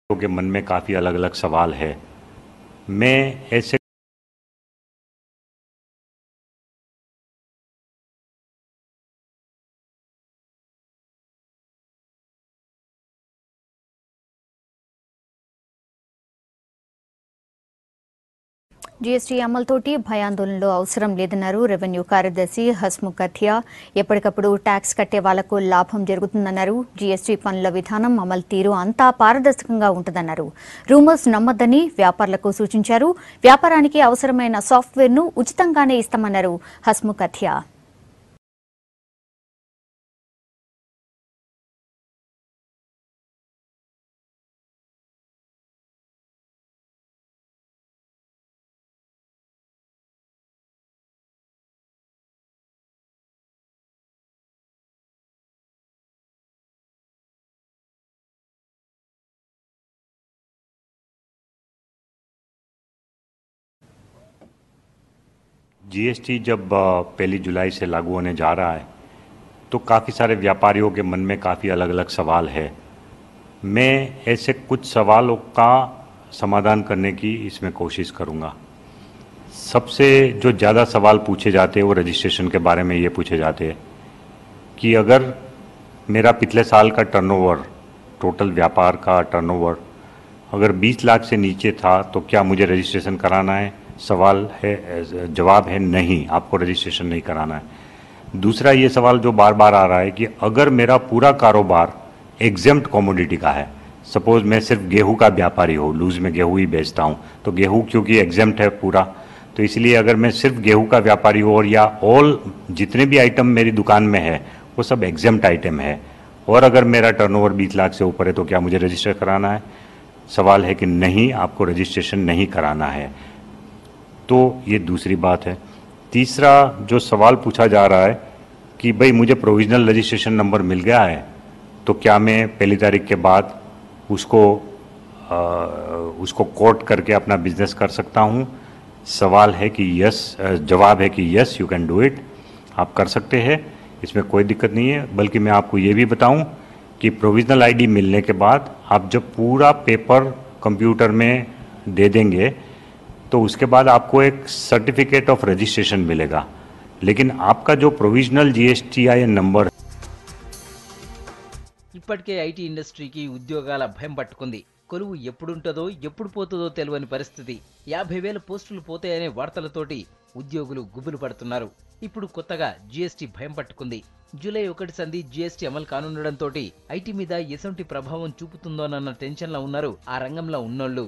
के मन में काफ़ी अलग अलग सवाल है। मैं ऐसे GST అమలుతోటి భయాందోళనలు అవసరం లేదన్నారు రెవెన్యూ కార్యదర్శి హస్ముఖథియా. ఎప్పటికప్పుడు ట్యాక్స్ కట్టే వాళ్లకు లాభం జరుగుతుందన్నారు. GST పన్నుల విధానం అమలు తీరు అంతా పారదర్శకంగా ఉంటుందన్నారు. రూమర్స్ నమ్మొద్దని వ్యాపారులకు సూచించారు. వ్యాపారానికి అవసరమైన సాఫ్ట్వేర్ను ఉచితంగానే ఇస్తామన్నారు హస్ముఖథియా. GST जब 1 जुलाई से लागू होने जा रहा है तो काफ़ी सारे व्यापारियों के मन में काफ़ी अलग अलग सवाल है। मैं ऐसे कुछ सवालों का समाधान करने की इसमें कोशिश करूँगा। सबसे जो ज़्यादा सवाल पूछे जाते हैं वो रजिस्ट्रेशन के बारे में ये पूछे जाते हैं कि अगर मेरा पिछले साल का टर्नओवर, टोटल व्यापार का टर्नओवर अगर 20 लाख से नीचे था तो क्या मुझे रजिस्ट्रेशन कराना है? सवाल है, जवाब है नहीं, आपको रजिस्ट्रेशन नहीं कराना है। दूसरा ये सवाल जो बार बार आ रहा है कि अगर मेरा पूरा कारोबार एग्जेम्प्ट कमोडिटी का है, सपोज मैं सिर्फ गेहूं का व्यापारी हूँ, लूज में गेहूं ही बेचता हूँ, तो गेहूं क्योंकि एग्जेम्प्ट है पूरा, तो इसलिए अगर मैं सिर्फ गेहूं का व्यापारी हूँ और या ऑल जितने भी आइटम मेरी दुकान में है वो सब एग्जेम्प्ट आइटम है और अगर मेरा टर्नओवर 20 लाख से ऊपर है तो क्या मुझे रजिस्टर कराना है? सवाल है कि नहीं, आपको रजिस्ट्रेशन नहीं कराना है। तो ये दूसरी बात है। तीसरा जो सवाल पूछा जा रहा है कि भाई मुझे प्रोविजनल रजिस्ट्रेशन नंबर मिल गया है तो क्या मैं 1 तारीख के बाद उसको कोट करके अपना बिजनेस कर सकता हूँ? सवाल है कि यस, जवाब है कि yes, you can do it, आप कर सकते हैं, इसमें कोई दिक्कत नहीं है। बल्कि मैं आपको ये भी बताऊं कि प्रोविजनल आईडी मिलने के बाद आप जब पूरा पेपर कंप्यूटर में दे देंगे तो उसके बाद आपको एक सर्टिफिकेट ऑफ रजिस्ट्रेशन मिलेगा, लेकिन आपका जो प्रोविजनल GSTIN नंबर ఇప్పటికే ఐటీ ఇండస్ట్రీకి ఉద్యోగాల భయం పట్టుకుంది. కొలువు ఎప్పుడుంటదో ఎప్పుడు పోతుందో తెలియని పరిస్థితి. 50,000 పోస్టులు పోతాయనే వార్తలతోటి ఉద్యోగులు గుబులు పడుతున్నారు. ఇప్పుడు కొత్తగా GST భయం పట్టుకుంది. జూలై 1 సంధి GST అమలు కానుండడంతో ఐటీ మీద ఎసంటి ప్రభావం చూపుతుందోనన్న టెన్షన్లో ఉన్నారు ఆ రంగంలో ఉన్నోళ్లు.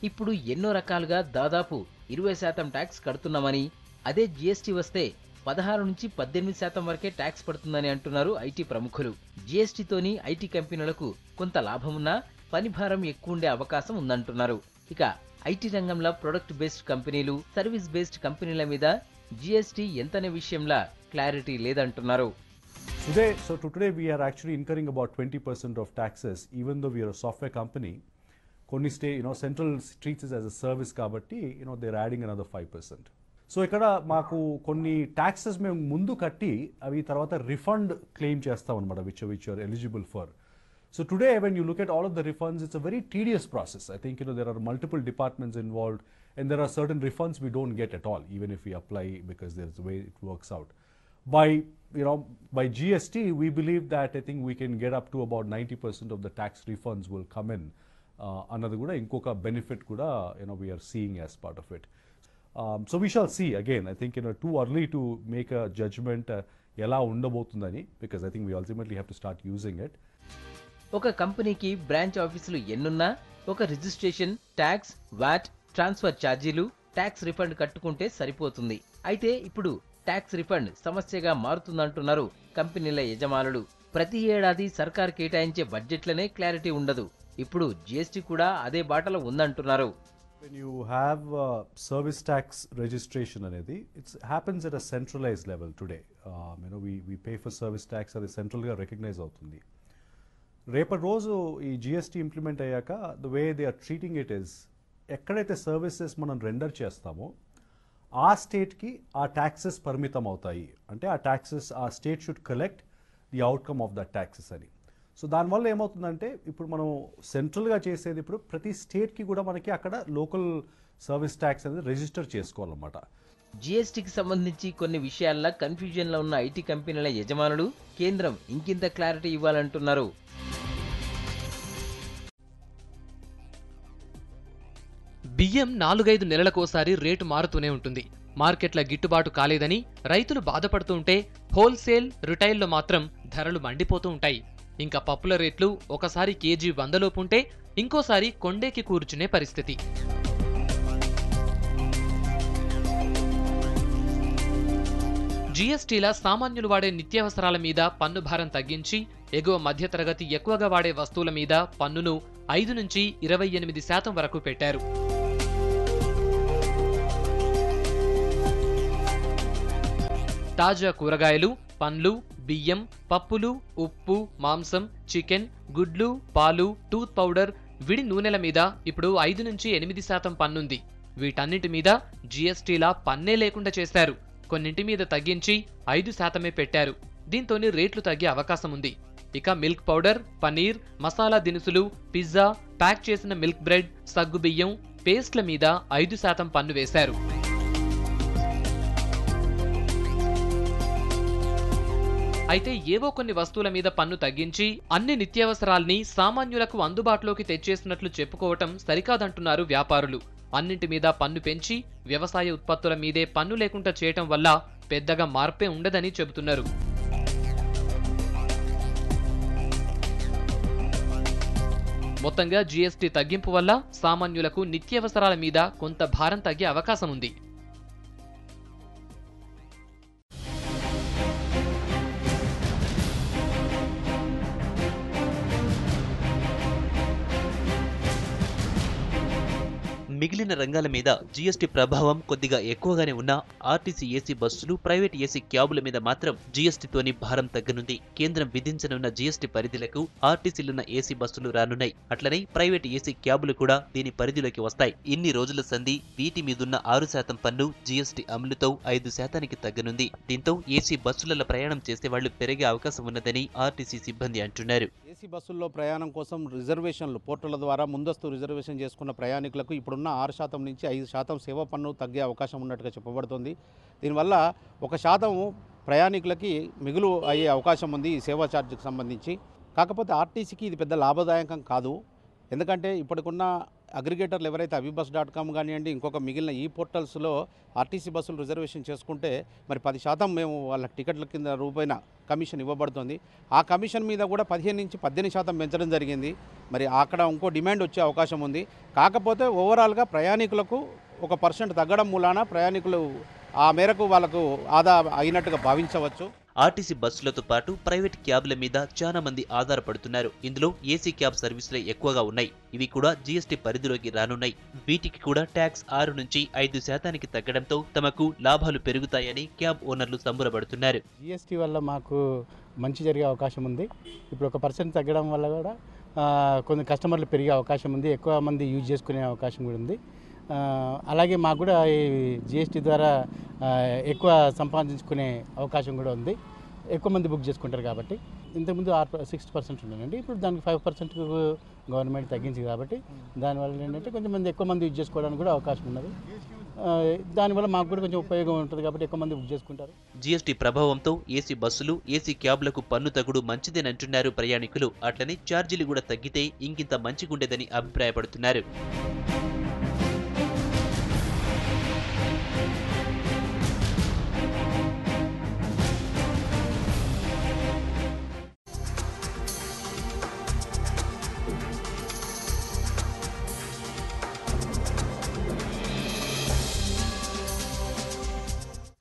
ఇప్పుడు ఎన్నో రకాలుగా దాదాపు 20% ట్యాక్స్ కడుతున్నామని, అదే GST వస్తే 16 నుంచి 18% వరకే ట్యాక్స్ పడుతుందని అంటున్నారు ఐటీ ప్రముఖులు. GSTతోని ఐటీ కంపెనీలకు కొంత లాభమున్నా పని భారం ఎక్కువ ఉండే అవకాశం ఉందంటున్నారు. ఇక ఐటీ రంగంలో ప్రొడక్ట్ బేస్డ్ కంపెనీలు, సర్వీస్ బేస్డ్ కంపెనీల మీద GST ఎంతనే విషయంలో క్లారిటీ లేదంటున్నారు. Today we are actually incurring about 20% of taxes even though we are a software company. కొన్ని central treats as a service కాబట్టి they're adding another 5%. సో ఇక్కడ మాకు కొన్ని ట్యాక్సెస్ మేము ముందు కట్టి అవి తర్వాత రిఫండ్ క్లెయిమ్ చేస్తాం అనమాట, which are eligible for. So today when you look at all of the refunds, it's a very tedious process. I think there are multiple departments involved and there are certain refunds we don't get at all even if we apply because there's a way it works out. By GST we believe that I think we can get up to about 90% of the tax refunds will come in. Another kuda inkoka benefit kuda we are seeing as part of it. So we shall see. Again, I think too early to make a judgment ela undabotundani because I think we ultimately have to start using it. ఒక కంపెనీకి branch ఆఫీసులు ఎన్నున్నా ఒక registration, tax, what, transfer ఛార్జీలు, tax refund కట్టుకుంటే సరిపోతుంది. అయితే ఇప్పుడు ట్యాక్స్ రిఫండ్ సమస్యగా మారుతుందంటున్నారు కంపెనీల యజమానులు. ప్రతి ఏడాది సర్కార్ కేటాయించే బడ్జెట్లనే క్లారిటీ ఉండదు. ఇప్పుడు GST కూడా అదే బాటలో ఉందంటున్నారు. When you have service tax registration అనేది it happens at a centralized level today. We pay for service tax, అది central గా recognize అవుతుంది. రేపటి రోజు ఈ GST ఇంప్లిమెంట్ అయ్యాక the way they are treating it is ఎక్కడైతే సర్వీసెస్ మనం రెండర్ చేస్తామో ఆ స్టేట్కి ఆ ట్యాక్సెస్ పరిమితం అవుతాయి. అంటే ఆ ట్యాక్సెస్ ఆ state should collect the outcome of that taxes అని. సో దానివల్ల ఏమవుతుందంటే ఇప్పుడు మనం సెంట్రల్గా చేసేది ఇప్పుడు ప్రతి స్టేట్కి కూడా మనకి అక్కడ లోకల్ సర్వీస్ ట్యాక్స్ అనేది రిజిస్టర్ చేసుకోవాలన్నమాట. జీఎస్టీకి సంబంధించి కొన్ని విషయాల్లో కన్ఫ్యూజన్లో ఉన్న ఐటీ కంపెనీల యజమానులు కేంద్రం ఇంకింత క్లారిటీ ఇవ్వాలంటున్నారు. బియ్యం 4-5 నెలలకోసారి రేటు మారుతూనే ఉంటుంది. మార్కెట్ల గిట్టుబాటు కాలేదని రైతులు బాధపడుతూ ఉంటే హోల్సేల్, రిటైల్లో మాత్రం ధరలు మండిపోతూ ఉంటాయి. ఇంకా పప్పుల రేట్లు ఒకసారి కేజీ 100 లోపు ఉంటే ఇంకోసారి కొండేకి కూర్చునే పరిస్థితి. జీఎస్టీల సామాన్యులు వాడే నిత్యావసరాల మీద పన్ను భారం తగ్గించి ఎగువ మధ్యతరగతి ఎక్కువగా వాడే వస్తువుల మీద పన్నును 5 నుంచి 28% వరకు పెట్టారు. తాజా కూరగాయలు, పండ్లు, బియ్యం, పప్పులు, ఉప్పు, మాంసం, చికెన్, గుడ్లు, పాలు, టూత్ పౌడర్, విడి నూనెల మీద ఇప్పుడు 5 నుంచి 8% పన్నుంది. వీటన్నిటి మీద జీఎస్టీలా పన్నే లేకుండా చేశారు. కొన్నింటి మీద తగ్గించి 5% పెట్టారు. దీంతోనే రేట్లు తగ్గే అవకాశం ఉంది. ఇక మిల్క్ పౌడర్, పనీర్, మసాలా దినుసులు, పిజ్జా, ప్యాక్ చేసిన మిల్క్ బ్రెడ్, సగ్గుబియ్యం, పేస్ట్ల మీద 5% పన్ను వేశారు. అయితే ఏవో కొన్ని వస్తువుల మీద పన్ను తగ్గించి అన్ని నిత్యావసరాల్ని సామాన్యులకు అందుబాటులోకి తెచ్చేసినట్లు చెప్పుకోవటం సరికాదంటున్నారు వ్యాపారులు. అన్నింటి మీద పన్ను పెంచి వ్యవసాయ ఉత్పత్తుల మీదే పన్ను లేకుండా చేయటం వల్ల పెద్దగా మార్పే ఉండదని చెబుతున్నారు. మొత్తంగా జీఎస్టీ తగ్గింపు వల్ల సామాన్యులకు నిత్యావసరాల మీద కొంత భారం తగ్గే అవకాశం ఉంది. మిగిలిన రంగాల మీద జీఎస్టీ ప్రభావం కొద్దిగా ఎక్కువగానే ఉన్న ఆర్టీసీ ఏసీ బస్సులు, ప్రైవేట్ ఏసీ క్యాబుల మీద మాత్రం జీఎస్టీతోని భారం తగ్గనుంది. కేంద్రం విధించనున్న జీఎస్టీ పరిధిలకు ఆర్టీసీలున్న ఏసీ బస్సులు రానున్నాయి. అట్లనే ప్రైవేట్ ఏసీ క్యాబులు కూడా దీని పరిధిలోకి వస్తాయి. ఇన్ని రోజుల సంధి వీటి మీదున్న 6% పన్ను జీఎస్టీ అమలుతో 5%కి తగ్గనుంది. దీంతో ఏసీ బస్సులలో ప్రయాణం చేసేవాళ్లు పెరిగే అవకాశం ఉన్నదని ఆర్టీసీ సిబ్బంది అంటున్నారు. ఏసీ బస్సుల్లో ప్రయాణం కోసం రిజర్వేషన్లు పోర్టళ్ల ద్వారా ముందస్తు రిజర్వేషన్ చేసుకున్న ప్రయాణికులకు ఇప్పుడున్న 6% నుంచి 5% సేవా పన్ను తగ్గే అవకాశం ఉన్నట్టుగా చెప్పబడుతుంది. దీనివల్ల 1% ప్రయాణికులకి మిగులు అయ్యే అవకాశం ఉంది ఈ సేవా ఛార్జీకి సంబంధించి. కాకపోతే ఆర్టీసీకి ఇది పెద్ద లాభదాయకం కాదు. ఎందుకంటే ఇప్పటికున్న అగ్రిగేటర్లు ఎవరైతే అభిబస్.com కానివ్వండి, ఇంకొక మిగిలిన ఈ పోర్టల్స్లో ఆర్టీసీ బస్సులు రిజర్వేషన్ చేసుకుంటే మరి 10% మేము వాళ్ళ టికెట్ల కింద రూపాయన కమిషన్ ఇవ్వబడుతుంది. ఆ కమిషన్ మీద కూడా 15 నుంచి 18% పెంచడం జరిగింది. మరి అక్కడ ఇంకో డిమాండ్ వచ్చే అవకాశం ఉంది. కాకపోతే ఓవరాల్గా ప్రయాణికులకు 1% తగ్గడం మూలాన ప్రయాణికులు ఆ మేరకు వాళ్ళకు ఆదా అయినట్టుగా భావించవచ్చు. ఆర్టీసీ బస్సులతో పాటు ప్రైవేట్ క్యాబ్ల మీద చాలా మంది ఆధారపడుతున్నారు. ఇందులో ఏసీ క్యాబ్ సర్వీసులే ఎక్కువగా ఉన్నాయి. ఇవి కూడా జీఎస్టీ పరిధిలోకి రానున్నాయి. వీటికి కూడా ట్యాక్స్ 6 నుంచి 5%కి తగ్గడంతో తమకు లాభాలు పెరుగుతాయని క్యాబ్ ఓనర్లు సంబరపడుతున్నారు. జీఎస్టీ వల్ల మాకు మంచి జరిగే అవకాశం ఉంది. ఇప్పుడు 1% తగ్గడం వల్ల కూడా కొన్ని కస్టమర్లు పెరిగే అవకాశం ఉంది. ఎక్కువ మంది యూజ్ చేసుకునే అవకాశం కూడా ఉంది. అలాగే మాకు కూడా ఈ జిఎస్టీ ద్వారా ఎక్కువ సంపాదించుకునే అవకాశం కూడా ఉంది. ఎక్కువ మంది బుక్ చేసుకుంటారు కాబట్టి. ఇంతకుముందు 6% ఉండేనండి, ఇప్పుడు దానికి 5% గవర్నమెంట్ తగ్గించింది కాబట్టి దానివల్ల ఏంటంటే కొంచెం మంది ఎక్కువ మంది యూజ్ చేసుకోవడానికి కూడా అవకాశం ఉన్నది. దానివల్ల మాకు కూడా కొంచెం ఉపయోగం ఉంటుంది కాబట్టి ఎక్కువ మంది బుక్ చేసుకుంటారు. జీఎస్టీ ప్రభావంతో ఏసీ బస్సులు, ఏసీ క్యాబ్లకు పన్ను తగ్గుడు మంచిదేనంటున్నారు ప్రయాణికులు. అట్లనే ఛార్జీలు కూడా తగ్గితే ఇంకింత మంచిగుండేదని అభిప్రాయపడుతున్నారు.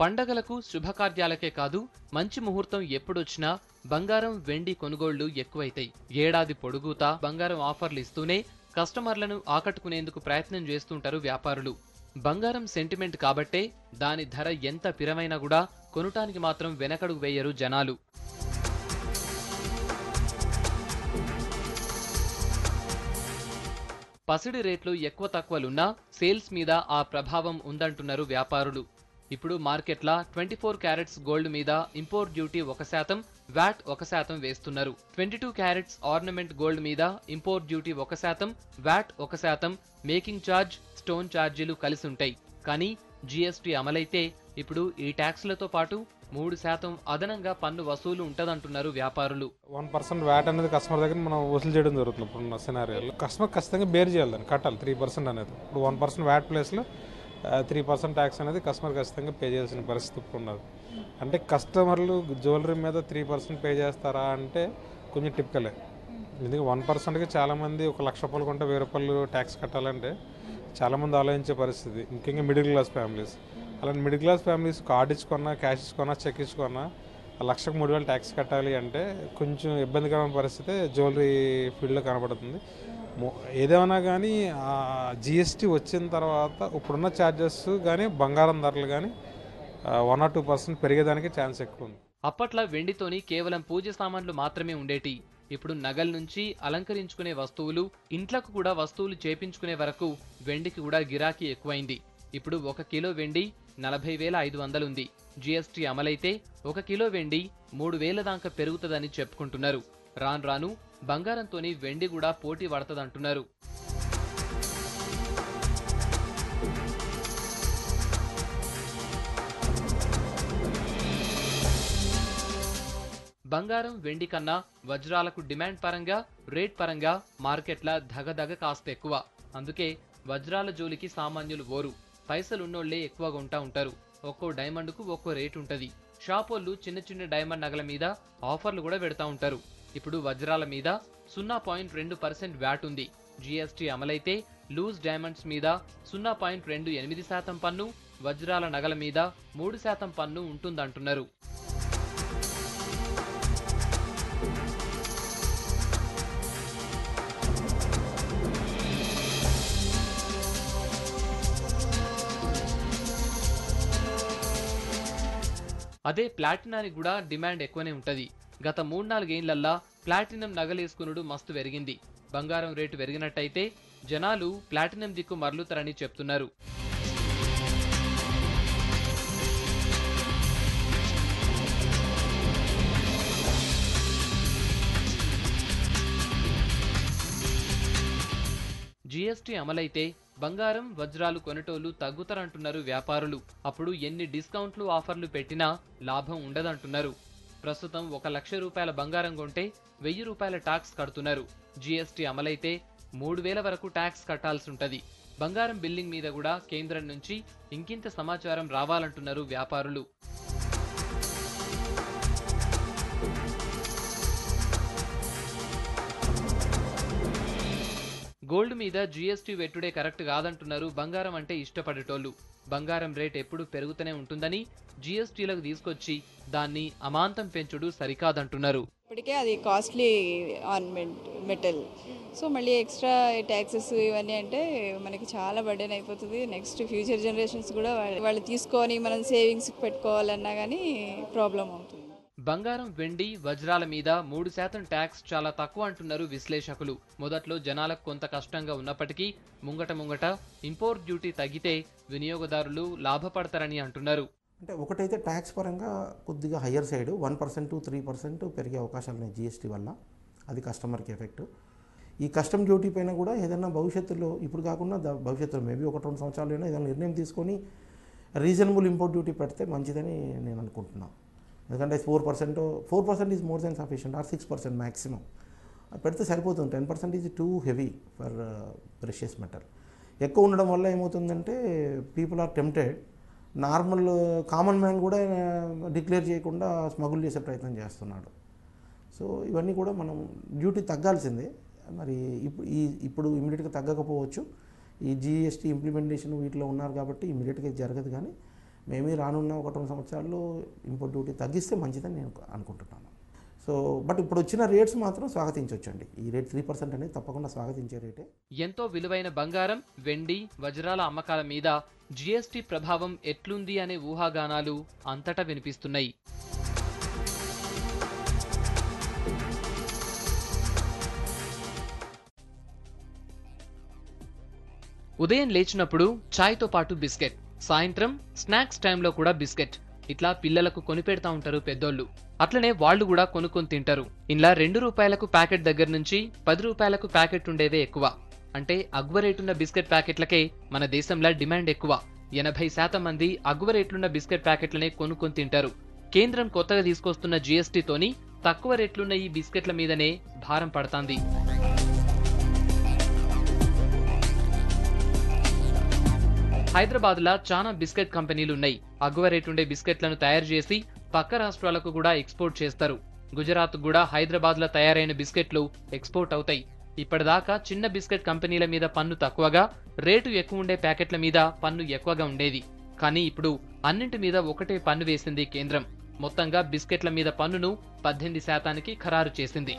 పండగలకు, శుభకార్యాలకే కాదు, మంచి ముహూర్తం ఎప్పుడొచ్చినా బంగారం, వెండి కొనుగోళ్లు ఎక్కువైతాయి. ఏడాది పొడుగుతా బంగారం ఆఫర్లు ఇస్తూనే కస్టమర్లను ఆకట్టుకునేందుకు ప్రయత్నం చేస్తుంటారు వ్యాపారులు. బంగారం సెంటిమెంట్ కాబట్టే దాని ధర ఎంత పిరమైనా కూడా కొనటానికి మాత్రం వెనకడుగు వేయరు జనాలు. పసిడి రేట్లు ఎక్కువ తక్కువలున్నా సేల్స్ మీద ఆ ప్రభావం ఉందంటున్నారు వ్యాపారులు. ఇప్పుడు మార్కెట్ల 24 క్యారెట్స్ గోల్డ్ మీద ఇంపోర్ట్ డ్యూటీ 1%, వ్యాట్ 1% వేస్తున్నారు. 22 క్యారెట్స్ ఆర్నమెంట్ గోల్డ్ మీద import duty 1%, VAT 1%, making charge, stone ఛార్జీలు కలిసి ఉంటాయి. కానీ జీఎస్టీ అమలైతే ఇప్పుడు ఈ ట్యాక్స్లతో పాటు 3% అదనంగా పన్ను వసూలు ఉంటదంటున్నారు వ్యాపారులు. 1% వ్యాట్ అనేది కస్టమర్ దగ్గర మనం వసూలు చేయడం జరుగుతుంది. ఇప్పుడున్న సినారియోలో కస్టమర్ ఖచ్చితంగా బేర్ చేయాలి, దాన్ని కట్టాలి 3% అనేది. ఇప్పుడు 1% వ్యాట్ ప్లేస్లో 3% ట్యాక్స్ అనేది కస్టమర్ ఖచ్చితంగా పే చేయాల్సిన పరిస్థితి ఇప్పుడు ఉన్నది. అంటే కస్టమర్లు జ్యువెలరీ మీద 3% పే చేస్తారా అంటే కొంచెం టిపికలే. ఎందుకంటే 1%కి చాలామంది 1 లక్ష రూపాయలు కొంటే 1000 రూపాయలు ట్యాక్స్ కట్టాలంటే చాలామంది ఆలోచించే పరిస్థితి, ముఖ్యంగా మిడిల్ క్లాస్ ఫ్యామిలీస్. అలాంటి మిడిల్ క్లాస్ ఫ్యామిలీస్ కార్డు ఇచ్చుకున్నా, క్యాష్ ఇచ్చుకున్నా, చెక్ ఇచ్చుకున్నా 1,03,000 ట్యాక్స్ కట్టాలి అంటే కొంచెం ఇబ్బందికరమైన పరిస్థితి జ్యువెలరీ ఫీల్డ్లో కనబడుతుంది. ఏదేమన్నా కానీ జిఎస్టీ వచ్చిన తర్వాత ఇప్పుడున్న ఛార్జెస్ కానీ బంగారం ధరలు కానీ 1 or 2% పెరిగేదానికి ఛాన్స్ ఎక్కువ ఉంది. అప్పట్లో వెండితోని కేవలం పూజ సామాన్లు మాత్రమే ఉండేటి. ఇప్పుడు నగల నుంచి అలంకరించుకునే వస్తువులు, ఇంట్లకు కూడా వస్తువులు చేపించుకునే వరకు వెండికి కూడా గిరాకీ ఎక్కువైంది. ఇప్పుడు 1 కిలో వెండి 40,500 ఉంది. జీఎస్టీ అమలైతే 1 కిలో వెండి 3,000 దాకా పెరుగుతుందని చెప్పుకుంటున్నారు. రాను రాను బంగారంతోని వెండి కూడా పోటీ పడతదంటున్నారు. బంగారం, వెండి కన్నా వజ్రాలకు డిమాండ్ పరంగా, రేట్ పరంగా మార్కెట్ల ధగధగ కాస్త ఎక్కువ. అందుకే వజ్రాల జోలికి సామాన్యులు ఓరు. పైసలున్నోళ్లే ఎక్కువగా ఉంటారు. ఒక్కో డైమండ్కు ఒక్కో రేట్ ఉంటది. షాపోళ్ళు చిన్న చిన్న డైమండ్ నగల మీద ఆఫర్లు కూడా పెడతా ఉంటారు. ఇప్పుడు వజ్రాల మీద 0.2% వ్యాట్ ఉంది. జీఎస్టీ అమలైతే లూజ్ డైమండ్స్ మీద 0.28% పన్ను, వజ్రాల నగల మీద 3% పన్ను ఉంటుందంటున్నారు. అదే ప్లాటినానికి కూడా డిమాండ్ ఎక్కువనే ఉంటది. గత 3-4 ఏళ్లల్లా ప్లాటినం నగలేసుకునుడు మస్తు పెరిగింది. బంగారం రేటు పెరిగినట్టయితే జనాలు ప్లాటినం దిక్కు మరలుతారని చెప్తున్నారు. జీఎస్టీ అమలైతే బంగారం, వజ్రాలు కొనేటోళ్లు తగ్గుతారంటున్నారు వ్యాపారులు. అప్పుడు ఎన్ని డిస్కౌంట్లు, ఆఫర్లు పెట్టినా లాభం ఉండదంటున్నారు. ప్రస్తుతం 1 లక్ష రూపాయల బంగారం కొంటే 1000 రూపాయల ట్యాక్స్ కడుతున్నారు. జీఎస్టీ అమలైతే 3,000 వరకు ట్యాక్స్ కట్టాల్సి ఉంటది. బంగారం బిల్లింగ్ మీద కూడా కేంద్రం నుంచి ఇంకింత సమాచారం రావాలంటున్నారు వ్యాపారులు. గోల్డ్ మీద జీఎస్టీ వెట్టుడే కరెక్ట్ కాదంటున్నారు బంగారం అంటే ఇష్టపడేటోళ్లు. బంగారం రేట్ ఎప్పుడు పెరుగుతూనే ఉంటుందని జీఎస్టీలకు తీసుకొచ్చి దాన్ని అమాంతం పెంచుడు సరికాదంటున్నారు. ఇప్పటికే అది కాస్ట్లీ ఆర్నమెంట్ మెటల్, సో మళ్ళీ ఎక్స్ట్రా ట్యాక్సెస్ ఇవన్నీ అంటే మనకి చాలా బర్డెన్ అయిపోతుంది. నెక్స్ట్ ఫ్యూచర్ జనరేషన్స్ కూడా వాళ్ళు తీసుకొని మనం సేవింగ్స్ పెట్టుకోవాలన్నా కానీ ప్రాబ్లం అవుతుంది. బంగారం, వెండి, వజ్రాల మీద 3% ట్యాక్స్ చాలా తక్కువ అంటున్నారు విశ్లేషకులు. మొదట్లో జనాలకు కొంత కష్టంగా ఉన్నప్పటికీ ముంగట ఇంపోర్ట్ డ్యూటీ తగ్గితే వినియోగదారులు లాభపడతారని అంటున్నారు. అంటే ఒకటైతే ట్యాక్స్ పరంగా కొద్దిగా హయ్యర్ సైడ్ 1% to 3% పెరిగే అవకాశాలు ఉన్నాయి జీఎస్టీ వల్ల. అది కస్టమర్కి ఎఫెక్ట్. ఈ కస్టమ్ డ్యూటీ పైన కూడా ఏదైనా భవిష్యత్తులో, ఇప్పుడు కాకుండా భవిష్యత్తులో మేబీ 1-2 సంవత్సరాలు అయినా ఏదైనా నిర్ణయం తీసుకొని రీజనబుల్ ఇంపోర్ట్ డ్యూటీ పెడితే మంచిదని నేను అనుకుంటున్నాను. ఎందుకంటే 4% is more than sufficient, or 6% maximum పెడితే సరిపోతుంది. 10% is too heavy for precious metal. ఎక్కువ ఉండడం వల్ల ఏమవుతుందంటే people are tempted. Normal common man కూడా డిక్లేర్ చేయకుండా స్మగుల్ చేసే ప్రయత్నం చేస్తున్నాడు. సో ఇవన్నీ కూడా మనం డ్యూటీ తగ్గాల్సిందే. మరి ఇప్పుడు ఇమీడియట్గా తగ్గకపోవచ్చు. ఈ జీఎస్టీ ఇంప్లిమెంటేషన్ వీటిలో ఉన్నారు కాబట్టి ఇమీడియట్గా జరగదు. కానీ మేమే రానున్న 1-2 సంవత్సరాల్లో ఇంపోర్ట్ డ్యూటీ తగ్గిస్తే మంచిదని నేను అనుకుంటున్నాను. సో బట్ ఇప్పుడు వచ్చిన రేట్స్ మాత్రం స్వాగతించవచ్చండి. ఈ రేట్ 3% అనేది తప్పకుండా స్వాగతించే రేటే. ఎంతో విలువైన బంగారం, వెండి, వజ్రాల అమ్మకాల మీద జీఎస్టీ ప్రభావం ఎట్లుంది అనే ఊహాగానాలు అంతటా వినిపిస్తున్నాయి. ఉదయం లేచినప్పుడు చాయ్తో పాటు బిస్కెట్, సాయంత్రం స్నాక్స్ టైంలో కూడా బిస్కెట్. ఇట్లా పిల్లలకు కొనిపెడతా ఉంటారు పెద్దోళ్ళు. అట్లనే వాళ్ళు కూడా కొనుక్కొని తింటారు. ఇలా 2 రూపాయలకు ప్యాకెట్ దగ్గర నుంచి 10 రూపాయలకు ప్యాకెట్ ఉండేవే ఎక్కువ. అంటే అగ్వ రేటున్న బిస్కెట్ ప్యాకెట్లకే మన దేశంలో డిమాండ్ ఎక్కువ. 80% మంది అగ్వ రేట్లున్న బిస్కెట్ ప్యాకెట్లనే కొనుక్కొని తింటారు. కేంద్రం కొత్తగా తీసుకొస్తున్న జీఎస్టీతోని తక్కువ రేట్లున్న ఈ బిస్కెట్ల మీదనే భారం పడతాంది. హైదరాబాద్లో చాలా బిస్కెట్ కంపెనీలున్నాయి. అగ్వ రేటుండే బిస్కెట్లను తయారు చేసి పక్క రాష్ట్రాలకు కూడా ఎక్స్పోర్ట్ చేస్తారు. గుజరాత్ కూడా హైదరాబాద్లో తయారైన బిస్కెట్లు ఎక్స్పోర్ట్ అవుతాయి. ఇప్పటిదాకా చిన్న బిస్కెట్ కంపెనీల మీద పన్ను తక్కువగా, రేటు ఎక్కువ ఉండే ప్యాకెట్ల మీద పన్ను ఎక్కువగా ఉండేది. కానీ ఇప్పుడు అన్నింటి మీద ఒకటే పన్ను వేసింది కేంద్రం. మొత్తంగా బిస్కెట్ల మీద పన్నును 18% ఖరారు చేసింది.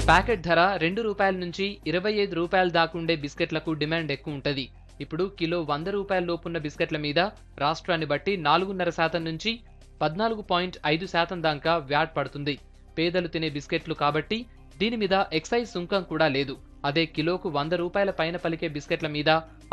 ప్యాకెట్ ధర 2 రూపాయల నుంచి 25 రూపాయల దాకుండే బిస్కెట్లకు డిమాండ్ ఎక్కువ ఉంటది. ఇప్పుడు కిలో 100 రూపాయల లోపున్న బిస్కెట్ల మీద రాష్ట్రాన్ని బట్టి 4.5% నుంచి 14.5% దాకా వ్యాట్ పడుతుంది. పేదలు తినే బిస్కెట్లు కాబట్టి దీని మీద ఎక్సైజ్ సుంకం కూడా లేదు. అదే కిలోకు 100 రూపాయల పైన పలికే బిస్కెట్ల మీద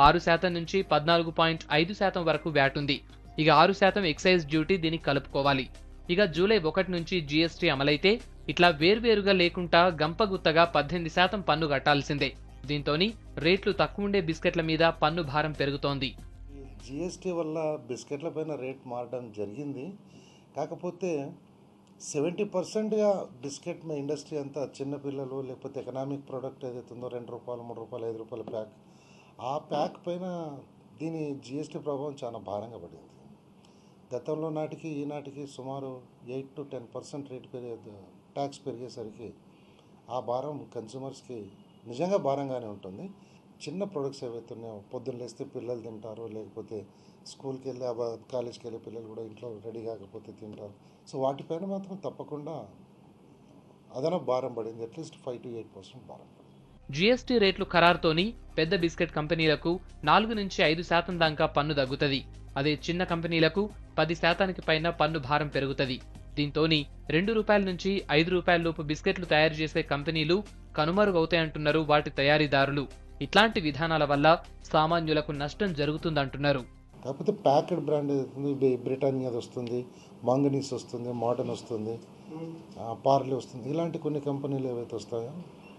6% నుంచి 14.5% వరకు వ్యాట్ ఉంది. ఇక 6% ఎక్సైజ్ డ్యూటీ దీనికి కలుపుకోవాలి. ఇక జూలై 1 నుంచి జీఎస్టీ అమలైతే ఇట్లా వేర్వేరుగా లేకుండా గంపగుత్తగా 18% పన్ను కట్టాల్సిందే. దీంతోని రేట్లు తక్కువ ఉండే బిస్కెట్ల మీద పన్ను భారం పెరుగుతోంది. జీఎస్టీ వల్ల బిస్కెట్ల పైన రేట్ మారడం జరిగింది. కాకపోతే 70%గా బిస్కెట్ ఇండస్ట్రీ అంతా చిన్నపిల్లలు లేకపోతే ఎకనామిక్ ప్రోడక్ట్ ఏదైతే ఉందో 2 రూపాయలు 3 రూపాయలు 5 రూపాయల ప్యాక్, ఆ ప్యాక్ పైన దీని జీఎస్టీ ప్రభావం చాలా భారంగా పడింది. గతంలో నాటికి ఈనాటికి సుమారు 8 to 10% రేట్ ట్యాక్స్ పెరిగేసరికి ఆ భారం కన్స్యూమర్స్కి నిజంగా భారంగానే ఉంటుంది. చిన్న ప్రొడక్ట్స్ ఏవైతే ఉన్నాయో, పొద్దున్న లేస్తే పిల్లలు తింటారు, లేకపోతే స్కూల్కి వెళ్ళి కాలేజ్కి వెళ్ళే పిల్లలు కూడా ఇంట్లో రెడీ కాకపోతే తింటారు. సో వాటిపైన మాత్రం తప్పకుండా అదనపు భారం పడింది. అట్లీస్ట్ 5 to 8% భారం పడింది. జీఎస్టీ రేట్లు ఖరారుతోని పెద్ద బిస్కెట్ కంపెనీలకు 4 నుంచి 5% దాకా పన్ను తగ్గుతుంది. అదే చిన్న కంపెనీలకు 10% పైన పన్ను భారం పెరుగుతుంది. దీంతోని 2 రూపాయల నుంచి 5 రూపాయల లోపు బిస్కెట్లు తయారు చేసే కంపెనీలు కనుమరుగవుతాయంటున్నారు వాటి తయారీదారులు. ఇట్లాంటి విధానాల వల్ల సామాన్యులకు నష్టం జరుగుతుందంటున్నారు. కాకపోతే ప్యాకెడ్ బ్రాండ్ ఏదైతుంది, బ్రిటానియా వస్తుంది, మాంగనీస్ వస్తుంది, మోడర్న్ వస్తుంది, పార్లే వస్తుంది, ఇలాంటి కొన్ని కంపెనీలు ఏవైతే వస్తాయో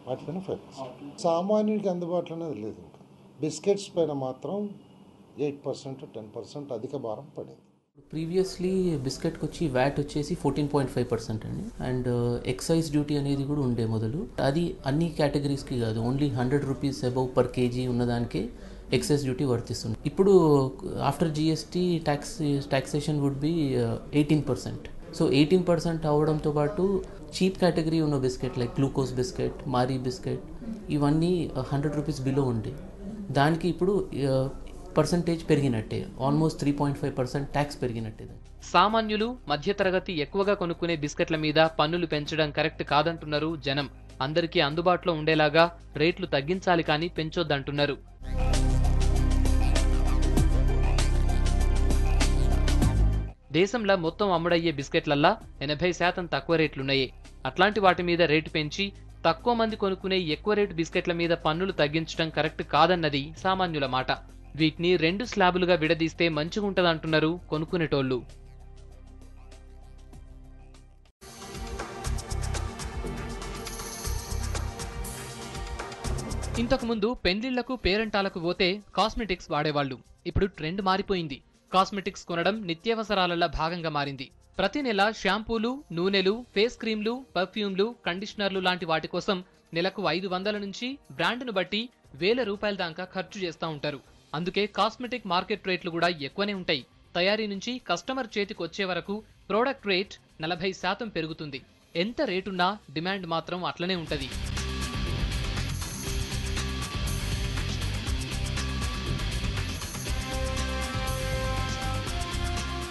వాటిపైన ఫోకస్. సామాన్యుడికి అందుబాటులోనే లేదు. ఇంకా బిస్కెట్స్ పైన మాత్రం 8% 10% అధిక భారం పడింది. ప్రీవియస్లీ బిస్కెట్కి వచ్చి వ్యాట్ వచ్చేసి 14.5% అండి. అండ్ ఎక్సైజ్ డ్యూటీ అనేది కూడా ఉండే మొదలు. అది అన్ని కేటగిరీస్కి కాదు, only 100 rupees above per KG ఉన్నదానికే ఎక్సైజ్ డ్యూటీ వర్తిస్తుంది. ఇప్పుడు after GST taxation would be 18%. So 18% అవడంతో పాటు చీప్ కేటగిరీ ఉన్న biscuit like glucose biscuit, Marie biscuit, ఇవన్నీ 100 రూపీస్ బిలో ఉండే దానికి ఇప్పుడు పర్సంటేజ్ పెరిగినట్టే, ఆల్మోస్ట్ 3.5% ట్యాక్స్ పెరిగినట్టే. సామాన్యులు మధ్యతరగతి ఎక్కువగా కొనుక్కునే బిస్కెట్ల మీద పన్నులు పెంచడం కరెక్ట్ కాదంటున్నారు జనం. అందరికీ అందుబాటులో ఉండేలాగా రేట్లు తగ్గించాలి కానీ పెంచొద్దంటున్నారు. దేశంలో మొత్తం అమ్ముడయ్యే బిస్కెట్లల్లా 80% తక్కువ రేట్లున్నాయి. అట్లాంటి వాటి మీద రేటు పెంచి తక్కువ మంది కొనుక్కునే ఎక్కువ రేటు బిస్కెట్ల మీద పన్నులు తగ్గించడం కరెక్ట్ కాదన్నది సామాన్యుల మాట. వీటిని 2 స్లాబులుగా విడదీస్తే మంచిగుంటదంటున్నారు కొనుక్కునేటోళ్లు. ఇంతకుముందు పెళ్లిళ్లకు పేరెంటాలకు పోతే కాస్మెటిక్స్ వాడేవాళ్లు. ఇప్పుడు ట్రెండ్ మారిపోయింది. కాస్మెటిక్స్ కొనడం నిత్యావసరాలలో భాగంగా మారింది. ప్రతి నెల షాంపూలు, నూనెలు, ఫేస్ క్రీమ్లు, పర్ఫ్యూమ్లు, కండిషనర్లు లాంటి వాటి కోసం నెలకు 500 నుంచి బ్రాండ్ను బట్టి 1000 రూపాయల దాకా ఖర్చు చేస్తూ ఉంటారు. అందుకే కాస్మెటిక్ మార్కెట్ రేట్లు కూడా ఎక్కువనే ఉంటాయి. తయారీ నుంచి కస్టమర్ చేతికి వచ్చే వరకు ప్రోడక్ట్ రేట్ 40% పెరుగుతుంది. ఎంత రేటున్నా డిమాండ్ మాత్రం అట్లనే ఉంటది.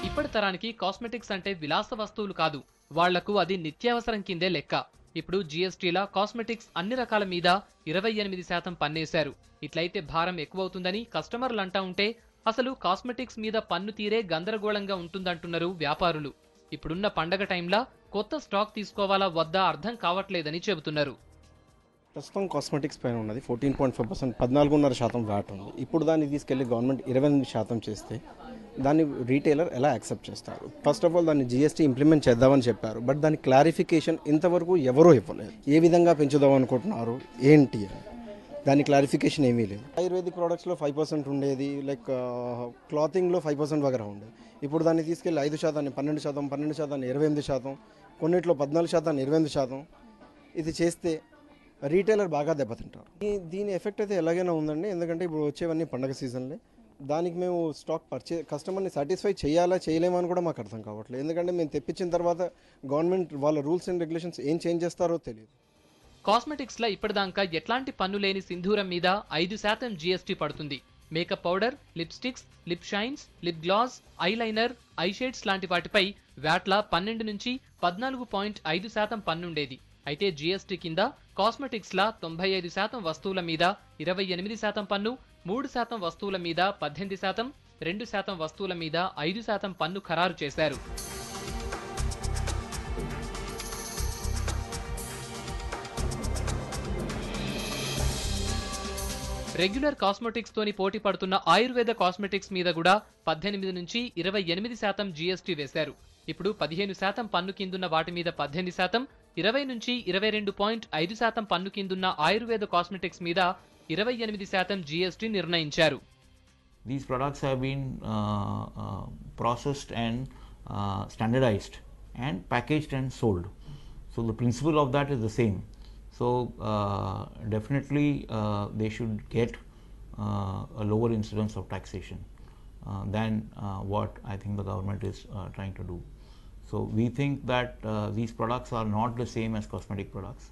ఇప్పటి తరానికి కాస్మెటిక్స్ అంటే విలాస వస్తువులు కాదు, వాళ్లకు అది నిత్యావసరం కిందే లెక్క. ఇప్పుడు జీఎస్టీలా కాస్మెటిక్స్ అన్ని రకాల మీద 28% పన్నేశారు. ఇట్లయితే భారం ఎక్కువవుతుందని కస్టమర్లు అంటా ఉంటే అసలు కాస్మెటిక్స్ మీద పన్ను తీరే గందరగోళంగా ఉంటుందంటున్నారు వ్యాపారులు. ఇప్పుడున్న పండగ టైంలా కొత్త స్టాక్ తీసుకోవాలా వద్దా అర్థం కావట్లేదని చెబుతున్నారు. ప్రస్తుతం కాస్మెటిక్స్ పైన ఉన్నది 14.5%, 14.5% వ్యాట్ ఉంది. ఇప్పుడు దాన్ని తీసుకెళ్లి గవర్నమెంట్ 28% చేస్తే దాన్ని రీటైలర్ ఎలా యాక్సెప్ట్ చేస్తారు? ఫస్ట్ ఆఫ్ ఆల్ దాన్ని GST ఇంప్లిమెంట్ చేద్దామని చెప్పారు, బట్ దాని క్లారిఫికేషన్ ఇంతవరకు ఎవరూ ఇవ్వలేదు. ఏ విధంగా పెంచుదాం అనుకుంటున్నారు ఏంటి అని దాని క్లారిఫికేషన్ ఏమీ లేదు. ఆయుర్వేదిక్ ప్రోడక్ట్స్లో 5% ఉండేది, లైక్ క్లాతింగ్లో 5% వగర ఉండేది. ఇప్పుడు దాన్ని తీసుకెళ్ళి 5%, 12%, 12%, 28%, కొన్నిట్లో 14%, 28%. ఇది చేస్తే రీటైలర్ బాగా దెబ్బతింటారు. దీని ఎఫెక్ట్ అయితే ఎలాగైనా ఉందండి, ఎందుకంటే ఇప్పుడు వచ్చేవన్నీ పండగ సీజన్లే. దానికి మేము స్టాక్ కస్టమర్ని సాటిస్ఫై చేయాలా చేయలేమని కూడా మాకు అర్థం కావట్లేదు. ఎందుకంటే మేము తెప్పించిన తర్వాత గవర్నమెంట్ వాళ్ళ రూల్స్ అండ్ రెగ్యులేషన్స్ ఏం చేంజ్ చేస్తారో తెలియదు. కాస్మెటిక్స్లో ఇప్పటిదాకా ఎట్లాంటి పన్ను లేని సింధూరం మీద 5% GST పడుతుంది. Makeup powder, lipsticks, lip shines, lip gloss, eyeliner, eyeshades లాంటి వాటిపై వ్యాట్ల 12 నుంచి 14.5% పన్నుండేది. అయితే GST కింద కాస్మెటిక్స్ల 95% వస్తువుల మీద 28% పన్ను, 3% వస్తువుల మీద 18%, 2% వస్తువుల మీద 5% పన్ను ఖరారు చేశారు. రెగ్యులర్ కాస్మెటిక్స్ తోని పోటీ పడుతున్న ఆయుర్వేద కాస్మెటిక్స్ మీద కూడా 18 నుంచి 28% GST వేశారు. ఇప్పుడు 15% పన్ను కిందున్న వాటి మీద 18%, 20 నుంచి 22.5% పన్ను కిందున్న ఆయుర్వేద కాస్మెటిక్స్ మీద 28% GST నిర్ణయించారు. These products have been processed and standardized and packaged and sold. So the principle of that is the same. So definitely they should get a lower incidence of taxation than what I think the government is trying to do. So we think that these products are not the same as cosmetic products,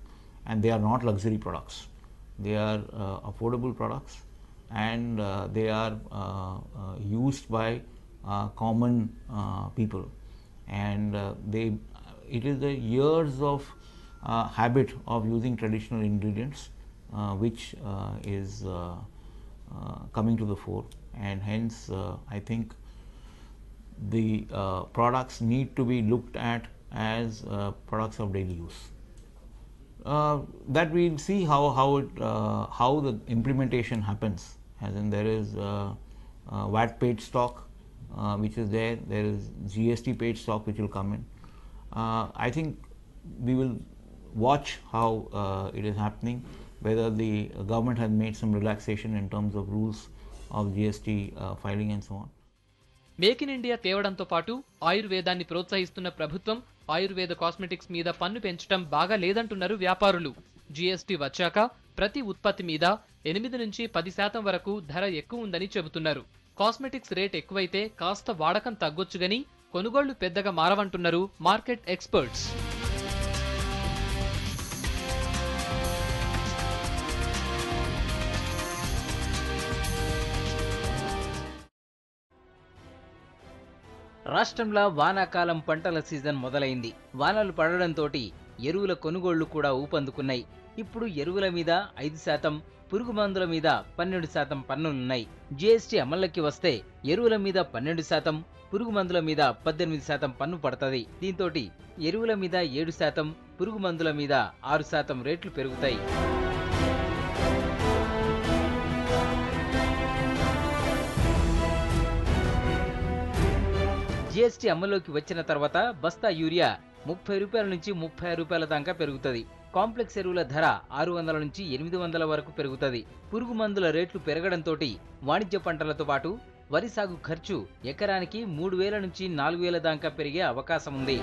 and they are not luxury products. They are affordable products, and they are used by common people, and it is the years of habit of using traditional ingredients which is coming to the fore, and hence I think the products need to be looked at as products of daily use. That we'll see how the implementation happens, as in there is VAT paid stock which is there is GST paid stock which will come in. I think we will watch how it is happening, whether the government has made some relaxation in terms of rules of GST filing and so on. Make in India తేవడంతో పాటు ఆయుర్వేదాన్ని ప్రోత్సహిస్తున్న ప్రభుత్వం Ayurveda cosmetics మీద పన్ను పెంచడం బాగా లేదంటున్నారు వ్యాపారులు. GST వచ్చాక ప్రతి ఉత్పత్తి మీద 8 నుంచి 10% వరకు ధర ఎక్కువ ఉందని చెబుతున్నారు. కాస్మెటిక్స్ రేట్ ఎక్కువైతే కాస్త వాడకం తగ్గొచ్చుగని కొనుగోళ్లు పెద్దగా మారవంటున్నారు మార్కెట్ ఎక్స్పర్ట్స్. రాష్ట్రంలో వానాకాలం పంటల సీజన్ మొదలైంది. వానలు పడడంతో ఎరువుల కొనుగోళ్లు కూడా ఊపందుకున్నాయి. ఇప్పుడు ఎరువుల మీద 5%, పురుగు మందుల మీద 12% పన్నులున్నాయి. GST అమల్లోకి వస్తే ఎరువుల మీద 12%, పురుగు మందుల మీద 18% పన్ను పడుతుంది. దీంతో ఎరువుల మీద 7%, పురుగు మందుల మీద 6% రేట్లు పెరుగుతాయి. GST అమల్లోకి వచ్చిన తర్వాత బస్తా యూరియా 30 రూపాయల నుంచి 36 రూపాయల దాకా పెరుగుతుంది. కాంప్లెక్స్ ఎరువుల ధర 600 నుంచి 800 వరకు పెరుగుతుంది. పురుగు మందుల రేట్లు పెరగడంతో వాణిజ్య పంటలతో పాటు వరి సాగు ఖర్చు ఎకరానికి 3000 నుంచి 4000 దాకా పెరిగే అవకాశం ఉంది.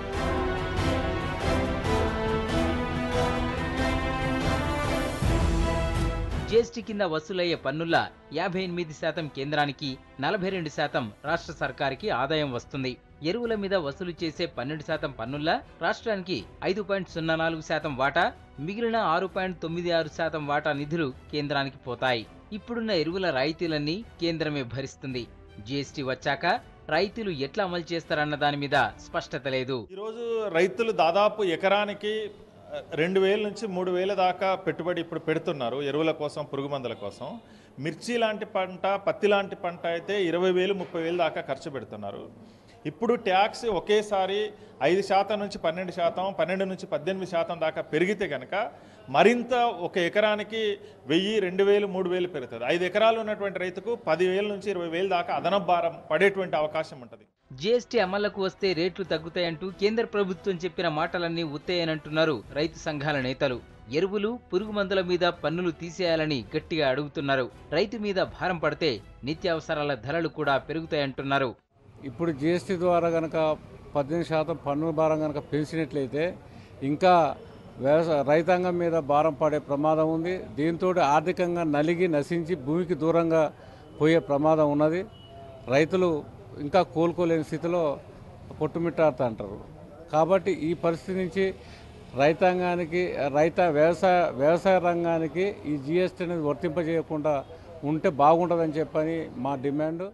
GST కింద వసూలయ్యే పన్నుల 58% కేంద్రానికి, 42% రాష్ట్ర సర్కారుకి ఆదాయం వస్తుంది. ఎరువుల మీద వసూలు చేసే 12% పన్నుల రాష్ట్రానికి 5.04% వాటా, మిగిలిన 6.96% వాటా నిధులు కేంద్రానికి పోతాయి. ఇప్పుడున్న ఎరువుల రాయితీలన్నీ కేంద్రమే భరిస్తుంది. GST వచ్చాక రైతులు ఎట్లా అమలు చేస్తారన్న దాని మీద స్పష్టత లేదు. ఈరోజు రైతులు దాదాపు ఎకరానికి 2000 నుంచి 3000 దాకా పెట్టుబడి ఇప్పుడు పెడుతున్నారు ఎరువుల కోసం, పురుగు మందుల కోసం. మిర్చి లాంటి పంట, పత్తి లాంటి పంట అయితే 20,000, 30,000 దాకా ఖర్చు పెడుతున్నారు. ఇప్పుడు ట్యాక్స్ ఒకేసారి 5% నుంచి 12%, 12 నుంచి 18% దాకా పెరిగితే కనుక మరింత ఒక ఎకరానికి 1000, 2000, 3000 పెరుగుతుంది. 5 ఎకరాలు ఉన్నటువంటి రైతుకు 10,000 నుంచి 20,000 దాకా అదనపు భారం పడేటువంటి అవకాశం ఉంటుంది. జీఎస్టీ అమలుకు వస్తే రేట్లు తగ్గుతాయంటూ కేంద్ర ప్రభుత్వం చెప్పిన మాటలన్నీ ఉత్తేయనంటున్నారు రైతు సంఘాల నేతలు. ఎరువులు, పురుగు మందుల మీద పన్నులు తీసేయాలని గట్టిగా అడుగుతున్నారు. రైతు మీద భారం పడితే నిత్యావసరాల ధరలు కూడా పెరుగుతాయంటున్నారు. ఇప్పుడు జీఎస్టీ ద్వారా కనుక 18% పన్ను భారం కనుక పెంచినట్లయితే ఇంకా రైతాంగం మీద భారం పడే ప్రమాదం ఉంది. దీంతో ఆర్థికంగా నశించి భూమికి దూరంగా పోయే ప్రమాదం ఉన్నది. రైతులు ఇంకా కోలుకోలేని స్థితిలో కొట్టుమిట్టాడుతుంటారు. కాబట్టి ఈ పరిస్థితి నుంచి రైతాంగానికి వ్యవసాయ రంగానికి ఈ జీఎస్టీ అనేది వర్తింపజేయకుండా ఉంటే బాగుంటుందని చెప్పని మా డిమాండ్.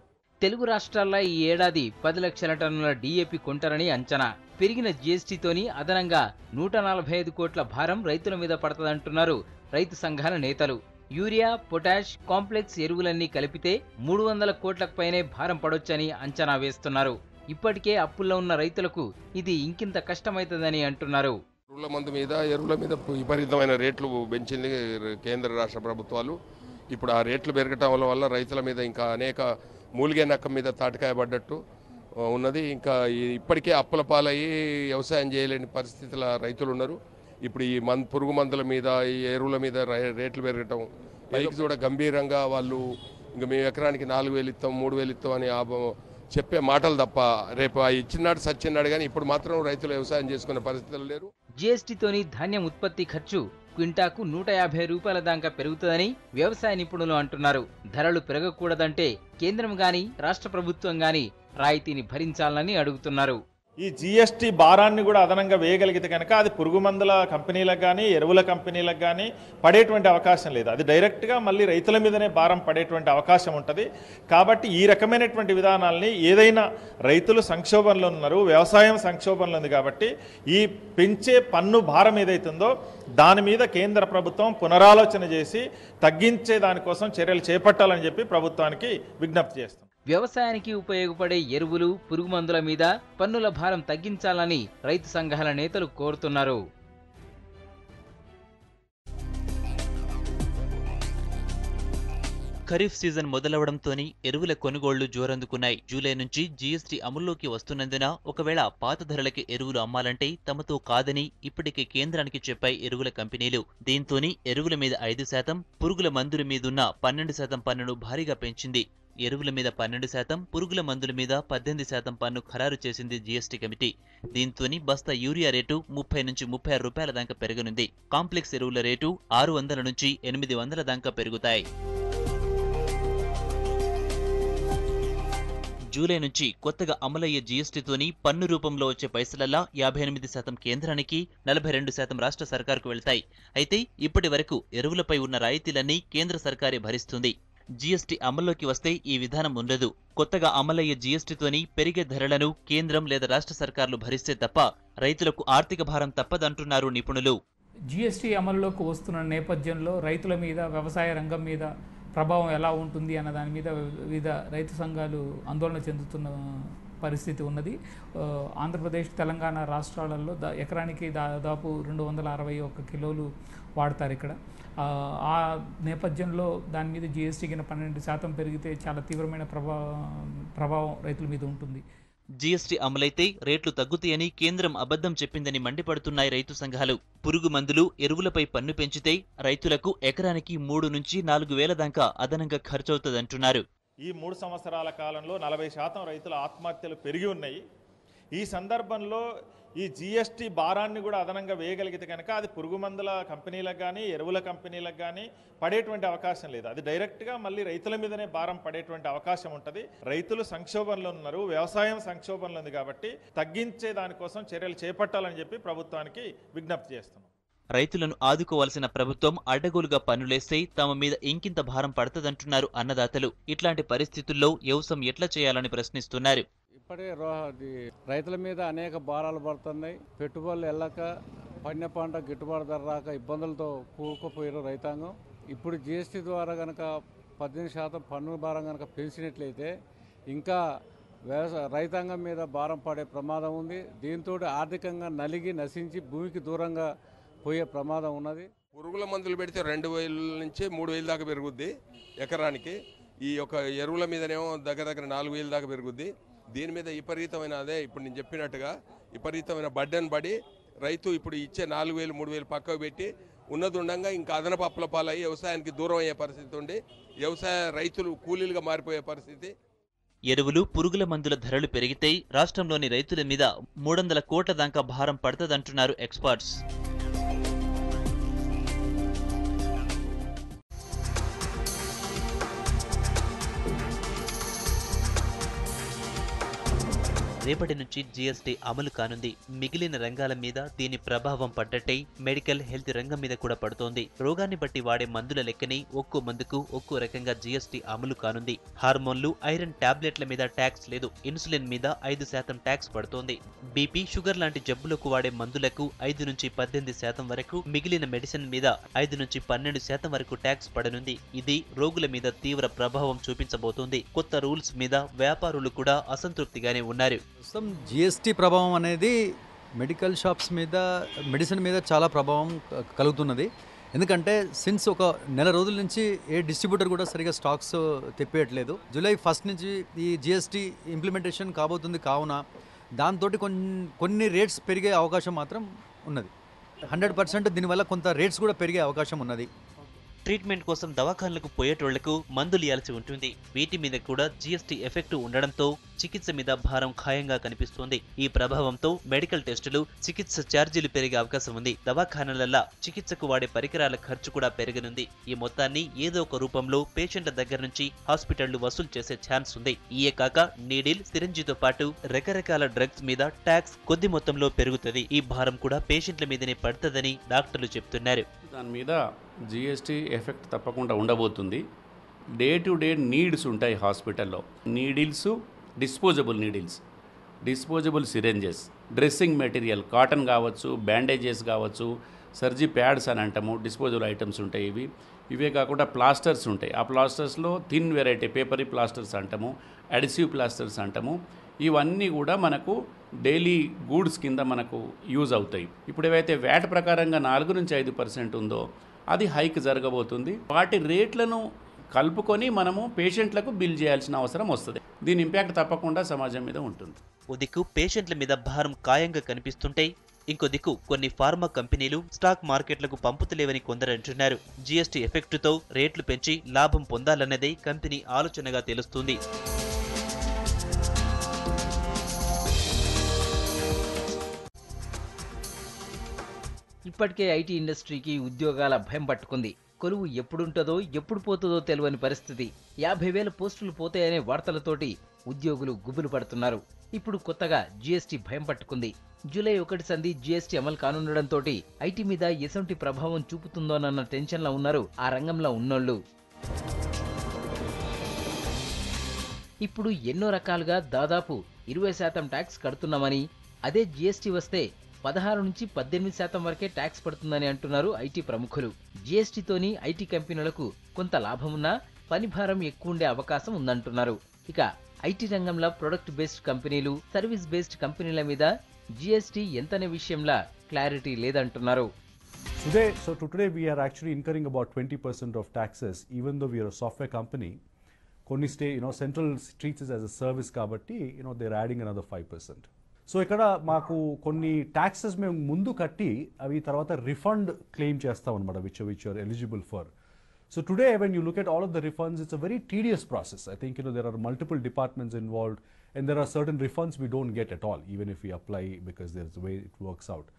తెలుగు రాష్ట్రాల్లో ఈ ఏడాది 10 లక్షల టన్నుల డీఏపీ కొంటారని అంచనా. పెరిగిన జీఎస్టీతోని అదనంగా 145 కోట్ల భారం రైతుల మీద పడుతుందంటున్నారు రైతు సంఘాల నేతలు. యూరియా, పొటాష్, కాంప్లెక్స్ ఎరువులన్నీ కలిపితే 300 కోట్లకు పైనే భారం పడొచ్చని అంచనా వేస్తున్నారు. ఇప్పటికే అప్పుల్లో ఉన్న రైతులకు ఇది ఇంకింత కష్టమవుతుందని అంటున్నారు. పురుగుల మందు మీద, ఎరువుల మీద విపరీతమైన రేట్లు పెంచింది కేంద్ర రాష్ట్ర ప్రభుత్వాలు. ఇప్పుడు ఆ రేట్లు పెరగటం వల్ల రైతుల మీద ఇంకా అనేక మూలిగే నక్కం మీద తాటికాయ పడ్డట్టు ఉన్నది. ఇంకా ఇప్పటికే అప్పుల పాలయ్యి వ్యవసాయం చేయలేని పరిస్థితుల రైతులు ఉన్నారు. ఇప్పుడు ఈ పురుగు మందుల మీద, ఈ ఎరువుల మీద రేట్లు పెరగటం పైకి కూడా గంభీరంగా వాళ్ళు ఇంకా మేము ఎకరానికి 4,000 ఇస్తాం, 3,000 ఇస్తాం అని చెప్పే మాటలు తప్ప రేపు ఇచ్చినాడు సచ్చిన్నాడు కానీ ఇప్పుడు మాత్రం రైతులు వ్యవసాయం చేసుకునే పరిస్థితులు లేరు. జీఎస్టీతోని ధాన్యం ఉత్పత్తి ఖర్చు క్వింటాకు 150 రూపాయల దాకా పెరుగుతుందని వ్యవసాయ నిపుణులు అంటున్నారు. ధరలు పెరగకూడదంటే కేంద్రం గాని రాష్ట్ర ప్రభుత్వం గాని రాయితీని భరించాలని అడుగుతున్నారు. ఈ జీఎస్టీ భారాన్ని కూడా అదనంగా వేయగలిగితే కనుక అది పురుగు మందుల కంపెనీలకు కానీ, ఎరువుల కంపెనీలకు కానీ పడేటువంటి అవకాశం లేదు. అది డైరెక్ట్గా మళ్ళీ రైతుల మీదనే భారం పడేటువంటి అవకాశం ఉంటుంది. కాబట్టి ఈ రకమైనటువంటి విధానాల్ని ఏదైనా రైతులు సంక్షోభంలో ఉన్నారు, వ్యవసాయం సంక్షోభంలో ఉంది. కాబట్టి ఈ పెంచే పన్ను భారం ఏదైతుందో దాని మీద కేంద్ర ప్రభుత్వం పునరాలోచన చేసి తగ్గించే దానికోసం చర్యలు చేపట్టాలని చెప్పి ప్రభుత్వానికి విజ్ఞప్తి చేస్తాం. వ్యవసాయానికి ఉపయోగపడే ఎరువులు, పురుగు మందుల మీద పన్నుల భారం తగ్గించాలని రైతు సంఘాల నేతలు కోరుతున్నారు. ఖరీఫ్ సీజన్ మొదలవడంతోని ఎరువుల కొనుగోళ్లు జోరందుకున్నాయి. జూలై నుంచి జీఎస్టీ అమల్లోకి వస్తున్నందున ఒకవేళ పాత ధరలకి ఎరువులు అమ్మాలంటే తమతో కాదని ఇప్పటికే కేంద్రానికి చెప్పాయి ఎరువుల కంపెనీలు. దీంతోని ఎరువుల మీద 5%, పురుగుల మందుల మీదున్న 12% పన్నును భారీగా పెంచింది. ఎరువుల మీద 12%, పురుగుల మందుల మీద 18% పన్ను ఖరారు చేసింది జీఎస్టీ కమిటీ. దీంతోని బస్తా యూరియా రేటు 30 నుంచి 36 రూపాయల దాకా పెరగనుంది. కాంప్లెక్స్ ఎరువుల రేటు 600 నుంచి 800 దాకా పెరుగుతాయి. జూలై నుంచి కొత్తగా అమలయ్యే జీఎస్టీతోని పన్ను రూపంలో వచ్చే పైసలల్లా 58% కేంద్రానికి, 42% రాష్ట్ర సర్కారుకు వెళ్తాయి. అయితే ఇప్పటి వరకు ఎరువులపై ఉన్న రాయితీలన్నీ కేంద్ర సర్కారే భరిస్తుంది. జీఎస్టీ అమల్లోకి వస్తే ఈ విధానం ఉండదు. కొత్తగా అమలయ్యే జీఎస్టీతోని పెరిగే ధరలను కేంద్రం లేదా రాష్ట్ర సర్కార్లు భరిస్తే తప్ప రైతులకు ఆర్థిక భారం తప్పదంటున్నారు నిపుణులు. జీఎస్టీ అమల్లోకి వస్తున్న నేపథ్యంలో రైతుల మీద, వ్యవసాయ రంగం మీద ప్రభావం ఎలా ఉంటుంది అన్న దాని మీద వివిధ రైతు సంఘాలు ఆందోళన చెందుతున్న పరిస్థితి ఉన్నది. ఆంధ్రప్రదేశ్, తెలంగాణ రాష్ట్రాలలో ఎకరానికి దాదాపు 261 కిలోలు వాడతారు ఇక్కడ. ఆ నేపథ్యంలో దాని మీద జీఎస్టీ కింద 12% పెరిగితే చాలా తీవ్రమైన ప్రభావం రైతుల మీద ఉంటుంది. జీఎస్టీ అమలైతే రేట్లు తగ్గుతాయని కేంద్రం అబద్ధం చెప్పిందని మండిపడుతున్నాయి రైతు సంఘాలు. పురుగు మందులు, ఎరువులపై పన్ను పెంచితే రైతులకు ఎకరానికి 3 నుంచి 4 వేల దాకా అదనంగా ఖర్చవుతుందంటున్నారు. ఈ 3 సంవత్సరాల కాలంలో 40% రైతుల ఆత్మహత్యలు పెరిగి ఉన్నాయి. ఈ సందర్భంలో ఈ జీఎస్టీ భారాన్ని కూడా అదనంగా వేయగలిగితే కనుక అది పురుగు మందుల కంపెనీలకు కానీ, ఎరువుల కంపెనీలకు కానీ పడేటువంటి అవకాశం లేదు. అది డైరెక్ట్గా మళ్ళీ రైతుల మీదనే భారం పడేటువంటి అవకాశం ఉంటుంది. రైతులు సంక్షోభంలో ఉన్నారు, వ్యవసాయం సంక్షోభంలో ఉంది. కాబట్టి తగ్గించే దానికోసం చర్యలు చేపట్టాలని చెప్పి ప్రభుత్వానికి విజ్ఞప్తి చేస్తున్నాం. రైతులను ఆదుకోవాల్సిన ప్రభుత్వం అడ్డగోలుగా పన్నులేస్తే తమ మీద ఇంకింత భారం పడుతుందంటున్నారు అన్నదాతలు. ఇట్లాంటి పరిస్థితుల్లో వ్యవసాయం ఎట్లా చేయాలని ప్రశ్నిస్తున్నారు. ఇప్పటికే రైతుల మీద అనేక భారాలు పడుతున్నాయి. పెట్టుబడులు వెళ్ళక, పండిన పంట గిట్టుబాటు ధర రాక ఇబ్బందులతో కూరుకుపోయారు రైతాంగం. ఇప్పుడు జీఎస్టీ ద్వారా కనుక 18% పన్ను భారం కనుక పెంచినట్లయితే ఇంకా రైతాంగం మీద భారం పడే ప్రమాదం ఉంది. దీంతో ఆర్థికంగా నశించి భూమికి దూరంగా పోయే ప్రమాదం ఉన్నది. పురుగుల మందులు పెడితే 2000 నుంచి 3000 దాకా పెరుగుద్ది ఎకరానికి. ఈ యొక్క ఎరువుల మీదనేమో దగ్గర 4000 దాకా పెరుగుద్ది. దీని మీద విపరీతమైన అదే ఇప్పుడు నేను చెప్పినట్టుగా విపరీతమైన బడ్డెన్ పడి రైతు ఇప్పుడు ఇచ్చే 4000 3000 పక్కకు పెట్టి ఉన్నది ఉండగా ఇంకా అదనపు అప్పుల పాలయ్యి వ్యవసాయానికి దూరం అయ్యే పరిస్థితి ఉండి వ్యవసాయ రైతులు కూలీలుగా మారిపోయే పరిస్థితి. ఎరువులు, పురుగుల మందుల ధరలు పెరిగితే రాష్ట్రంలోని రైతుల మీద 300 కోట్ల దాకా భారం పడుతుందంటున్నారు ఎక్స్పర్ట్స్. రేపటి నుంచి జీఎస్టీ అమలు కానుంది. మిగిలిన రంగాల మీద దీని ప్రభావం పడ్డట్టే మెడికల్ హెల్త్ రంగం మీద కూడా పడుతోంది. రోగాన్ని బట్టి వాడే మందుల లెక్కనే ఒక్కో మందుకు ఒక్కో రకంగా జీఎస్టీ అమలు కానుంది. హార్మోన్లు, ఐరన్ టాబ్లెట్ల మీద ట్యాక్స్ లేదు. ఇన్సులిన్ మీద 5% ట్యాక్స్ పడుతోంది. బీపీ, షుగర్ లాంటి జబ్బులకు వాడే మందులకు 5 నుంచి 18% వరకు, మిగిలిన మెడిసిన్ మీద 5 నుంచి 12% వరకు ట్యాక్స్ పడనుంది. ఇది రోగుల మీద తీవ్ర ప్రభావం చూపించబోతోంది. కొత్త రూల్స్ మీద వ్యాపారులు కూడా అసంతృప్తిగానే ఉన్నారు. జీఎస్టీ ప్రభావం అనేది మెడికల్ షాప్స్ మీద, మెడిసిన్ మీద చాలా ప్రభావం కలుగుతున్నది. ఎందుకంటే సిన్స్ ఒక నెల రోజుల నుంచి ఏ డిస్ట్రిబ్యూటర్ కూడా సరిగా స్టాక్స్ తెప్పేయట్లేదు. జూలై 1 నుంచి ఈ జీఎస్టీ ఇంప్లిమెంటేషన్ కాబోతుంది. కావున దాంతో కొన్ని రేట్స్ పెరిగే అవకాశం మాత్రం ఉన్నది. 100% దీనివల్ల కొంత రేట్స్ కూడా పెరిగే అవకాశం ఉన్నది. ట్రీట్మెంట్ కోసం దవాఖానలకు పోయేటోళ్లకు మందులు ఇయాల్సి ఉంటుంది. వీటి మీద కూడా జీఎస్టీ ఎఫెక్ట్ ఉండడంతో చికిత్స మీద భారం ఖాయంగా కనిపిస్తోంది. ఈ ప్రభావంతో మెడికల్ టెస్టులు, చికిత్స ఛార్జీలు పెరిగే అవకాశం ఉంది. దవాఖానలల్ల చికిత్సకు వాడే పరికరాల ఖర్చు కూడా పెరగనుంది. ఈ మొత్తాన్ని ఏదో ఒక రూపంలో పేషెంట్ల దగ్గర నుంచి హాస్పిటళ్లు వసూలు చేసే ఛాన్స్ ఉంది. ఈయే కాక నీడిల్, సిరంజితో పాటు రకరకాల డ్రగ్స్ మీద ట్యాక్స్ కొద్ది మొత్తంలో పెరుగుతుంది. ఈ భారం కూడా పేషెంట్ల మీదనే పడుతుందని డాక్టర్లు చెప్తున్నారు. దాని మీద జిఎస్టీ ఎఫెక్ట్ తప్పకుండా ఉండబోతుంది. డే టు డే నీడ్స్ ఉంటాయి హాస్పిటల్లో. Needles, disposable syringes, dressing material, cotton కావచ్చు, బ్యాండేజెస్ కావచ్చు, సర్జీ ప్యాడ్స్ అని అంటాము, డిస్పోజబుల్ ఐటమ్స్ ఉంటాయి. ఇవే కాకుండా ప్లాస్టర్స్ ఉంటాయి. ఆ ప్లాస్టర్స్లో థిన్ వెరైటీ పేపరీ ప్లాస్టర్స్ అంటాము, అడిసివ్ ప్లాస్టర్స్ అంటాము. ఇవన్నీ కూడా మనకు డైలీ గూడ్స్ కింద మనకు యూజ్ అవుతాయి. ఇప్పుడు ఏవైతే వ్యాట్ ప్రకారంగా 4 నుంచి 5% ఉందో అది హైక్ జరగబోతుంది. వాటి రేట్లను కలుపుకొని మనము పేషెంట్లకు బిల్ చేయాల్సిన అవసరం వస్తుంది. దీని ఇంపాక్ట్ తప్పకుండా సమాజం మీద ఉంటుంది. ఓ దిక్కు పేషెంట్ల మీద భారం ఖాయంగా కనిపిస్తుంటే, ఇంకో దిక్కు కొన్ని ఫార్మా కంపెనీలు స్టాక్ మార్కెట్లకు పంపుతలేవని కొందరు అంటున్నారు. జీఎస్టీ ఎఫెక్టుతో రేట్లు పెంచి లాభం పొందాలన్నదే కంపెనీ ఆలోచనగా తెలుస్తుంది. ఇప్పటికే ఐటీ ఇండస్ట్రీకి ఉద్యోగాల భయం పట్టుకుంది. కొలువు ఎప్పుడుంటుందో ఎప్పుడు పోతుందో తెలియని పరిస్థితి. 50,000 పోస్టులు పోతాయనే వార్తలతోటి ఉద్యోగులు గుబులు పడుతున్నారు. ఇప్పుడు కొత్తగా జీఎస్టీ భయం పట్టుకుంది. జూలై 1 సంధి జీఎస్టీ అమలు కానుండడంతో ఐటీ మీద ఎసంటి ప్రభావం చూపుతుందోనన్న టెన్షన్లో ఉన్నారు ఆ రంగంలో ఉన్నోళ్లు. ఇప్పుడు ఎన్నో రకాలుగా దాదాపు 20% ట్యాక్స్ కడుతున్నామని, అదే జీఎస్టీ వస్తే 16 నుంచి 18% వరకే ట్యాక్స్ పడుతుందని అంటున్నారు ఐటీ ప్రముఖులు. జీఎస్టీతోని ఐటీ కంపెనీలకు కొంత లాభమున్నా పని భారం ఎక్కువ ఉండే అవకాశం ఉందంటున్నారు. ఇక ఐటీ రంగంలో ప్రొడక్ట్ బేస్డ్ కంపెనీలు, సర్వీస్ బేస్డ్ కంపెనీల మీద జీఎస్టీ ఎంతనే విషయంలో క్లారిటీ లేదంటున్నారు. Today we are actually incurring about 20% of taxes, even though we are a software company. Konni central treats it as a service kabatti, they're adding another 5%. So ఇక్కడ మాకు కొన్ని taxes మేము ముందు కట్టి అవి తర్వాత రిఫండ్ క్లెయిమ్ చేస్తాం అనమాట, which are eligible for. So today when you look at all of the refunds, it's a very tedious process. I think there are multiple departments involved and there are certain refunds we don't get at all, even if you apply, because there is way it works out.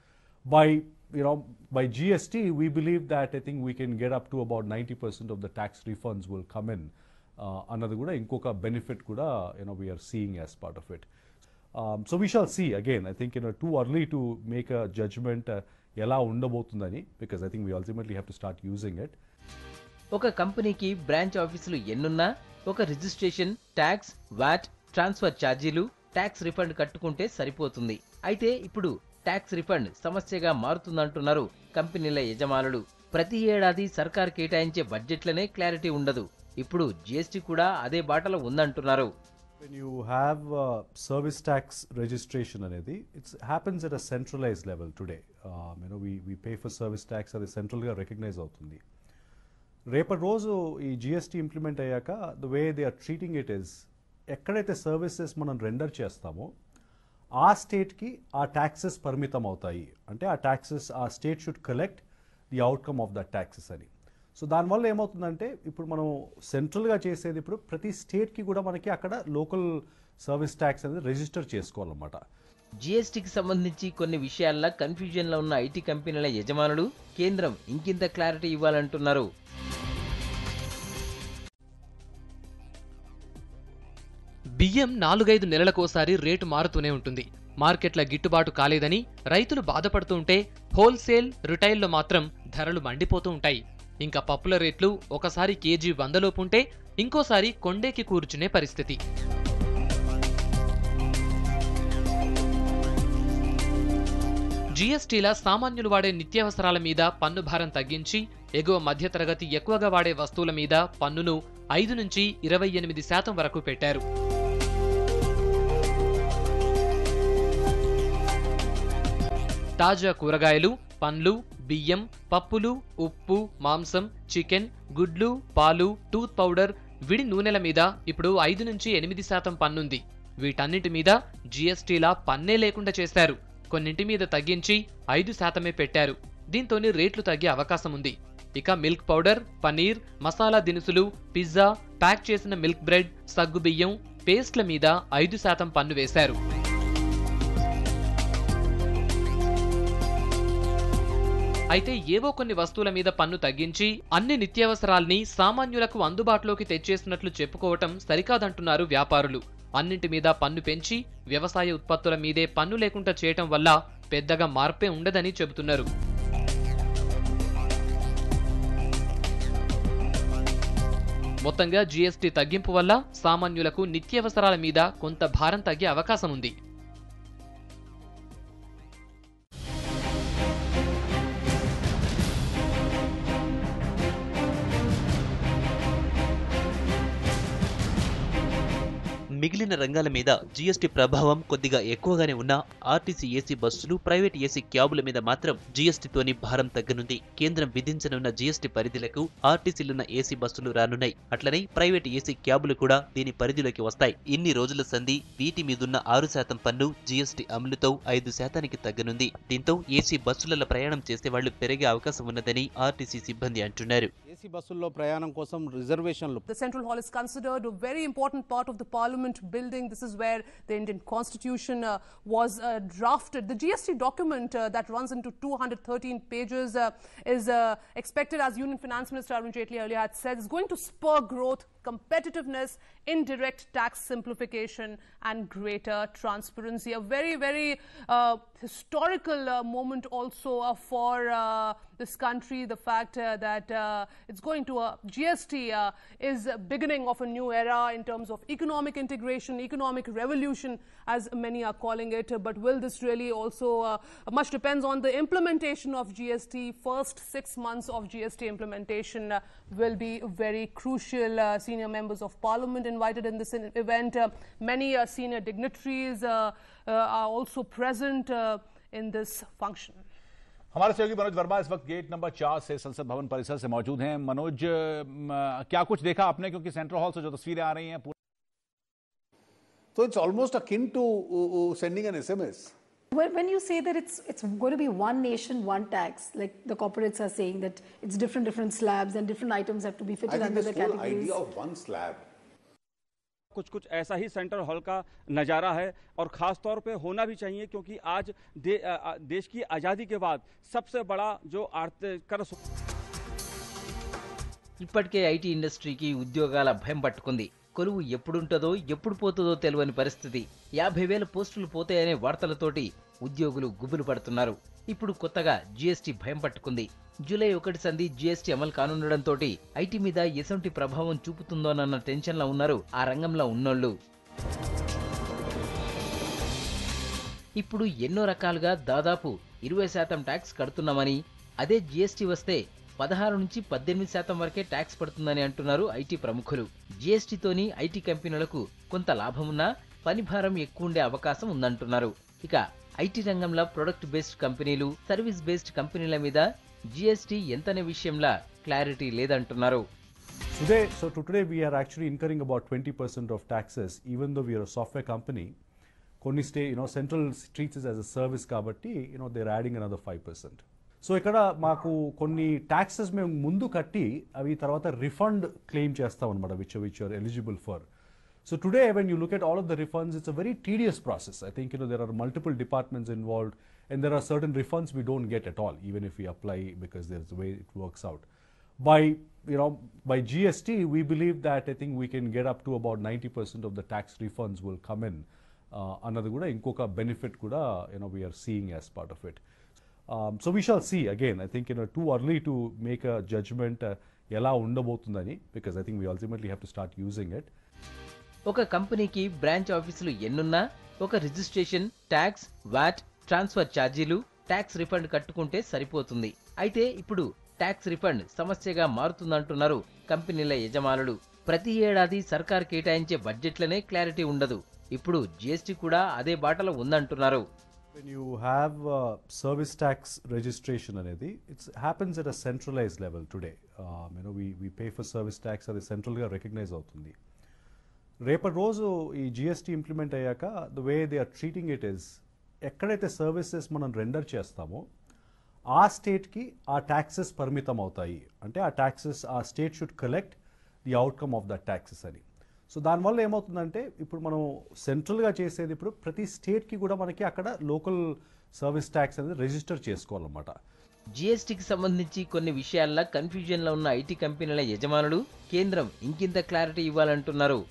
By GST, we believe that I think we can get up to about 90% of the tax refunds will come in. Another kuda inkoka benefit kuda we are seeing as part of it. So we shall see. Again, I think too early to make a judgment ela undabotundani, because I think we ultimately have to start using it. ఒక కంపెనీకి branch ఆఫీసులు ఎన్నున్నా ఒక registration, tax, what, transfer ఛార్జీలు, tax refund కట్టుకుంటే సరిపోతుంది. అయితే ఇప్పుడు ట్యాక్స్ రిఫండ్ సమస్యగా మారుతుందంటున్నారు కంపెనీల యజమానులు. ప్రతి ఏడాది సర్కార్ కేటాయించే బడ్జెట్లనే క్లారిటీ ఉండదు. ఇప్పుడు జీఎస్టీ కూడా అదే బాటలో ఉందంటున్నారు. When you have service tax registration anedi, it happens at a centralized level today. we pay for service tax, అది సెంట్రల్గా రికగ్నైజ్ అవుతుంది. రేపటి రోజు ఈ జిఎస్టీ ఇంప్లిమెంట్ అయ్యాక the way they are treating it is, ఎక్కడైతే సర్వీసెస్ మనం రెండర్ చేస్తామో ఆ స్టేట్కి ఆ ట్యాక్సెస్ పరిమితం అవుతాయి. అంటే ఆ ట్యాక్సెస్ ఆ state should collect the outcome of the taxes అని. సో దానివల్ల ఏమవుతుందంటే ఇప్పుడు మనం సెంట్రల్గా చేసేది ఇప్పుడు ప్రతి స్టేట్కి కూడా మనకి అక్కడ లోకల్ సర్వీస్ ట్యాక్స్ అనేది రిజిస్టర్ చేసుకోవాలన్నమాట. జీఎస్టీకి సంబంధించి కొన్ని విషయాల్లో కన్ఫ్యూజన్లో ఉన్న ఐటీ కంపెనీల యజమానులు కేంద్రం ఇంకింత క్లారిటీ ఇవ్వాలంటున్నారు. బియ్యం 4-5 నెలలకోసారి రేటు మారుతూనే ఉంటుంది. మార్కెట్ల గిట్టుబాటు కాలేదని రైతులు బాధపడుతూ ఉంటే హోల్సేల్, రిటైల్లో మాత్రం ధరలు మండిపోతూ ఉంటాయి. ఇంకా పప్పుల రేట్లు ఒకసారి కేజీ 100 లోపు ఉంటే ఇంకోసారి కొండేకి కూర్చునే పరిస్థితి. జీఎస్టీల సామాన్యులు వాడే నిత్యావసరాల మీద పన్ను భారం తగ్గించి ఎగువ మధ్యతరగతి ఎక్కువగా వాడే వస్తువుల మీద పన్నును 5 నుంచి 28% వరకు పెట్టారు. తాజా కూరగాయలు, పండ్లు, బియ్యం, పప్పులు, ఉప్పు, మాంసం, చికెన్, గుడ్లు, పాలు, టూత్ పౌడర్, విడి నూనెల మీద ఇప్పుడు 5 నుంచి 8% పన్నుంది. వీటన్నిటి మీద జీఎస్టీలా పన్నే లేకుండా చేశారు. కొన్నింటి మీద తగ్గించి 5% పెట్టారు. దీంతోనే రేట్లు తగ్గే అవకాశం ఉంది. ఇక మిల్క్ పౌడర్, పనీర్, మసాలా దినుసులు, పిజ్జా, ప్యాక్ చేసిన మిల్క్ బ్రెడ్, సగ్గుబియ్యం, పేస్ట్ల మీద 5% పన్ను వేశారు. అయితే ఏవో కొన్ని వస్తువుల మీద పన్ను తగ్గించి అన్ని నిత్యావసరాల్ని సామాన్యులకు అందుబాటులోకి తెచ్చేసినట్లు చెప్పుకోవటం సరికాదంటున్నారు వ్యాపారులు. అన్నింటి మీద పన్ను పెంచి వ్యవసాయ ఉత్పత్తుల మీదే పన్ను లేకుండా చేయటం వల్ల పెద్దగా మార్పే ఉండదని చెబుతున్నారు. మొత్తంగా జీఎస్టీ తగ్గింపు వల్ల సామాన్యులకు నిత్యావసరాల మీద కొంత భారం తగ్గే అవకాశం ఉంది. మిగిలిన రంగాల మీద జీఎస్టీ ప్రభావం కొద్దిగా ఎక్కువగానే ఉన్నా ఆర్టీసీ ఏసీ బస్సులు, ప్రైవేట్ ఏసీ క్యాబుల మీద మాత్రం జీఎస్టీతోని భారం తగ్గనుంది. కేంద్రం విధించనున్న జీఎస్టీ పరిధిలకు ఆర్టీసీలున్న ఏసీ బస్సులు రానున్నాయి. అట్లనే ప్రైవేట్ ఏసీ క్యాబులు కూడా దీని పరిధిలోకి వస్తాయి. ఇన్ని రోజుల సంధి వీటి మీదున్న 6% పన్ను జీఎస్టీ అమలుతో 5%కి తగ్గనుంది. దీంతో ఏసీ బస్సులలో ప్రయాణం చేసేవాళ్లు పెరిగే అవకాశం ఉన్నదని ఆర్టీసీ సిబ్బంది అంటున్నారు. ఏసీ బస్సుల్లో ప్రయాణం కోసం రిజర్వేషన్లు. The Central Hall is considered a very important part of the Parliament building. This is where the Indian Constitution was drafted. The GST document that runs into 213 pages is expected, as Union Finance Minister Arun Jaitley earlier had said, is going to spur growth, competitiveness, indirect tax simplification and greater transparency. A very, very historical moment also for this country. The fact that it's going to GST is beginning of a new era in terms of economic integration, economic revolution, as many are calling it. But will this really also, much depends on the implementation of GST. First 6 months of GST implementation will be very crucial. Senior members of Parliament invited in this event. Many senior dignitaries are also present in this function. हमारे सहयोगी मनोज वर्मा इस वक्त gate number 4 से संसद भवन परिसर से मौजूद हैं। मनोज, क्या कुछ देखा आपने, क्योंकि सेंट्रल हॉल से जो तस्वीरें आ रही हैं So it's almost akin to sending an SMS. When you say that it's going to be one nation, one tax, like the corporates are saying that it's different slabs and different items have to be fitted under the categories. I think this whole idea of one slab. कुछ ऐसा ही central hall का नज़ारा है और ख़ास तौर पे होना भी चाहिए, क्योंकि आज देश की आज़ादी के बाद सबसे बड़ा जो कर ఇప్పటికే ఐటీ ఇండస్ట్రీకి ఉద్యోగాల భయం పట్టుకుంది. కొలువు ఎప్పుడుంటదో ఎప్పుడు పోతుందో తెలియని పరిస్థితి. 50,000 పోస్టులు పోతాయనే వార్తలతోటి ఉద్యోగులు గుబులు పడుతున్నారు. ఇప్పుడు కొత్తగా జీఎస్టీ భయం పట్టుకుంది. జూలై 1 సంధి జీఎస్టీ అమలు కానుండడంతో ఐటీ మీద ఎసంటి ప్రభావం చూపుతుందోనన్న టెన్షన్లో ఉన్నారు ఆ రంగంలో ఉన్నోళ్లు. ఇప్పుడు ఎన్నో రకాలుగా దాదాపు 20% ట్యాక్స్ కడుతున్నామని, అదే జీఎస్టీ వస్తే 16 నుంచి 18% వరకే ట్యాక్స్ పడుతుందని అంటున్నారు ఐటీ ప్రముఖులు. జీఎస్టీతోని ఐటీ కంపెనీలకు కొంత లాభమున్నా పని భారం ఎక్కువ ఉండే అవకాశం ఉందంటున్నారు. ఇక ఐటీ రంగంలో ప్రొడక్ట్ బేస్డ్ కంపెనీలు, సర్వీస్ బేస్డ్ కంపెనీల మీద జీఎస్టీ ఎంతనే విషయంలో క్లారిటీ లేదంటున్నారు. Today we are actually incurring about 20% of taxes, even though we are a software company. Konni stay, central treats it as a service kabatti, they're adding another 5%. So ikkada maaku konni taxes మేము ముందు కట్టి అవి తర్వాత refund claim చేస్తాం అన్నమాట, which you are eligible for. So today when you look at all of the refunds, it's a very tedious process. I think there are multiple departments involved, and there are certain refunds we don't get at all, even if we apply, because there's the way it works out. By GST, we believe that I think we can get up to about 90% of the tax refunds will come in. Another kuda inkoka benefit kuda we are seeing as part of it. So we shall see. Again, I think too early to make a judgment ela undabotundani, because I think we ultimately have to start using it. ఒక కంపెనీకి branch ఆఫీసులు ఎన్నున్నా ఒక registration, tax, what, transfer ఛార్జీలు, tax refund కట్టుకుంటే సరిపోతుంది. అయితే ఇప్పుడు ట్యాక్స్ రిఫండ్ సమస్యగా మారుతుందంటున్నారు కంపెనీల యజమానులు. ప్రతి ఏడాది సర్కార్ కేటాయించే బడ్జెట్లనే క్లారిటీ ఉండదు. ఇప్పుడు జీఎస్టీ కూడా అదే బాటలో ఉందంటున్నారు. When you have service tax registration anedi, it happens at a centralized level today. We pay for service tax, అది central గా recognize అవుతుంది. రేపటి రోజు ఈ జిఎస్టీ ఇంప్లిమెంట్ అయ్యాక the way they are treating it is, ఎక్కడైతే సర్వీసెస్ మనం render చేస్తామో ఆ స్టేట్కి ఆ ట్యాక్సెస్ పరిమితం అవుతాయి. అంటే ఆ ట్యాక్సెస్ ఆ state should collect the outcome of that taxes అని. సో దానివల్ల ఏమవుతుందంటే ఇప్పుడు మనం సెంట్రల్గా చేసేది ఇప్పుడు ప్రతి స్టేట్కి కూడా మనకి అక్కడ లోకల్ సర్వీస్ ట్యాక్స్ అనేది రిజిస్టర్ చేసుకోవాలన్నమాట. జీఎస్టీకి సంబంధించి కొన్ని విషయాల్లో కన్ఫ్యూజన్లో ఉన్న ఐటీ కంపెనీల యజమానులు కేంద్రం ఇంకింత క్లారిటీ ఇవ్వాలంటున్నారు.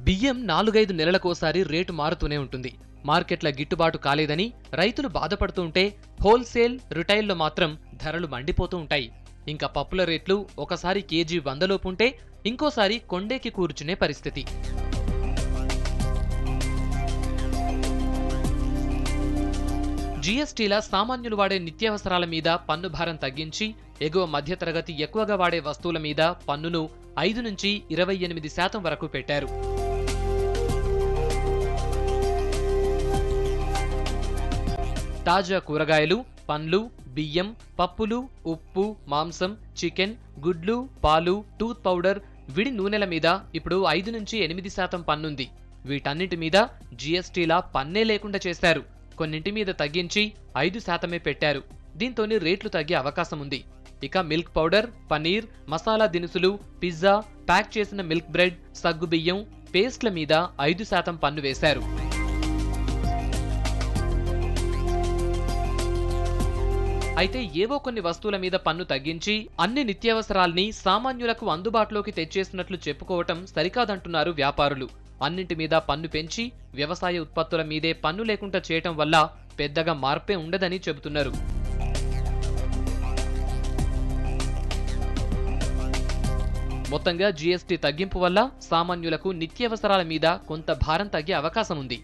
బియ్యం 4-5 నెలలకోసారి రేటు మారుతూనే ఉంటుంది. మార్కెట్ల గిట్టుబాటు కాలేదని రైతులు బాధపడుతూ ఉంటే హోల్సేల్, రిటైల్లో మాత్రం ధరలు మండిపోతూ ఉంటాయి. ఇంకా పప్పుల రేట్లు ఒకసారి కేజీ 100 లోపు ఉంటే ఇంకోసారి కొండేకి కూర్చునే పరిస్థితి. జీఎస్టీల సామాన్యులు వాడే నిత్యావసరాల మీద పన్ను భారం తగ్గించి ఎగువ మధ్యతరగతి ఎక్కువగా వాడే వస్తువుల మీద పన్నును 5 నుంచి 28% వరకు పెట్టారు. తాజా కూరగాయలు, పండ్లు, బియ్యం, పప్పులు, ఉప్పు, మాంసం, చికెన్, గుడ్లు, పాలు, టూత్ పౌడర్, విడి నూనెల మీద ఇప్పుడు 5 నుంచి 8% పన్నుంది. వీటన్నిటి మీద జీఎస్టీలా పన్నే లేకుండా చేశారు. కొన్నింటి మీద తగ్గించి 5% పెట్టారు. దీంతోని రేట్లు తగ్గే అవకాశం ఉంది. ఇక మిల్క్ పౌడర్, పనీర్, మసాలా దినుసులు, పిజ్జా, ప్యాక్ చేసిన మిల్క్ బ్రెడ్, సగ్గుబియ్యం, పేస్ట్ల మీద 5% పన్ను వేశారు. అయితే ఏవో కొన్ని వస్తువుల మీద పన్ను తగ్గించి అన్ని నిత్యావసరాల్ని సామాన్యులకు అందుబాటులోకి తెచ్చేసినట్లు చెప్పుకోవటం సరికాదంటున్నారు వ్యాపారులు. అన్నింటి మీద పన్ను పెంచి వ్యవసాయ ఉత్పత్తుల మీదే పన్ను లేకుండా చేయటం వల్ల పెద్దగా మార్పే ఉండదని చెబుతున్నారు. మొత్తంగా జీఎస్టీ తగ్గింపు వల్ల సామాన్యులకు నిత్యావసరాల మీద కొంత భారం తగ్గే అవకాశం ఉంది.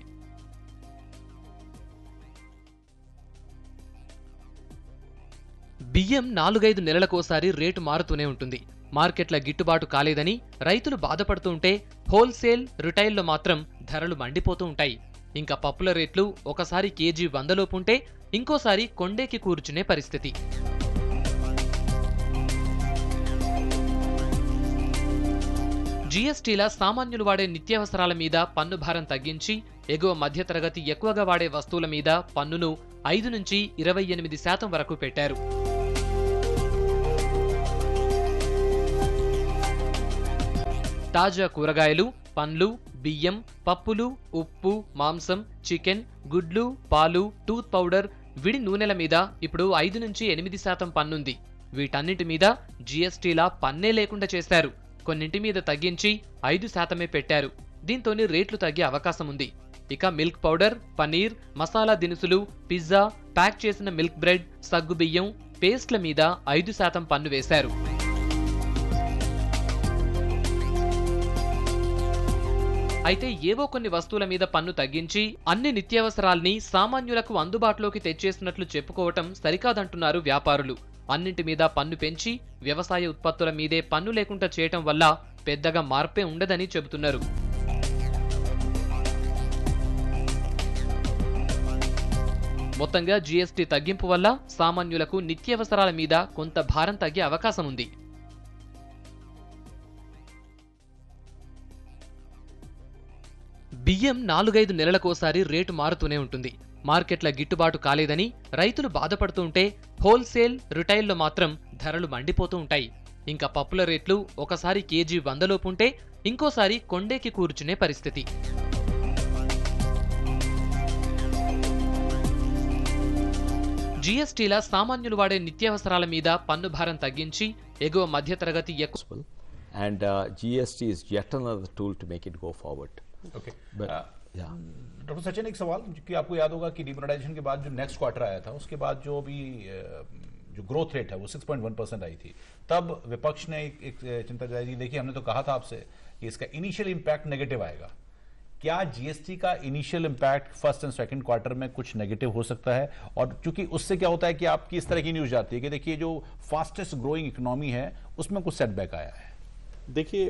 బియ్యం 4-5 నెలలకోసారి రేటు మారుతూనే ఉంటుంది. మార్కెట్ల గిట్టుబాటు కాలేదని రైతులు బాధపడుతూ ఉంటే హోల్సేల్, రిటైల్లో మాత్రం ధరలు మండిపోతూ ఉంటాయి. ఇంకా పప్పుల రేట్లు ఒకసారి కేజీ 100 లోపు ఉంటే ఇంకోసారి కొండేకి కూర్చునే పరిస్థితి. జీఎస్టీల సామాన్యులు వాడే నిత్యావసరాల మీద పన్ను భారం తగ్గించి ఎగువ మధ్యతరగతి ఎక్కువగా వాడే వస్తువుల మీద పన్నును 5 నుంచి 28% వరకు పెట్టారు. తాజా కూరగాయలు, పండ్లు, బియ్యం, పప్పులు, ఉప్పు, మాంసం, చికెన్, గుడ్లు, పాలు, టూత్ పౌడర్, విడి నూనెల మీద ఇప్పుడు 5 నుంచి 8% పన్నుంది. వీటన్నిటి మీద జీఎస్టీలా పన్నే లేకుండా చేశారు. కొన్నింటి మీద తగ్గించి 5% పెట్టారు. దీంతోని రేట్లు తగ్గే అవకాశం ఉంది. ఇక మిల్క్ పౌడర్, పనీర్, మసాలా దినుసులు, పిజ్జా, ప్యాక్ చేసిన మిల్క్ బ్రెడ్, సగ్గుబియ్యం, పేస్ట్ల మీద 5% పన్ను వేశారు. అయితే ఏవో కొన్ని వస్తువుల మీద పన్ను తగ్గించి అన్ని నిత్యావసరాల్ని సామాన్యులకు అందుబాటులోకి తెచ్చేసినట్లు చెప్పుకోవటం సరికాదంటున్నారు వ్యాపారులు. అన్నింటి మీద పన్ను పెంచి వ్యవసాయ ఉత్పత్తుల మీదే పన్ను లేకుండా చేయటం వల్ల పెద్దగా మార్పే ఉండదని చెబుతున్నారు. మొత్తంగా జీఎస్టీ తగ్గింపు వల్ల సామాన్యులకు నిత్యావసరాల మీద కొంత భారం తగ్గే అవకాశం ఉంది. బియ్యం 4-5 నెలలకోసారి రేటు మారుతూనే ఉంటుంది. మార్కెట్ల గిట్టుబాటు కాలేదని రైతులు బాధపడుతూ ఉంటే హోల్సేల్, రిటైల్లో మాత్రం ధరలు మండిపోతూ ఉంటాయి. ఇంకా పప్పుల రేట్లు ఒకసారి కేజీ 100 లోపు ఉంటే ఇంకోసారి కొండేకి కూర్చునే పరిస్థితి. జీఎస్టీల సామాన్యులు వాడే నిత్యావసరాల మీద పన్ను భారం తగ్గించి ఎగువ మధ్యతరగతి ఎక్కువ. And GST is yet another tool to make it go forward. Okay. Yeah. Doctor Sachin, एक सवाल कि आपको याद होगा कि डिमोनेटाइजेशन के बाद जो नेक्स्ट क्वार्टर आया था, उसके बाद जो भी जो ग्रोथ रेट है वो 6.1% आई थी. तब विपक्ष ने एक चिंता जताई थी. देखिए, हमने तो कहा था आपसे कि इसका इनिशियल इंपैक्ट नेगेटिव आएगा. क्या जीएसटी का initial impact first and second quarter में कुछ नेगेटिव हो सकता है? और चूंकि उससे क्या होता है कि आपकी इस तरह की न्यूज आती है कि देखिए जो फास्टेस्ट ग्रोइंग इकोनॉमी है उसमें कुछ सेटबैक आया है. देखिए,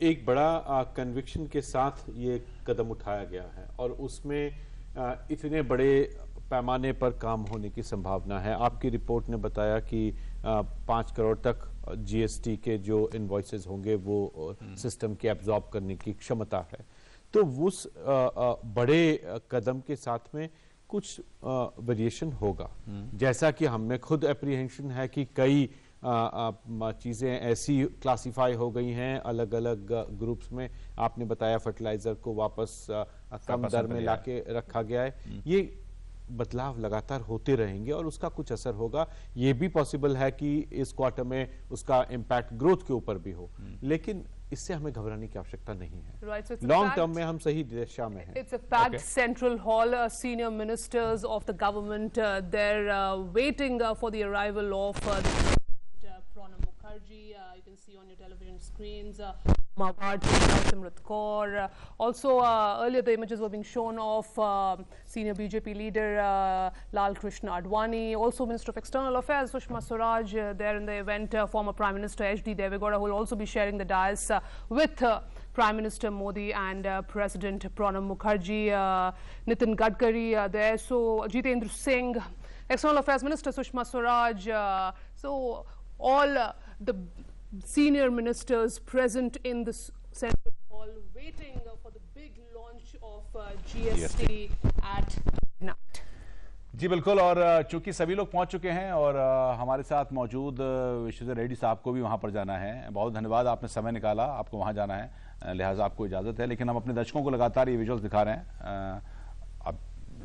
एक बड़ा कन्विक्शन के साथ ये कदम उठाया गया है और उसमें इतने बड़े पैमाने पर काम होने की संभावना है. आपकी रिपोर्ट ने बताया कि 5 करोड़ तक जीएसटी के जो इनवॉइसेस होंगे वो सिस्टम के एब्जॉर्ब करने की क्षमता है. तो उस बड़े कदम के साथ में कुछ वेरिएशन होगा. जैसा कि हमें खुद एप्रीहेंशन है कि कई चीज़ें ऐसी क्लासिफाई हो गई हैं अलग अलग ग्रुप्स में. आपने बताया फर्टिलाइजर को वापस कम दर में लाके रखा गया है. ये बदलाव लगातार होते रहेंगे और उसका कुछ असर होगा. ये भी पॉसिबल है कि इस क्वार्टर में उसका इम्पैक्ट ग्रोथ के ऊपर भी हो, लेकिन इससे हमें घबराने की आवश्यकता नहीं है. लॉन्ग टर्म में हम सही दिशा में हैं. It's a packed central hall. Senior ministers of the government, they're waiting for the arrival of Pranab Mukherjee. You can see on your television screens. Simrat Kaur. Also, earlier the images were being shown of senior BJP leader Lal Krishna Advani. Also, Minister of External Affairs Sushma Swaraj there in the event. Former Prime Minister H.D. Devegowda will also be sharing the dais with Prime Minister Modi and President Pranab Mukherjee. Nitin Gadkari there. So, Jitendra Singh, External Affairs Minister Sushma Swaraj. So, all the senior ministers present in this central hall waiting for the big launch of GST at night. जी बिल्कुल. और चूंकि सभी लोग पहुंच चुके हैं और हमारे साथ मौजूद विश्वजीत रेड्डी साहब को भी वहां पर जाना है. बहुत धन्यवाद, आपने समय निकाला, आपको वहां जाना है, लिहाजा आपको इजाज़त है. लेकिन हम अपने दर्शकों को लगातार ये विजुअल्स दिखा रहे हैं. आप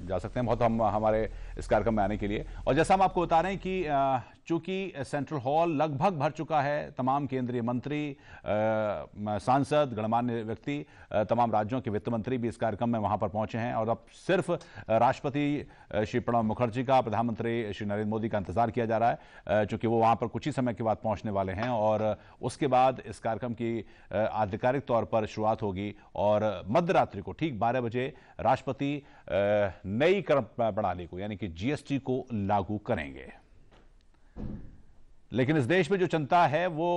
जा सकते हैं बहुत हमारे इस कार्यक्रम में आने के लिए. और जैसा हम आपको बता रहे हैं कि चूंकि सेंट्रल हॉल लगभग भर चुका है, तमाम केंद्रीय मंत्री, सांसद, गणमान्य व्यक्ति, तमाम राज्यों के वित्त मंत्री भी इस कार्यक्रम में वहां पर पहुंचे हैं. और अब सिर्फ राष्ट्रपति श्री प्रणब मुखर्जी का, प्रधानमंत्री श्री नरेंद्र मोदी का इंतजार किया जा रहा है, चूंकि वो वहां पर कुछ ही समय के बाद पहुंचने वाले हैं. और उसके बाद इस कार्यक्रम की आधिकारिक तौर पर शुरुआत होगी और मध्यरात्रि को ठीक 12 बजे राष्ट्रपति नई कर प्रणाली को यानी कि जीएसटी को लागू करेंगे. लेकिन इस देश में जो चिंता है वो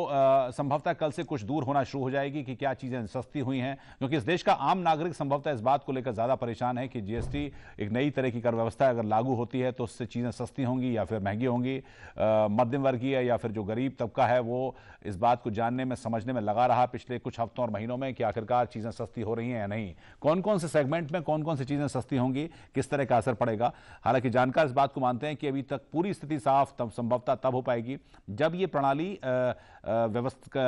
संभवतः कल से कुछ दूर होना शुरू हो जाएगी कि क्या चीजें सस्ती हुई हैं, क्योंकि इस देश का आम नागरिक संभवतः इस बात को लेकर ज्यादा परेशान है कि जीएसटी एक नई तरह की कर व्यवस्था अगर लागू होती है तो उससे चीजें सस्ती होंगी या फिर महंगी होंगी. मध्यम वर्गीय या फिर जो गरीब तबका है वो इस बात को जानने में, समझने में लगा रहा पिछले कुछ हफ्तों और महीनों में कि आखिरकार चीजें सस्ती हो रही हैं या नहीं, कौन कौन से सेगमेंट में कौन कौन सी चीजें सस्ती होंगी, किस तरह का असर पड़ेगा. हालांकि जानकार इस बात को मानते हैं कि अभी तक पूरी स्थिति साफ तब संभवतः तब हो पाएगी जब ये प्रणाली व्यवस्था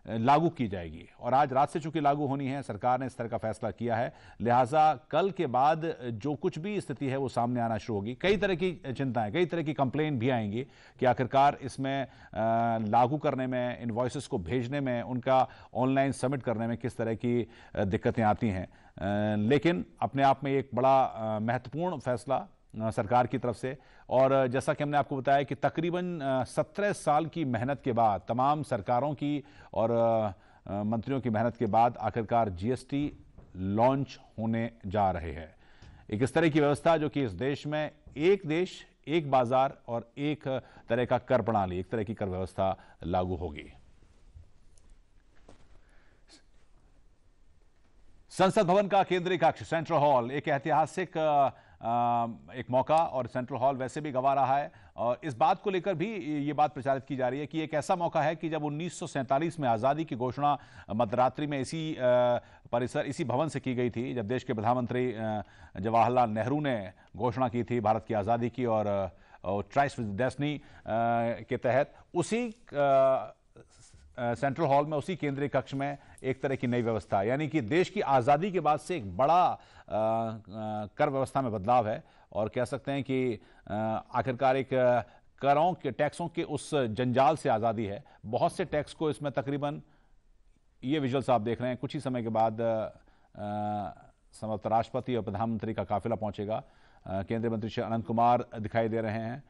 लागू की जाएगी. और आज रात से चूंकि लागू होनी है, सरकार ने इस तरह का फैसला किया है, लिहाजा कल के बाद जो कुछ भी स्थिति है वो सामने आना शुरू होगी. कई तरह की चिंताएं, कई तरह की कंप्लेन भी आएंगी कि आखिरकार इसमें लागू करने में, इनवॉइसेस को भेजने में, उनका ऑनलाइन सबमिट करने में किस तरह की दिक्कतें आती हैं. लेकिन अपने आप में एक बड़ा महत्वपूर्ण फैसला सरकार की तरफ से. और जैसा कि हमने आपको बताया कि तकरीबन 17 साल की मेहनत के बाद, तमाम सरकारों की और मंत्रियों की मेहनत के बाद आखिरकार जीएसटी लॉन्च होने जा रहे हैं. एक इस तरह की व्यवस्था जो कि इस देश में एक देश एक बाजार और एक तरह का कर प्रणाली, एक तरह की कर व्यवस्था लागू होगी। संसद भवन का केंद्रीय कक्ष सेंट्रल हॉल एक ऐतिहासिक एक मौका, और सेंट्रल हॉल वैसे भी गंवा रहा है, और इस बात को लेकर भी ये बात प्रचारित की जा रही है कि एक ऐसा मौका है कि जब 1947 में आज़ादी की घोषणा मध्यरात्रि में इसी परिसर, इसी भवन से की गई थी, जब देश के प्रधानमंत्री जवाहरलाल नेहरू ने घोषणा की थी भारत की आज़ादी की, और ट्राइस्ट विद डेस्टिनी के तहत उसी सेंट्रल हॉल में, उसी केंद्रीय कक्ष में एक तरह की नई व्यवस्था, यानी कि देश की आज़ादी के बाद से एक बड़ा कर व्यवस्था में बदलाव है, और कह सकते हैं कि आखिरकार एक करों के, टैक्सों के उस जंजाल से आज़ादी है। बहुत से टैक्स को इसमें तकरीबन, ये विजुअल्स आप देख रहे हैं, कुछ ही समय के बाद संभवतः राष्ट्रपति और प्रधानमंत्री का काफिला पहुंचेगा। केंद्रीय मंत्री श्री अनंत कुमार दिखाई दे रहे हैं।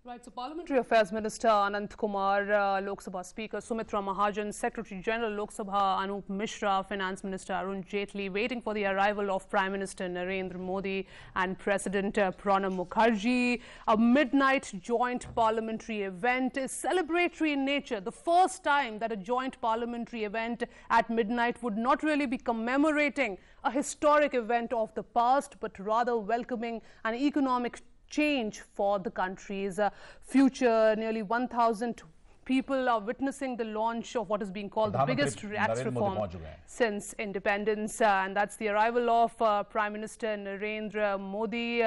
Right, so Parliamentary Affairs Minister Anant Kumar, Lok Sabha Speaker Sumitra Mahajan, Secretary General Lok Sabha Anup Mishra, Finance Minister Arun Jaitley, waiting for the arrival of Prime Minister Narendra Modi and President Pranab Mukherjee. A midnight joint parliamentary event is celebratory in nature. The first time that a joint parliamentary event at midnight would not really be commemorating a historic event of the past, but rather welcoming an economic change for the country's future. Nearly 1,000 people are witnessing the launch of what is being called the biggest tax reform since independence, and that's the arrival of Prime Minister Narendra Modi.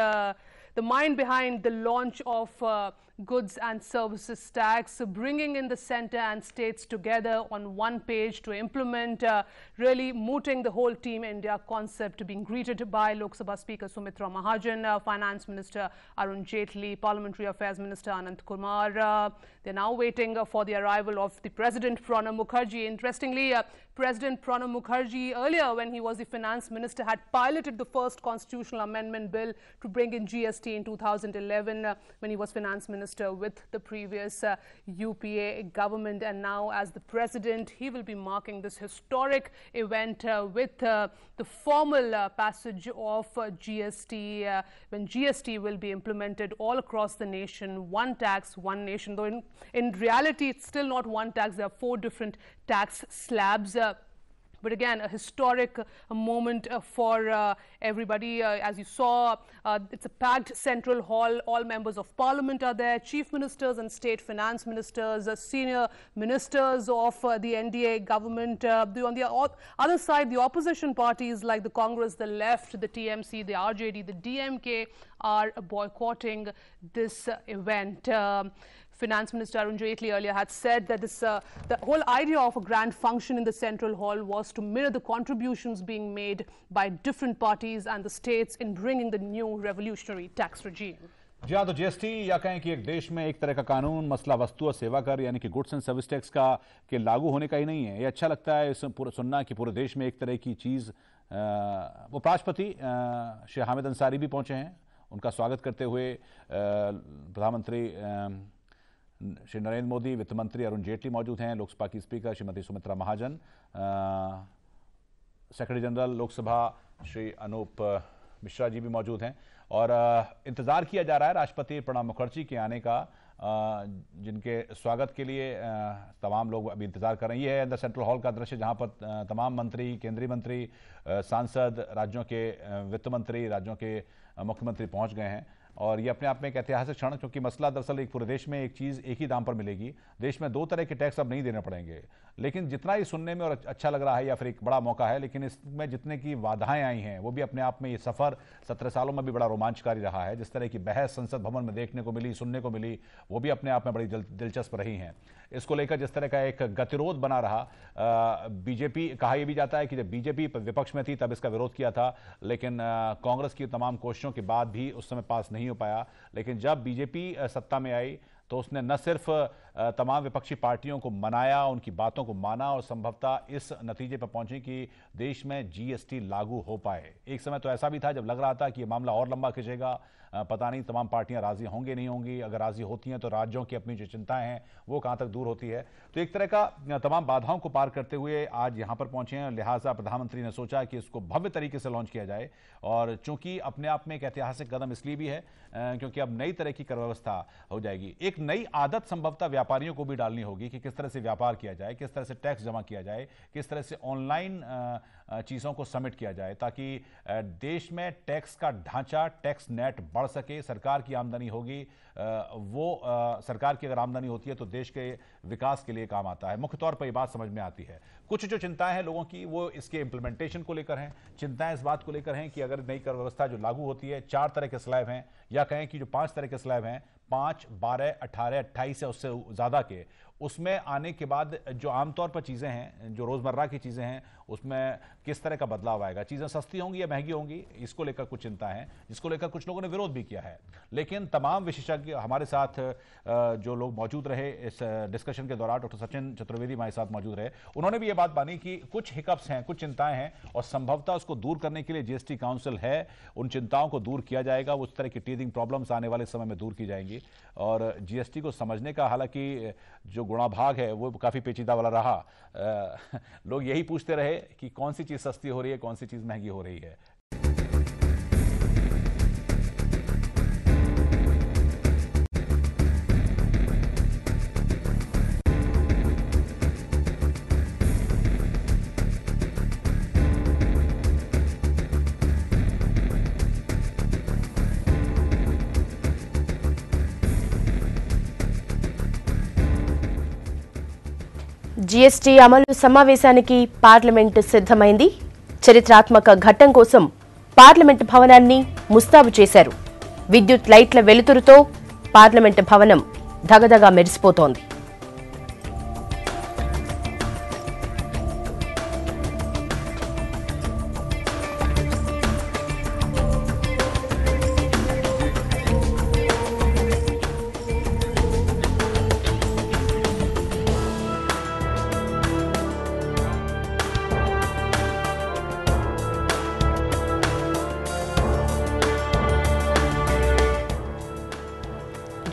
The mind behind the launch of goods and services tax, bringing in the centre and states together on one page to implement, really mooting the whole Team India concept, being greeted by Lok Sabha Speaker Sumitra Mahajan, Finance Minister Arun Jaitley, Parliamentary Affairs Minister Anant Kumar. They're now waiting for the arrival of the President Pranab Mukherjee. Interestingly, President Pranab Mukherjee, earlier when he was the Finance Minister, had piloted the first constitutional amendment bill to bring in GST in 2011 when he was Finance Minister with the previous UPA government, and now as the President he will be marking this historic event with the formal passage of GST, when GST will be implemented all across the nation. One tax, one nation, though in reality it's still not one tax. There are 4 different tax slabs. But again, a historic moment for everybody. As you saw, it's a packed central hall. All members of parliament are there. Chief ministers and state finance ministers, senior ministers of the NDA government. On the other side, the opposition parties like the Congress, the left, the TMC, the RJD, the DMK are boycotting this event. Finance Minister Arun Jaitley earlier had said that the whole idea of a grand function in the central hall was to mirror the contributions being made by different parties and the states in bringing the new revolutionary tax regime. जी हाँ, तो GST या कहें कि एक देश में एक तरह का कानून, मसला वस्तु और सेवा कर यानी कि गुड्स एंड सर्विस टैक्स का के लागू होने का ही नहीं है। ये अच्छा लगता है सुनना कि पूरे देश में एक तरह की चीज़। उपराष्ट्रपति श्री हामिद अंसारी भी पहुंचे हैं, उनका स्वागत करते हुए प्रधानमंत्री श्री नरेंद्र मोदी, वित्त मंत्री अरुण जेटली मौजूद हैं, लोकसभा की speaker Shrimati Sumitra Mahajan, secretary general Lok Sabha Shri Anoop Mishra ji भी मौजूद हैं, और इंतज़ार किया जा रहा है राष्ट्रपति प्रणब मुखर्जी के आने का, जिनके स्वागत के लिए तमाम लोग अभी इंतजार कर रहे हैं। ये है अंदर सेंट्रल हॉल का दृश्य, जहां पर तमाम मंत्री, केंद्रीय मंत्री, सांसद, राज्यों के वित्त मंत्री, राज्यों के मुख्यमंत्री पहुंच गए हैं। और ये अपने आप में एक ऐतिहासिक क्षण, क्योंकि मसला दरअसल एक पूरे देश में एक चीज़ एक ही दाम पर मिलेगी। देश में 2 तरह के टैक्स अब नहीं देने पड़ेंगे, लेकिन जितना ही सुनने में और अच्छा लग रहा है या फिर एक बड़ा मौका है, लेकिन इसमें जितने की बाधाएं आई हैं वो भी अपने आप में, ये सफ़र 17 सालों में भी बड़ा रोमांचकारी रहा है। जिस तरह की बहस संसद भवन में देखने को मिली, सुनने को मिली, वो भी अपने आप में बड़ी दिलचस्प रही हैं। इसको लेकर जिस तरह का एक गतिरोध बना रहा, बीजेपी, कहा यह भी जाता है कि जब बीजेपी विपक्ष में थी तब इसका विरोध किया था, लेकिन कांग्रेस की तमाम कोशिशों के बाद भी उस समय पास नहीं हो पाया। लेकिन जब बीजेपी सत्ता में आई तो उसने न सिर्फ तमाम विपक्षी पार्टियों को मनाया, उनकी बातों को माना और संभवतः इस नतीजे पर पहुंचे कि देश में जीएसटी लागू हो पाए। एक समय तो ऐसा भी था जब लग रहा था कि ये मामला और लंबा खिंचेगा, पता नहीं तमाम पार्टियां राजी होंगे नहीं होंगी, अगर राजी होती हैं तो राज्यों की अपनी जो चिंताएं हैं वो कहां तक दूर होती है। तो एक तरह का तमाम बाधाओं को पार करते हुए आज यहां पर पहुंचे हैं, लिहाजा प्रधानमंत्री ने सोचा कि इसको भव्य तरीके से लॉन्च किया जाए। और चूंकि अपने आप में एक ऐतिहासिक कदम इसलिए भी है क्योंकि अब नई तरह की कर व्यवस्था हो जाएगी। एक नई आदत संभवतः व्यापारियों को भी डालनी होगी कि किस तरह से व्यापार किया जाए, किस तरह से टैक्स जमा किया जाए, किस तरह से ऑनलाइन चीज़ों को सबमिट किया जाए, ताकि देश में टैक्स का ढांचा, टैक्स नेट बढ़ सके। सरकार की आमदनी होगी, सरकार की अगर आमदनी होती है तो देश के विकास के लिए काम आता है। मुख्य तौर पर यह बात समझ में आती है। कुछ जो चिंताएं हैं लोगों की वो इसके इम्प्लीमेंटेशन को लेकर हैं। चिंताएं इस बात को लेकर हैं कि अगर नई कर व्यवस्था जो लागू होती है, 4 तरह के स्लैब हैं, या कहें कि जो 5 तरह के स्लैब हैं, 5, 12, 18, 28 या उससे ज़्यादा के, उसमें आने के बाद जो आमतौर पर चीज़ें हैं, जो रोज़मर्रा की चीज़ें हैं, उसमें किस तरह का बदलाव आएगा। चीज़ें सस्ती होंगी या महंगी होंगी, इसको लेकर कुछ चिंता है, जिसको लेकर कुछ लोगों ने विरोध भी किया है। लेकिन तमाम विशेषज्ञ हमारे साथ जो लोग मौजूद रहे इस डिस्कशन के दौरान, डॉक्टर सचिन चतुर्वेदी हमारे साथ मौजूद रहे, उन्होंने भी ये बात मानी कि कुछ हिकअप्स हैं, कुछ चिंताएं हैं और संभवतः उसको दूर करने के लिए जीएसटी काउंसिल है, उन चिंताओं को दूर किया जाएगा। उस तरह की टीथिंग प्रॉब्लम्स आने वाले समय में दूर की जाएंगी। और जीएसटी को समझने का हालांकि जो गुणाभाग है वो काफ़ी पेचीदा वाला रहा। लोग यही पूछते रहे कि कौन सी चीज़ सस्ती हो रही है, कौन सी चीज़ महंगी हो रही है। జీఎస్టీ అమలు సమావేశానికి పార్లమెంటు సిద్ధమైంది. చరిత్రాత్మక ఘట్టం కోసం పార్లమెంటు భవనాన్ని ముస్తాబు చేశారు. విద్యుత్ లైట్ల వెలుతురుతో పార్లమెంటు భవనం ధగధగా మెరిసిపోతోంది.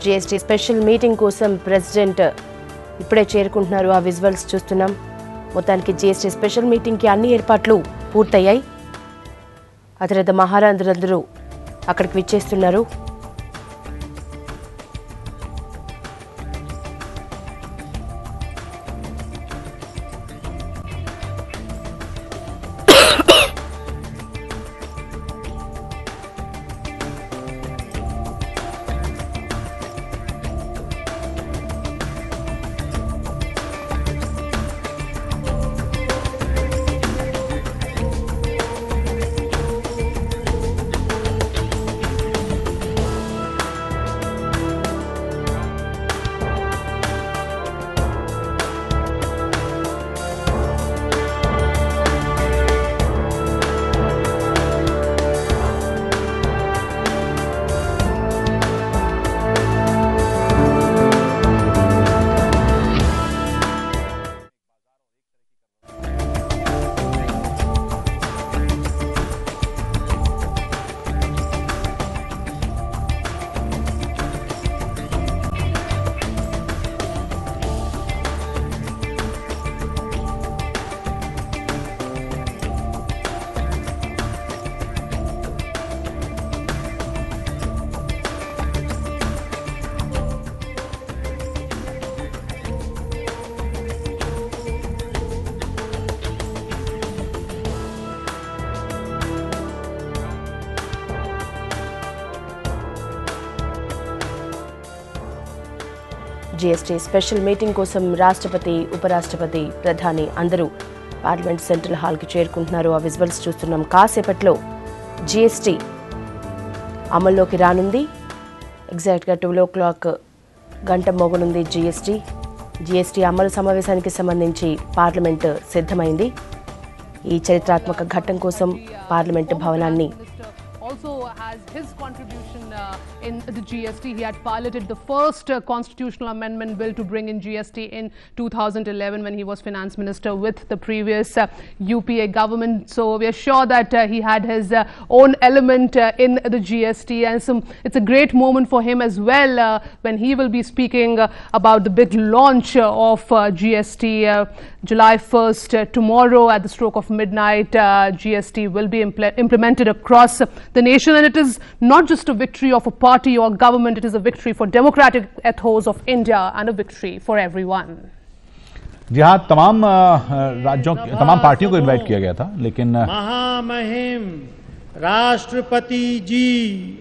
జీఎస్టీ స్పెషల్ మీటింగ్ కోసం ప్రెసిడెంట్ ఇప్పుడే చేరుకుంటున్నారు. ఆ విజువల్స్ చూస్తున్నాం. మొత్తానికి జీఎస్టీ స్పెషల్ మీటింగ్కి అన్ని ఏర్పాట్లు పూర్తయ్యాయి. ఆ తర్వాత మహారాజులందరూ అక్కడికి విచ్చేస్తున్నారు. జీఎస్టీ స్పెషల్ మీటింగ్ కోసం రాష్ట్రపతి, ఉపరాష్ట్రపతి, ప్రధాని అందరూ పార్లమెంట్ సెంట్రల్ హాల్కి చేరుకుంటున్నారు. ఆ విజువల్స్ చూస్తున్నాం. కాసేపట్లో జీఎస్టీ అమల్లోకి రానుంది. ఎగ్జాక్ట్గా 12 o'clock గంట మోగనుంది జీఎస్టీ అమలు సమావేశానికి సంబంధించి పార్లమెంట్ సిద్ధమైంది. ఈ చరిత్రాత్మక ఘట్టం కోసం పార్లమెంట్ భవనాన్ని also has his contribution in the GST. He had piloted the first constitutional amendment bill to bring in GST in 2011 when he was finance minister with the previous UPA government. So we are sure that he had his own element in the GST, and it's a great moment for him as well when he will be speaking about the big launch of GST July 1st tomorrow at the stroke of midnight. GST will be implemented across the nation, and it is not just a victory of a party or government, it is a victory for democratic ethos of India and a victory for everyone. जी हाँ, तमाम राज्यों तमाम पार्टियों को invite किया गया था, लेकिन महामहिम राष्ट्रपति जी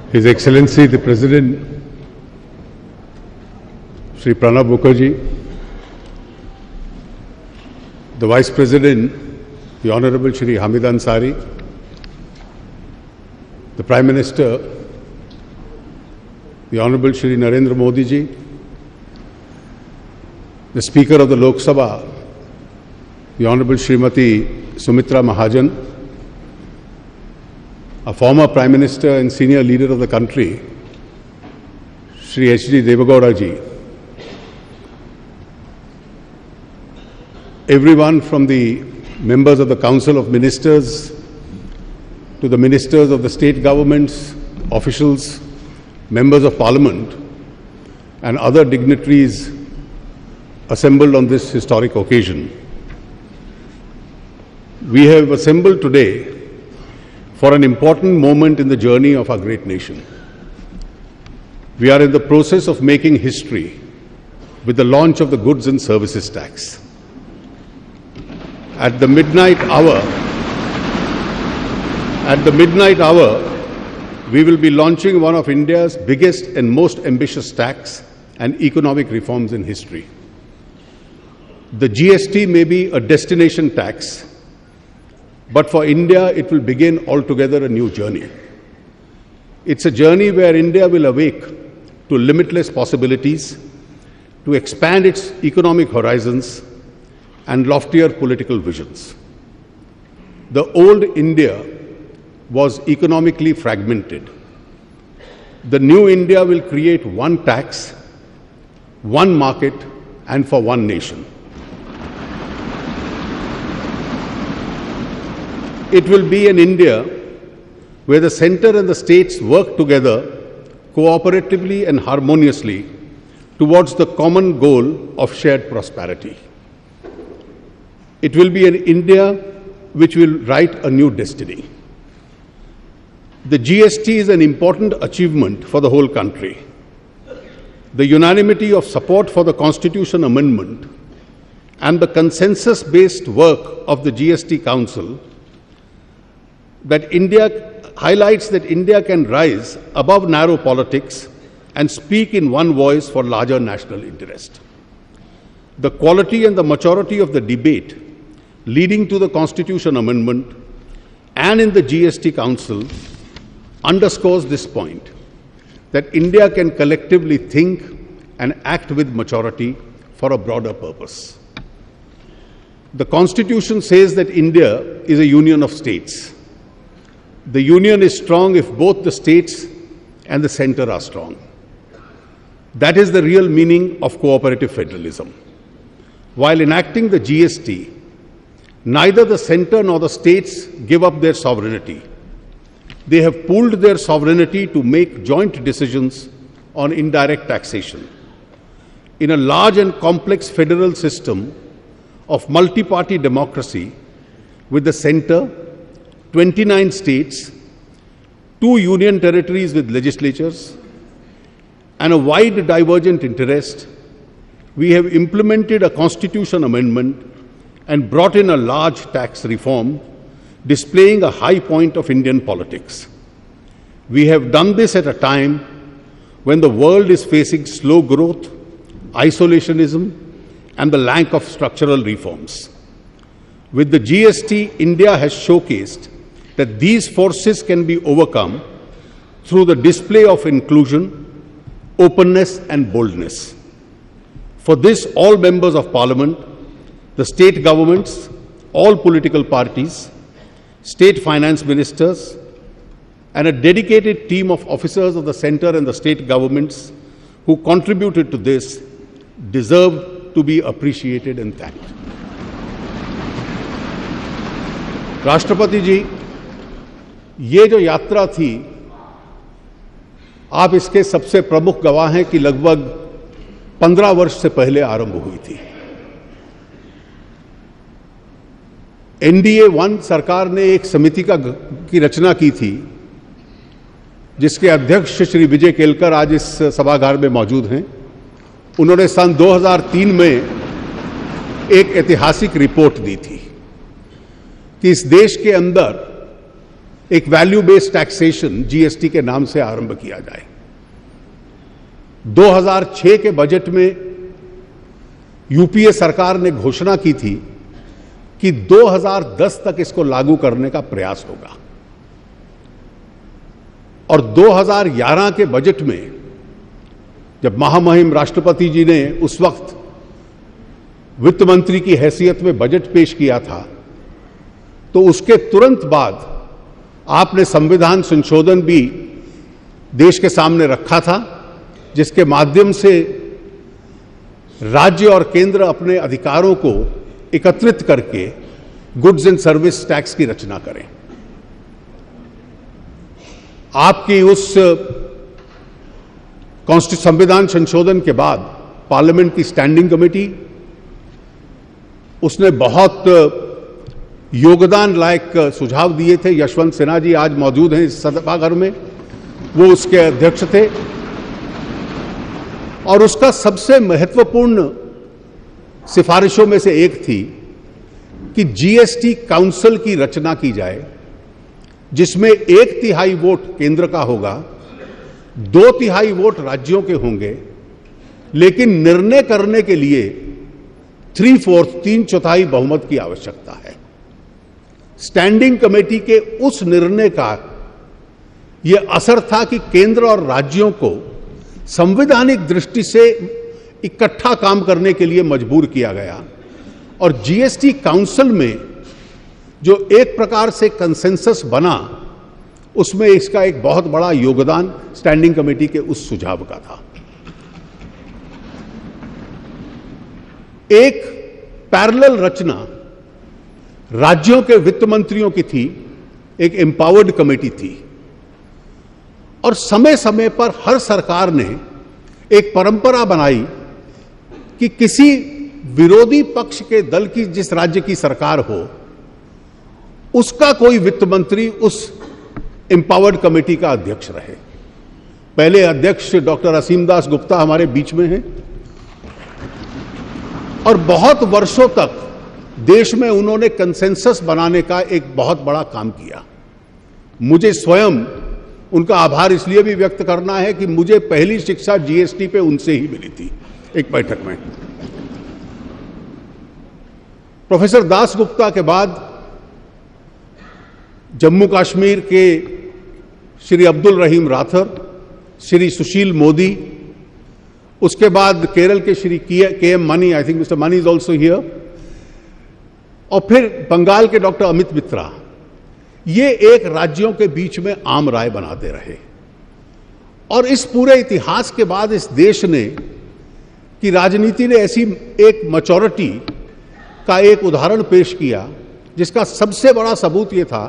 His Excellency the President, Shri Pranab Mukherjee, the Vice President, the Honorable Shri Hamid Ansari, the Prime Minister, the Honorable Shri Narendra Modi ji, the Speaker of the Lok Sabha, the Honorable Srimati Sumitra Mahajan, a former Prime Minister and senior leader of the country, Shri H.D. Devagowda ji, everyone from the members of the Council of Ministers to the ministers of the state governments, officials, members of Parliament, and other dignitaries assembled on this historic occasion. We have assembled today for an important moment in the journey of our great nation. We are in the process of making history with the launch of the Goods and Services Tax. At the midnight hour, we will be launching one of India's biggest and most ambitious tax and economic reforms in history. The GST may be a destination tax, but for India it will begin altogether a new journey. It's a journey where India will awake to limitless possibilities, to expand its economic horizons and loftier political visions. The old India was economically fragmented. The new India will create one tax, one market, and for one nation. It will be an India where the center and the states work together cooperatively and harmoniously towards the common goal of shared prosperity. It will be an India which will write a new destiny. The GST is an important achievement for the whole country. The unanimity of support for the Constitution Amendment and the consensus-based work of the GST Council highlights that India can rise above narrow politics and speak in one voice for larger national interest. The quality and the maturity of the debate leading to the Constitution Amendment and in the GST Council underscores this point, that India can collectively think and act with maturity for a broader purpose. The Constitution says that India is a union of states. The union is strong if both the states and the center are strong. That is the real meaning of cooperative federalism. While enacting the GST, neither the center nor the states give up their sovereignty. They have pooled their sovereignty to make joint decisions on indirect taxation. In a large and complex federal system of multi-party democracy, with the center, 29 states, 2 union territories with legislatures, and a wide divergent interest, we have implemented a constitution amendment and brought in a large tax reform, displaying a high point of Indian politics. We have done this at a time when the world is facing slow growth, isolationism, and the lack of structural reforms. With the GST, India has showcased that these forces can be overcome through the display of inclusion, openness, and boldness. For this, all members of Parliament, the state governments, all political parties, state finance ministers, and a dedicated team of officers of the centre and the state governments who contributed to this deserve to be appreciated and thanked. राष्ट्रपति जी, ये जो यात्रा थी, आप इसके सबसे प्रमुख गवाह हैं कि लगभग 15 वर्ष से पहले आरंभ हुई थी। NDA 1 सरकार ने एक समिति की रचना की थी, जिसके अध्यक्ष श्री विजय केलकर आज इस सभागार में मौजूद हैं। उन्होंने सन 2003 में एक ऐतिहासिक रिपोर्ट दी थी कि इस देश के अंदर एक वैल्यू बेस्ड टैक्सेशन GST के नाम से आरंभ किया जाए। 2006 के बजट में यूपीए सरकार ने घोषणा की थी कि 2010 तक इसको लागू करने का प्रयास होगा, और 2011 के बजट में जब महामहिम राष्ट्रपति जी ने उस वक्त वित्त मंत्री की हैसियत में बजट पेश किया था, तो उसके तुरंत बाद आपने संविधान संशोधन भी देश के सामने रखा था, जिसके माध्यम से राज्य और केंद्र अपने अधिकारों को एकत्रित करके गुड्स एंड सर्विस टैक्स की रचना करें। आपकी उस संविधान संशोधन के बाद पार्लियामेंट की स्टैंडिंग कमेटी, उसने बहुत योगदान लायक सुझाव दिए थे। यशवंत सिन्हा जी आज मौजूद हैं इस सभागार में, वो उसके अध्यक्ष थे, और उसका सबसे महत्वपूर्ण सिफारिशों में से एक थी कि GST काउंसिल की रचना की जाए, जिसमें 1/3 वोट केंद्र का होगा, 2/3 वोट राज्यों के होंगे, लेकिन निर्णय करने के लिए 3/4 बहुमत की आवश्यकता है। स्टैंडिंग कमेटी के उस निर्णय का यह असर था कि केंद्र और राज्यों को संवैधानिक दृष्टि से इकट्ठा काम करने के लिए मजबूर किया गया और जीएसटी काउंसिल में जो एक प्रकार से कंसेंसस बना, उसमें इसका एक बहुत बड़ा योगदान स्टैंडिंग कमेटी के उस सुझाव का था। एक पैरेलल रचना राज्यों के वित्त मंत्रियों की थी, एक एम्पावर्ड कमेटी थी, और समय समय पर हर सरकार ने एक परंपरा बनाई कि किसी विरोधी पक्ष के दल की जिस राज्य की सरकार हो, उसका कोई वित्त मंत्री उस एम्पावर्ड कमेटी का अध्यक्ष रहे। पहले अध्यक्ष डॉक्टर असीम दास गुप्ता हमारे बीच में हैं और बहुत वर्षों तक देश में उन्होंने कंसेंसस बनाने का एक बहुत बड़ा काम किया। मुझे स्वयं उनका आभार इसलिए भी व्यक्त करना है कि मुझे पहली शिक्षा जीएसटी पे उनसे ही मिली थी, एक बैठक में। प्रोफेसर दास गुप्ता के बाद जम्मू कश्मीर के श्री अब्दुल रहीम राठौर, श्री सुशील मोदी, उसके बाद केरल के Shri K M Mani, I think mister Mani is also here, और फिर बंगाल के डॉक्टर अमित मित्रा। ये एक राज्यों के बीच में आम राय बनाते रहे और इस पूरे इतिहास के बाद इस देश ने कि राजनीति ने ऐसी एक मैच्योरिटी का एक उदाहरण पेश किया, जिसका सबसे बड़ा सबूत यह था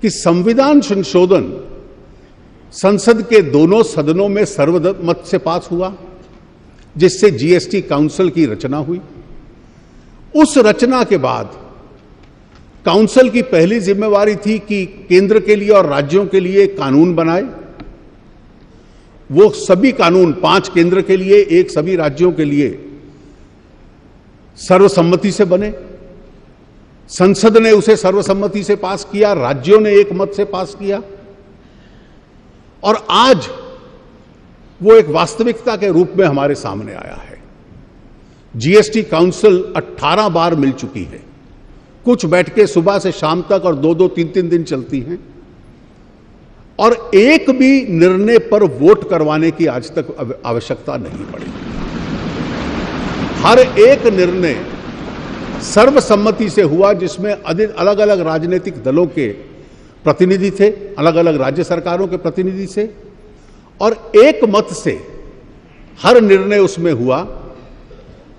कि संविधान संशोधन संसद के दोनों सदनों में सर्वमत से पास हुआ, जिससे जीएसटी काउंसिल की रचना हुई। उस रचना के बाद काउंसिल की पहली जिम्मेवारी थी कि केंद्र के लिए और राज्यों के लिए कानून बनाए। वो सभी कानून 5 केंद्र के लिए, 1 सभी राज्यों के लिए सर्वसम्मति से बने। संसद ने उसे सर्वसम्मति से पास किया, राज्यों ने एक मत से पास किया और आज वो एक वास्तविकता के रूप में हमारे सामने आया है। जीएसटी काउंसिल 18 बार मिल चुकी है। कुछ बैठकें सुबह से शाम तक और 2-2, 3-3 दिन चलती हैं और एक भी निर्णय पर वोट करवाने की आज तक आवश्यकता नहीं पड़ी। हर एक निर्णय सर्वसम्मति से हुआ, जिसमें अलग अलग राजनीतिक दलों के प्रतिनिधि थे, अलग अलग राज्य सरकारों के प्रतिनिधि थे और एक मत से हर निर्णय उसमें हुआ।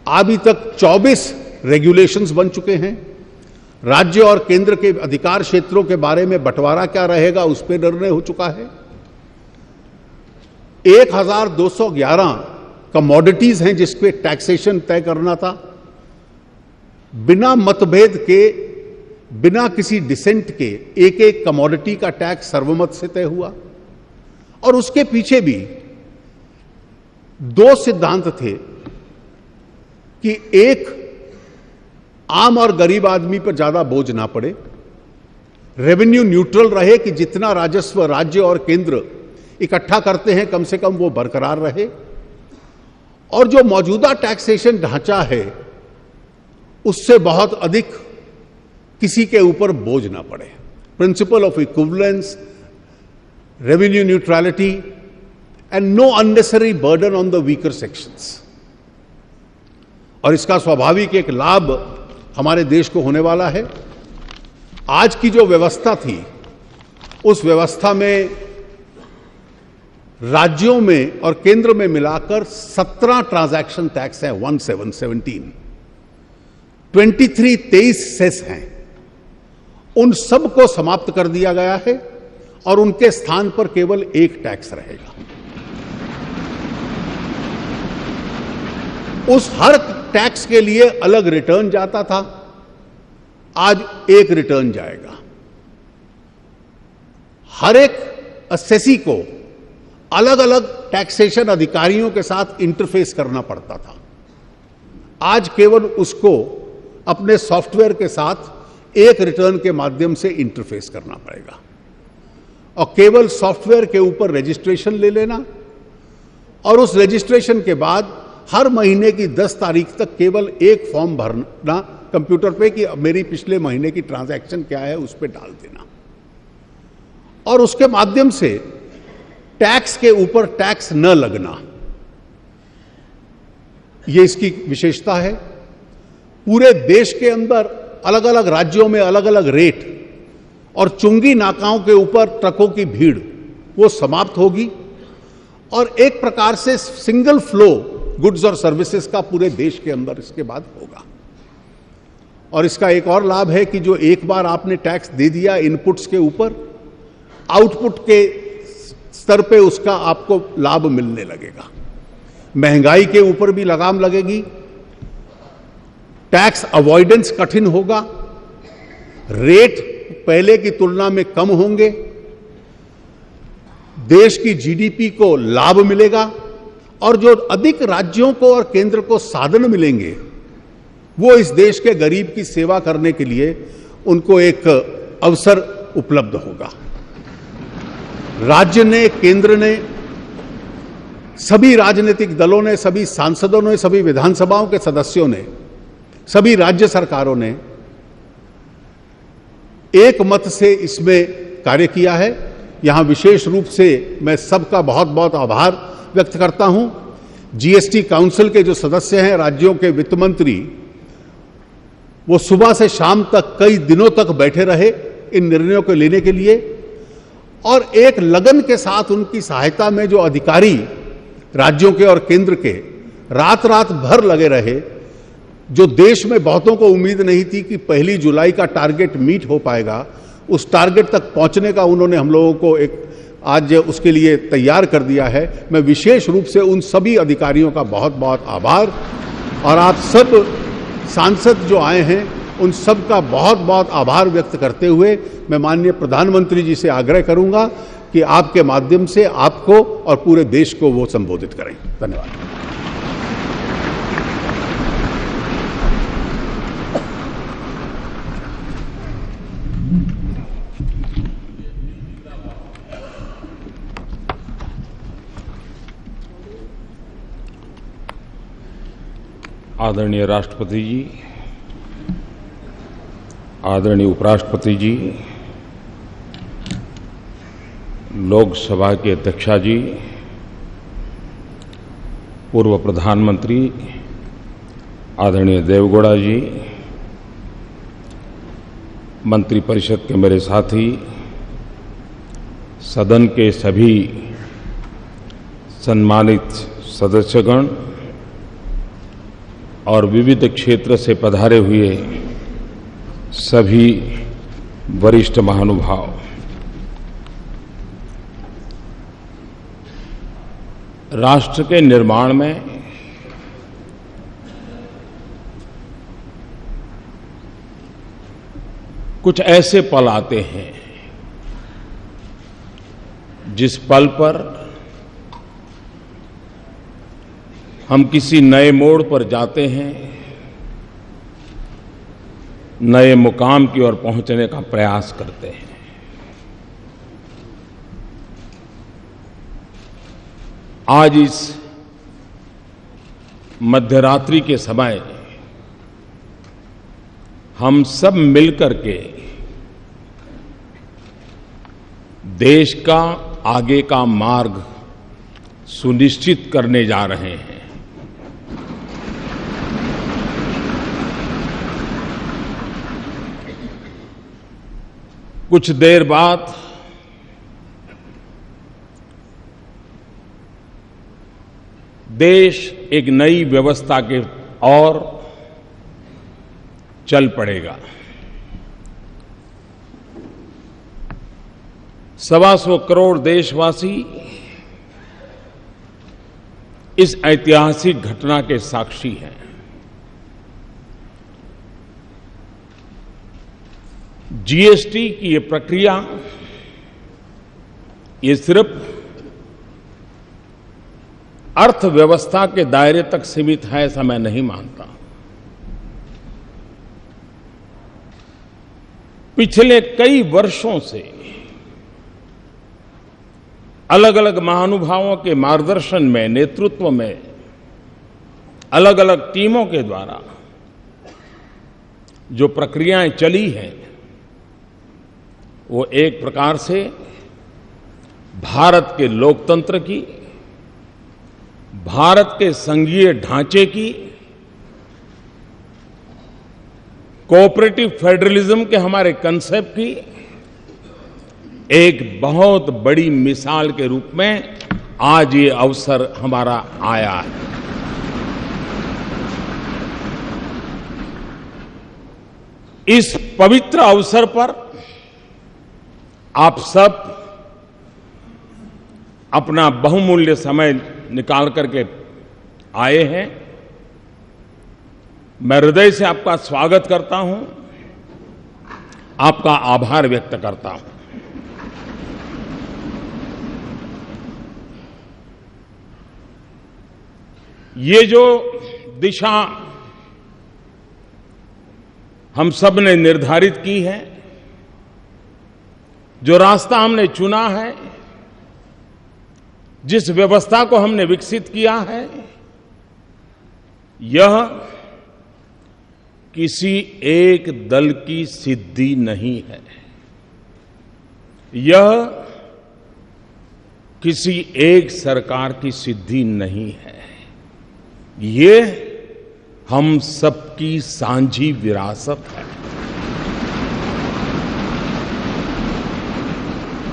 अभी तक 24 रेगुलेशंस बन चुके हैं। राज्य और केंद्र के अधिकार क्षेत्रों के बारे में बंटवारा क्या रहेगा, उस पर निर्णय हो चुका है। 1211 कमोडिटीज हैं जिस पे टैक्सेशन तय करना था। बिना मतभेद के, बिना किसी डिसेंट के एक एक कमोडिटी का टैक्स सर्वमत से तय हुआ और उसके पीछे भी 2 सिद्धांत थे कि एक, आम और गरीब आदमी पर ज्यादा बोझ ना पड़े, रेवेन्यू न्यूट्रल रहे कि जितना राजस्व राज्य और केंद्र इकट्ठा करते हैं कम से कम वो बरकरार रहे, और जो मौजूदा टैक्सेशन ढांचा है उससे बहुत अधिक किसी के ऊपर बोझ ना पड़े। Principle of equivalence, revenue neutrality and know unnecessary burden on the weaker sections. और इसका स्वाभाविक एक लाभ हमारे देश को होने वाला है। आज की जो व्यवस्था थी, उस व्यवस्था में राज्यों में और केंद्र में मिलाकर 17 ट्रांजैक्शन टैक्स हैं, 1717, 23 सेस हैं। उन सब को समाप्त कर दिया गया है और उनके स्थान पर केवल एक टैक्स रहेगा। उस हर टैक्स के लिए अलग रिटर्न जाता था, आज एक रिटर्न जाएगा। हर एक असेसी को अलग अलग टैक्सेशन अधिकारियों के साथ इंटरफेस करना पड़ता था, आज केवल उसको अपने सॉफ्टवेयर के साथ एक रिटर्न के माध्यम से इंटरफेस करना पड़ेगा। और केवल सॉफ्टवेयर के ऊपर रजिस्ट्रेशन ले लेना, और उस रजिस्ट्रेशन के बाद हर महीने की 10 तारीख तक केवल एक फॉर्म भरना कंप्यूटर पे कि मेरी पिछले महीने की ट्रांजैक्शन क्या है उस पर डाल देना, और उसके माध्यम से टैक्स के ऊपर टैक्स न लगना। ये इसकी विशेषता है। पूरे देश के अंदर अलग अलग राज्यों में अलग अलग रेट और चुंगी नाकाओं के ऊपर ट्रकों की भीड़ वो समाप्त होगी, और एक प्रकार से सिंगल फ्लो गुड्स और सर्विसेज का पूरे देश के अंदर इसके बाद होगा। और इसका एक और लाभ है कि जो एक बार आपने टैक्स दे दिया इनपुट्स के ऊपर, आउटपुट के स्तर पे उसका आपको लाभ मिलने लगेगा। महंगाई के ऊपर भी लगाम लगेगी, टैक्स अवॉइडेंस कठिन होगा, रेट पहले की तुलना में कम होंगे, देश की जीडीपी को लाभ मिलेगा, और जो अधिक राज्यों को और केंद्र को साधन मिलेंगे वो इस देश के गरीब की सेवा करने के लिए उनको एक अवसर उपलब्ध होगा। राज्य ने, केंद्र ने, सभी राजनीतिक दलों ने, सभी सांसदों ने, सभी विधानसभाओं के सदस्यों ने, सभी राज्य सरकारों ने एक मत से इसमें कार्य किया है। यहां विशेष रूप से मैं सबका बहुत बहुत आभार व्यक्त करता हूं। जीएसटी काउंसिल के जो सदस्य हैं, राज्यों के वित्त मंत्री, वो सुबह से शाम तक कई दिनों तक बैठे रहे इन निर्णयों को लेने के लिए, और एक लगन के साथ उनकी सहायता में जो अधिकारी राज्यों के और केंद्र के रात रात भर लगे रहे। जो देश में बहुतों को उम्मीद नहीं थी कि 1 जुलाई का टारगेट मीट हो पाएगा, उस टारगेट तक पहुंचने का उन्होंने हम लोगों को एक आज उसके लिए तैयार कर दिया है। मैं विशेष रूप से उन सभी अधिकारियों का बहुत बहुत आभार, और आप सब सांसद जो आए हैं उन सब का बहुत बहुत आभार व्यक्त करते हुए मैं माननीय प्रधानमंत्री जी से आग्रह करूंगा कि आपके माध्यम से आपको और पूरे देश को वो संबोधित करें। धन्यवाद। आदरणीय राष्ट्रपति जी, आदरणीय उपराष्ट्रपति जी, लोकसभा के अध्यक्षा जी, पूर्व प्रधानमंत्री आदरणीय देवगौड़ा जी, मंत्रिपरिषद के मेरे साथी, सदन के सभी सम्मानित सदस्यगण और विविध क्षेत्र से पधारे हुए सभी वरिष्ठ महानुभाव, राष्ट्र के निर्माण में कुछ ऐसे पल आते हैं जिस पल पर हम किसी नए मोड़ पर जाते हैं, नए मुकाम की ओर पहुंचने का प्रयास करते हैं। आज इस मध्यरात्रि के समय हम सब मिलकर के देश का आगे का मार्ग सुनिश्चित करने जा रहे हैं। कुछ देर बाद देश एक नई व्यवस्था के ओर चल पड़ेगा। 125 करोड़ देशवासी इस ऐतिहासिक घटना के साक्षी हैं। जीएसटी की ये प्रक्रिया ये सिर्फ अर्थव्यवस्था के दायरे तक सीमित है ऐसा मैं नहीं मानता। पिछले कई वर्षों से अलग अलग महानुभावों के मार्गदर्शन में, नेतृत्व में, अलग अलग टीमों के द्वारा जो प्रक्रियाएं चली हैं, वो एक प्रकार से भारत के लोकतंत्र की, भारत के संघीय ढांचे की, कोऑपरेटिव फेडरलिज्म के हमारे कंसेप्ट की एक बहुत बड़ी मिसाल के रूप में आज ये अवसर हमारा आया है। इस पवित्र अवसर पर आप सब अपना बहुमूल्य समय निकाल करके आए हैं। मैं हृदय से आपका स्वागत करता हूं, आपका आभार व्यक्त करता हूं। ये जो दिशा हम सब ने निर्धारित की है, जो रास्ता हमने चुना है, जिस व्यवस्था को हमने विकसित किया है, यह किसी एक दल की सिद्धि नहीं है। यह किसी एक सरकार की सिद्धि नहीं है। ये हम सबकी सांझी विरासत है।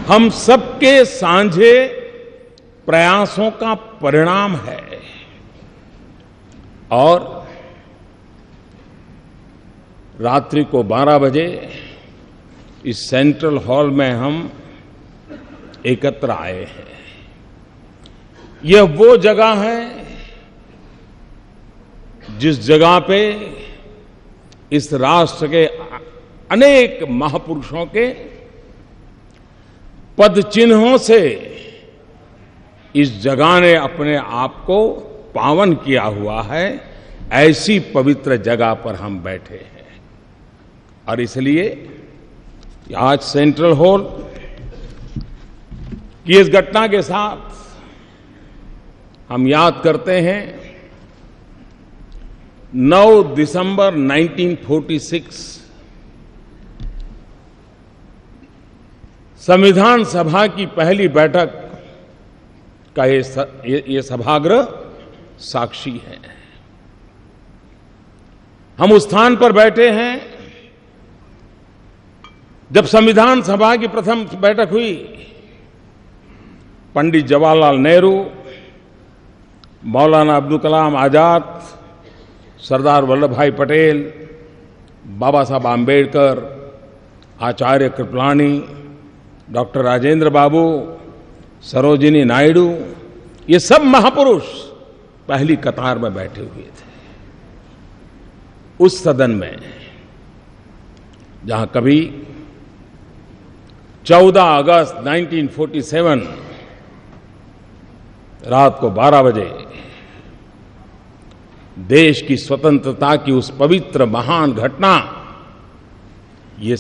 हम सबके सांझे प्रयासों का परिणाम है। और रात्रि को 12 बजे इस सेंट्रल हॉल में हम एकत्र आए हैं। यह वो जगह है जिस जगह पे इस राष्ट्र के अनेक महापुरुषों के पद चिन्हों से इस जगह ने अपने आप को पावन किया हुआ है। ऐसी पवित्र जगह पर हम बैठे हैं और इसलिए आज सेंट्रल हॉल की इस घटना के साथ हम याद करते हैं 9 दिसंबर 1946 संविधान सभा की पहली बैठक का ये सभागृह साक्षी है। हम उस स्थान पर बैठे हैं जब संविधान सभा की प्रथम बैठक हुई। पंडित जवाहरलाल नेहरू, मौलाना अब्दुल कलाम आजाद, सरदार वल्लभ भाई पटेल, बाबा साहब आम्बेडकर, आचार्य कृपलानी, डॉक्टर राजेंद्र बाबू, सरोजिनी नायडू, ये सब महापुरुष पहली कतार में बैठे हुए थे। उस सदन में जहां कभी 14 अगस्त 1947 रात को 12 बजे देश की स्वतंत्रता की उस पवित्र महान घटना, ये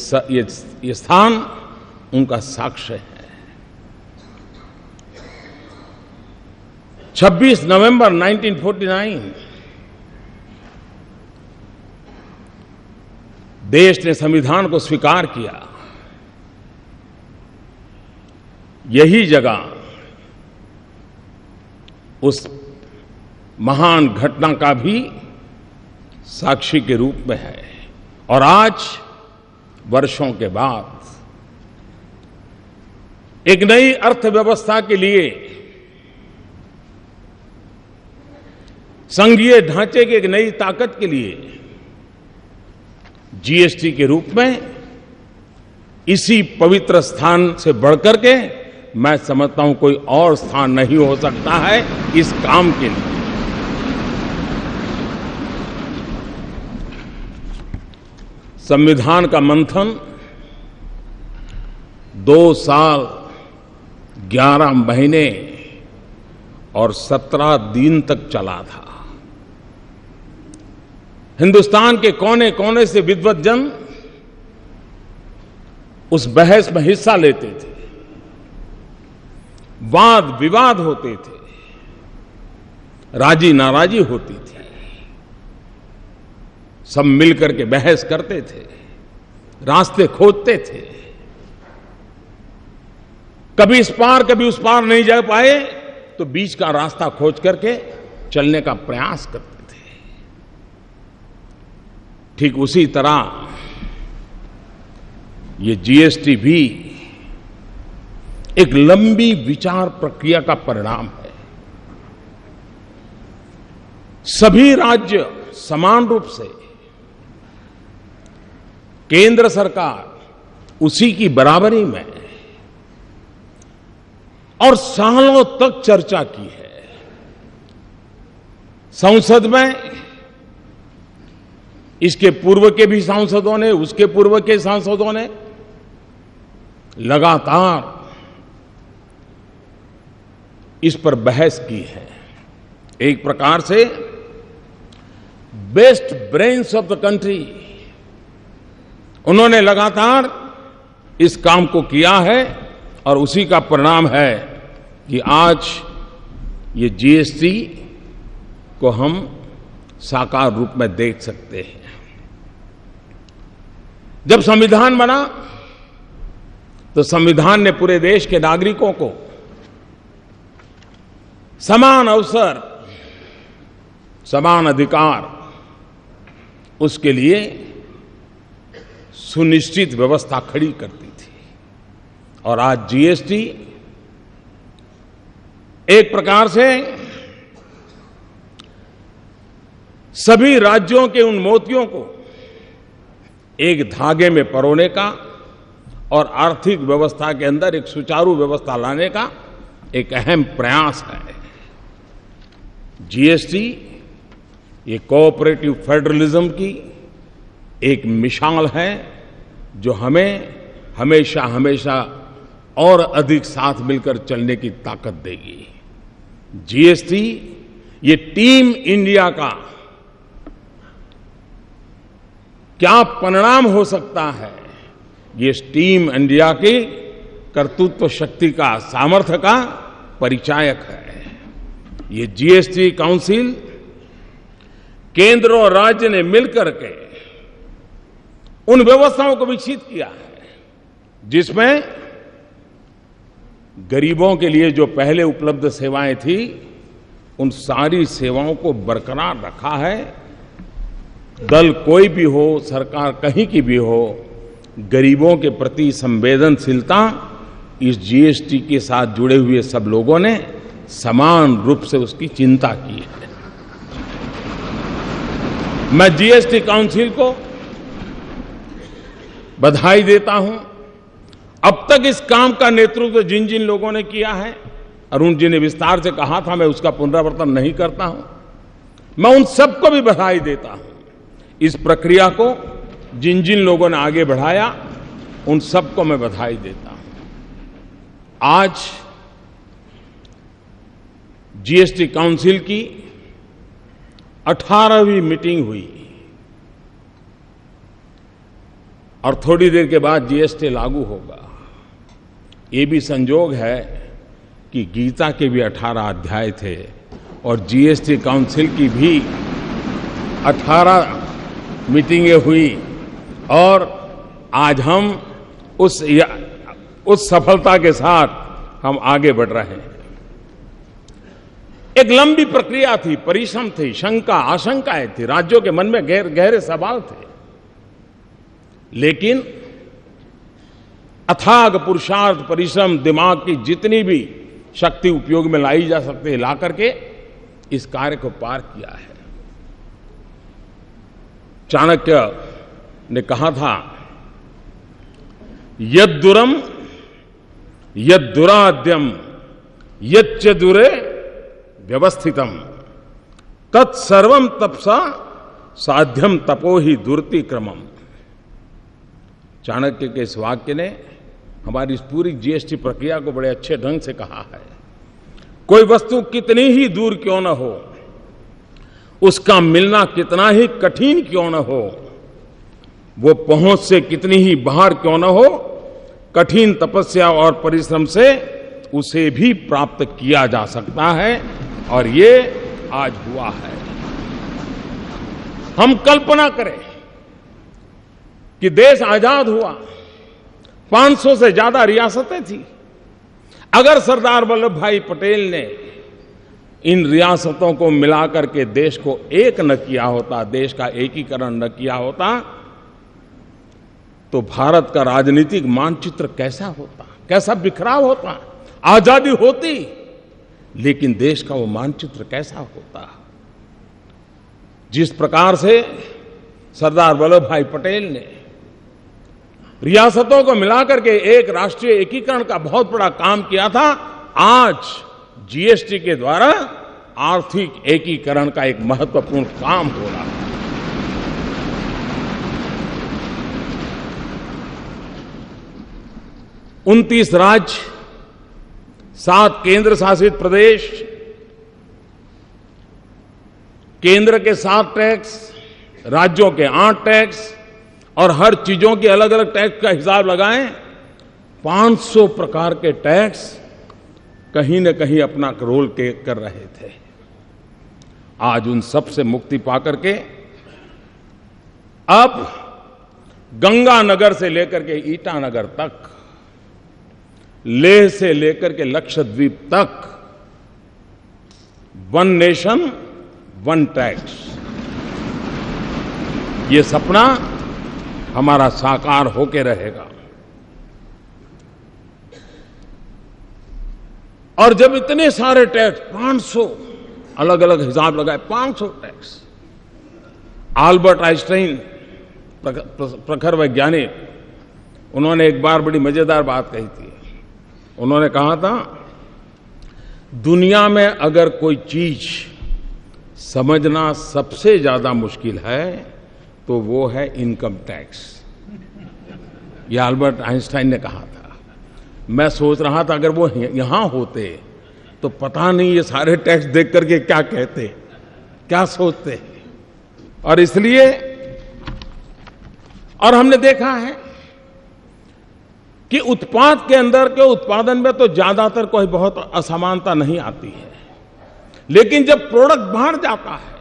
स्थान उनका साक्ष्य है। 26 नवंबर 1949 देश ने संविधान को स्वीकार किया। यही जगह उस महान घटना का भी साक्षी के रूप में है। और आज वर्षों के बाद एक नई अर्थव्यवस्था के लिए, संघीय ढांचे की एक नई ताकत के लिए जीएसटी के रूप में इसी पवित्र स्थान से बढ़कर के मैं समझता हूं कोई और स्थान नहीं हो सकता है इस काम के लिए। संविधान का मंथन 2 साल 11 महीने और 17 दिन तक चला था। हिंदुस्तान के कोने कोने से विद्वत जन उस बहस में हिस्सा लेते थे। वाद विवाद होते थे, राजी नाराजी होती थी, सब मिलकर के बहस करते थे, रास्ते खोजते थे, कभी इस पार कभी उस पार नहीं जा पाए तो बीच का रास्ता खोज करके चलने का प्रयास करते थे। ठीक उसी तरह ये जीएसटी भी एक लंबी विचार प्रक्रिया का परिणाम है। सभी राज्य समान रूप से, केंद्र सरकार उसी की बराबरी में और सालों तक चर्चा की है। संसद में इसके पूर्व के भी सांसदों ने, उसके पूर्व के सांसदों ने लगातार इस पर बहस की है। एक प्रकार से best brains of the country, उन्होंने लगातार इस काम को किया है और उसी का परिणाम है कि आज ये जीएसटी को हम साकार रूप में देख सकते हैं। जब संविधान बना तो संविधान ने पूरे देश के नागरिकों को समान अवसर, समान अधिकार, उसके लिए सुनिश्चित व्यवस्था खड़ी करती थी। और आज जीएसटी एक प्रकार से सभी राज्यों के उन मोतियों को एक धागे में परोने का और आर्थिक व्यवस्था के अंदर एक सुचारू व्यवस्था लाने का एक अहम प्रयास है। जीएसटी ये कोऑपरेटिव फेडरलिज्म की एक मिसाल है जो हमें हमेशा हमेशा और अधिक साथ मिलकर चलने की ताकत देगी। जीएसटी ये टीम इंडिया का क्या परिणाम हो सकता है, ये टीम इंडिया की कर्तृत्व शक्ति का, सामर्थ्य का परिचायक है। ये जीएसटी काउंसिल केंद्र और राज्य ने मिलकर के उन व्यवस्थाओं को विकसित किया है जिसमें गरीबों के लिए जो पहले उपलब्ध सेवाएं थी उन सारी सेवाओं को बरकरार रखा है। दल कोई भी हो, सरकार कहीं की भी हो, गरीबों के प्रति संवेदनशीलता इस जीएसटी के साथ जुड़े हुए सब लोगों ने समान रूप से उसकी चिंता की है। मैं जीएसटी काउंसिल को बधाई देता हूं। अब तक इस काम का नेतृत्व जिन जिन लोगों ने किया है, अरुण जी ने विस्तार से कहा था, मैं उसका पुनरावर्तन नहीं करता हूं। मैं उन सबको भी बधाई देता हूं। इस प्रक्रिया को जिन जिन लोगों ने आगे बढ़ाया उन सबको मैं बधाई देता हूं। आज जीएसटी काउंसिल की 18वीं मीटिंग हुई और थोड़ी देर के बाद जीएसटी लागू होगा। ये भी संजोग है कि गीता के भी 18 अध्याय थे और जीएसटी काउंसिल की भी 18 मीटिंगें हुई और आज हम उस सफलता के साथ हम आगे बढ़ रहे हैं। एक लंबी प्रक्रिया थी, परिश्रम थी, शंका आशंकाएं थी, राज्यों के मन में गहरे सवाल थे, लेकिन अथाग पुरुषार्थ, परिश्रम, दिमाग की जितनी भी शक्ति उपयोग में लाई जा सकती है, ला करके इस कार्य को पार किया है। चाणक्य ने कहा था, यद्दुरम यद्दुराद्यम यच्च दुरे व्यवस्थितम तत्सर्वम तपसा साध्यम तपो ही दुर्ति क्रमम। चाणक्य के इस वाक्य ने हमारी इस पूरी जीएसटी प्रक्रिया को बड़े अच्छे ढंग से कहा है। कोई वस्तु कितनी ही दूर क्यों न हो, उसका मिलना कितना ही कठिन क्यों न हो, वो पहुंच से कितनी ही बाहर क्यों न हो, कठिन तपस्या और परिश्रम से उसे भी प्राप्त किया जा सकता है और ये आज हुआ है। हम कल्पना करें कि देश आजाद हुआ, 500 से ज्यादा रियासतें थी। अगर सरदार वल्लभ भाई पटेल ने इन रियासतों को मिलाकर के देश को एक न किया होता, देश का एकीकरण न किया होता, तो भारत का राजनीतिक मानचित्र कैसा होता, कैसा बिखराव होता। आजादी होती लेकिन देश का वो मानचित्र कैसा होता। जिस प्रकार से सरदार वल्लभ भाई पटेल ने रियासतों को मिलाकर के एक राष्ट्रीय एकीकरण का बहुत बड़ा काम किया था, आज जीएसटी के द्वारा आर्थिक एकीकरण का एक महत्वपूर्ण काम हो रहा है। 29 राज्य, 7 केंद्र शासित प्रदेश, केंद्र के 7 टैक्स, राज्यों के 8 टैक्स और हर चीजों के अलग अलग टैक्स का हिसाब लगाएं, 500 प्रकार के टैक्स कहीं न कहीं अपना रोल कर रहे थे। आज उन सब से मुक्ति पाकर के अब गंगानगर से लेकर के ईटानगर तक, लेह से लेकर के लक्षद्वीप तक, वन नेशन वन टैक्स, ये सपना हमारा साकार होके रहेगा। और जब इतने सारे टैक्स, 500 अलग अलग हिसाब लगाए, 500 टैक्स। आल्बर्ट आइंस्टाइन प्रखर वैज्ञानिक, उन्होंने एक बार बड़ी मजेदार बात कही थी। उन्होंने कहा था, दुनिया में अगर कोई चीज समझना सबसे ज्यादा मुश्किल है तो वो है इनकम टैक्स। ये आल्बर्ट आइंस्टाइन ने कहा था। मैं सोच रहा था अगर वो यहां होते तो पता नहीं ये सारे टैक्स देख करके क्या कहते, क्या सोचते। और इसलिए, और हमने देखा है कि उत्पाद के अंदर के उत्पादन में तो ज्यादातर कोई बहुत असमानता नहीं आती है, लेकिन जब प्रोडक्ट बाहर जाता है,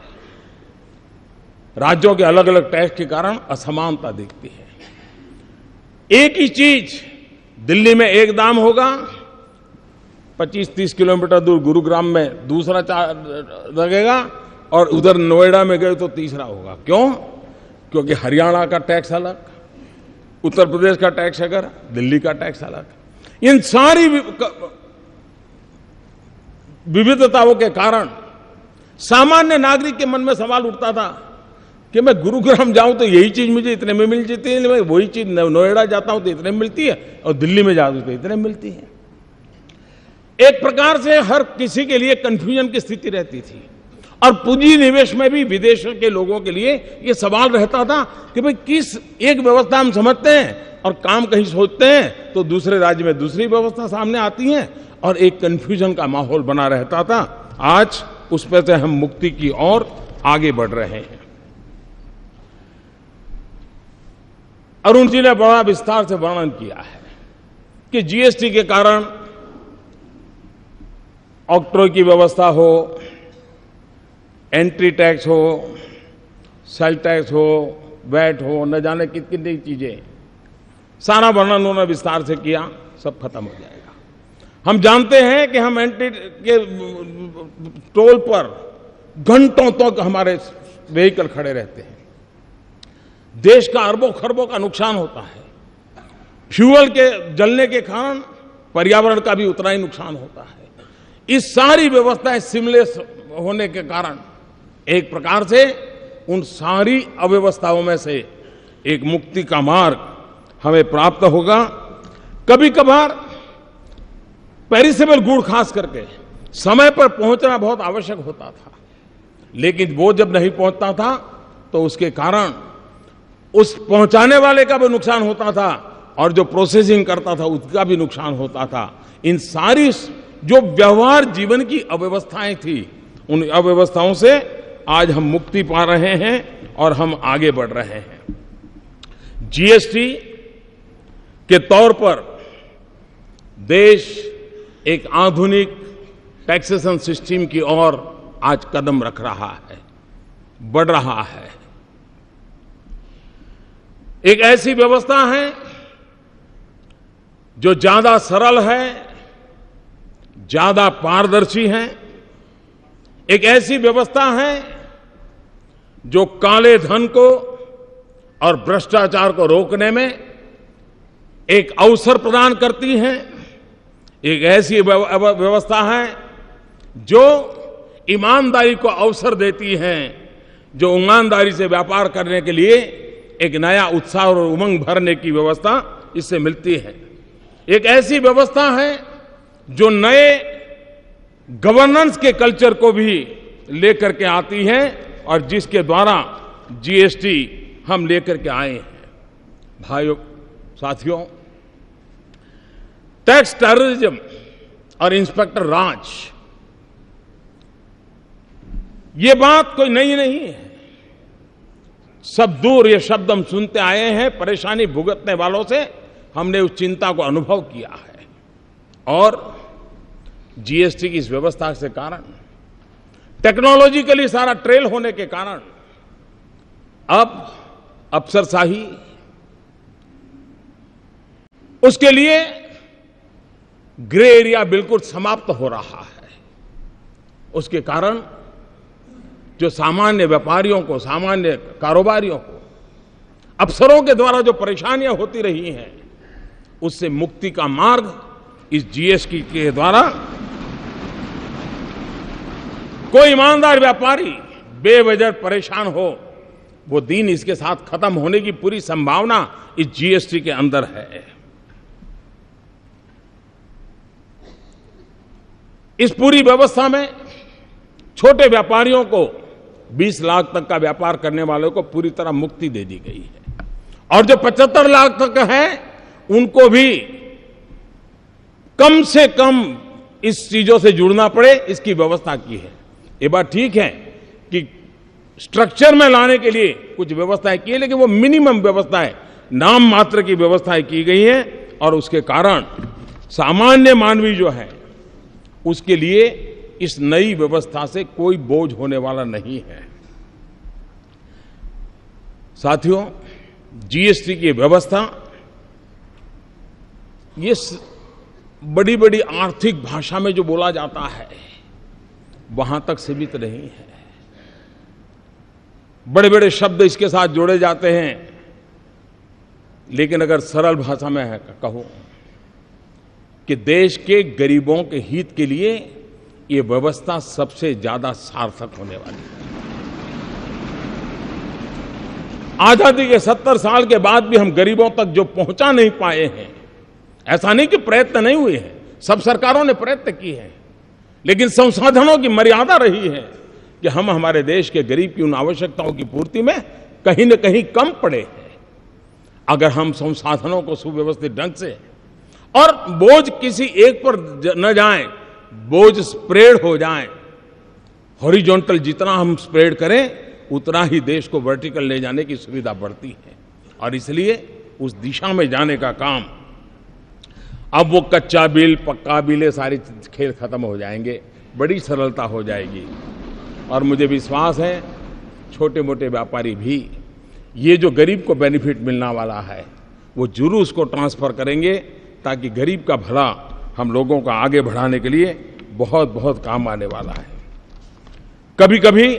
राज्यों के अलग अलग टैक्स के कारण असमानता दिखती है। एक ही चीज दिल्ली में एक दाम होगा, 25-30 किलोमीटर दूर गुरुग्राम में दूसरा लगेगा, और उधर नोएडा में गए तो तीसरा होगा। क्यों? क्योंकि हरियाणा का टैक्स अलग, उत्तर प्रदेश का टैक्स अगर, दिल्ली का टैक्स अलग। इन सारी विविधताओं के कारण सामान्य नागरिक के मन में सवाल उठता था कि मैं गुरुग्राम जाऊं तो यही चीज मुझे इतने में मिल जाती है, मैं वही चीज नोएडा जाता हूं तो इतने में मिलती है, और दिल्ली में जाता हूं तो इतने में मिलती है। एक प्रकार से हर किसी के लिए कंफ्यूजन की स्थिति रहती थी। और पूंजी निवेश में भी विदेशों के लोगों के लिए यह सवाल रहता था कि भाई किस एक व्यवस्था हम समझते हैं और काम कहीं सोचते हैं तो दूसरे राज्य में दूसरी व्यवस्था सामने आती है, और एक कंफ्यूजन का माहौल बना रहता था। आज उस पर से हम मुक्ति की ओर आगे बढ़ रहे हैं। अरुण जी ने बड़ा विस्तार से वर्णन किया है कि जीएसटी के कारण ऑक्ट्रॉय की व्यवस्था हो, एंट्री टैक्स हो, सेल टैक्स हो, वैट हो, न जाने कितनी चीजें, सारा वर्णन उन्होंने विस्तार से किया, सब खत्म हो जाएगा। हम जानते हैं कि हम एंट्री के टोल पर घंटों तक हमारे व्हीकल खड़े रहते हैं, देश का अरबों खरबों का नुकसान होता है। फ्यूल के जलने के कारण पर्यावरण का भी उतना ही नुकसान होता है। इस सारी व्यवस्थाएं सिमलेस होने के कारण एक प्रकार से उन सारी अव्यवस्थाओं में से एक मुक्ति का मार्ग हमें प्राप्त होगा। कभी कभार पेरिसेबल गुड खास करके समय पर पहुंचना बहुत आवश्यक होता था, लेकिन वो जब नहीं पहुंचता था तो उसके कारण उस पहुंचाने वाले का भी नुकसान होता था और जो प्रोसेसिंग करता था उसका भी नुकसान होता था। इन सारी जो व्यवहार जीवन की अव्यवस्थाएं थी, उन अव्यवस्थाओं से आज हम मुक्ति पा रहे हैं और हम आगे बढ़ रहे हैं। जीएसटी के तौर पर देश एक आधुनिक टैक्सेशन सिस्टम की ओर आज कदम रख रहा है, बढ़ रहा है। एक ऐसी व्यवस्था है जो ज्यादा सरल है, ज्यादा पारदर्शी है। एक ऐसी व्यवस्था है जो काले धन को और भ्रष्टाचार को रोकने में एक अवसर प्रदान करती है। एक ऐसी व्यवस्था है जो ईमानदारी को अवसर देती है, जो ईमानदारी से व्यापार करने के लिए एक नया उत्साह और उमंग भरने की व्यवस्था इससे मिलती है। एक ऐसी व्यवस्था है जो नए गवर्नेंस के कल्चर को भी लेकर के आती है और जिसके द्वारा जीएसटी हम लेकर के आए हैं। भाइयों साथियों, टैक्स टेररिज्म और इंस्पेक्टर राज, ये बात कोई नई नहीं है। सब दूर ये शब्द हम सुनते आए हैं। परेशानी भुगतने वालों से हमने उस चिंता को अनुभव किया है और जीएसटी की इस व्यवस्था के कारण, टेक्नोलॉजिकली सारा ट्रेल होने के कारण अब अफसरशाही, उसके लिए ग्रे एरिया बिल्कुल समाप्त हो रहा है। उसके कारण जो सामान्य व्यापारियों को, सामान्य कारोबारियों को, अफसरों के द्वारा जो परेशानियां होती रही हैं, उससे मुक्ति का मार्ग इस जीएसटी के द्वारा कोई ईमानदार व्यापारी बेवजह परेशान हो, वो दिन इसके साथ खत्म होने की पूरी संभावना इस जीएसटी के अंदर है। इस पूरी व्यवस्था में छोटे व्यापारियों को 20 लाख तक का व्यापार करने वालों को पूरी तरह मुक्ति दे दी गई है और जो 75 लाख तक है उनको भी कम से कम इस चीजों से जुड़ना पड़े, इसकी व्यवस्था की है। ये बात ठीक है कि स्ट्रक्चर में लाने के लिए कुछ व्यवस्थाएं की है, लेकिन वो मिनिमम व्यवस्था है, नाम मात्र की व्यवस्थाएं की गई हैं और उसके कारण सामान्य मानवी जो है उसके लिए इस नई व्यवस्था से कोई बोझ होने वाला नहीं है। साथियों, जीएसटी की व्यवस्था ये बड़ी बड़ी आर्थिक भाषा में जो बोला जाता है वहां तक सीमित नहीं है। बड़े बड़े शब्द इसके साथ जोड़े जाते हैं, लेकिन अगर सरल भाषा में कहूं कि देश के गरीबों के हित के लिए ये व्यवस्था सबसे ज्यादा सार्थक होने वाली है। आजादी के 70 साल के बाद भी हम गरीबों तक जो पहुंचा नहीं पाए हैं, ऐसा नहीं कि प्रयत्न नहीं हुए हैं, सब सरकारों ने प्रयत्न किए हैं, लेकिन संसाधनों की मर्यादा रही है कि हम हमारे देश के गरीब की उन आवश्यकताओं की पूर्ति में कहीं न कहीं कम पड़े हैं। अगर हम संसाधनों को सुव्यवस्थित ढंग से, और बोझ किसी एक पर न जाए, बोझ स्प्रेड हो जाए, हॉरिजॉन्टल जितना हम स्प्रेड करें उतना ही देश को वर्टिकल ले जाने की सुविधा बढ़ती है। और इसलिए उस दिशा में जाने का काम, अब वो कच्चा बिल पक्का बिल ये सारी खेल खत्म हो जाएंगे, बड़ी सरलता हो जाएगी। और मुझे विश्वास है छोटे मोटे व्यापारी भी ये जो गरीब को बेनिफिट मिलने वाला है वो जरूर उसको ट्रांसफर करेंगे, ताकि गरीब का भला हम लोगों को आगे बढ़ाने के लिए बहुत बहुत काम आने वाला है। कभी कभी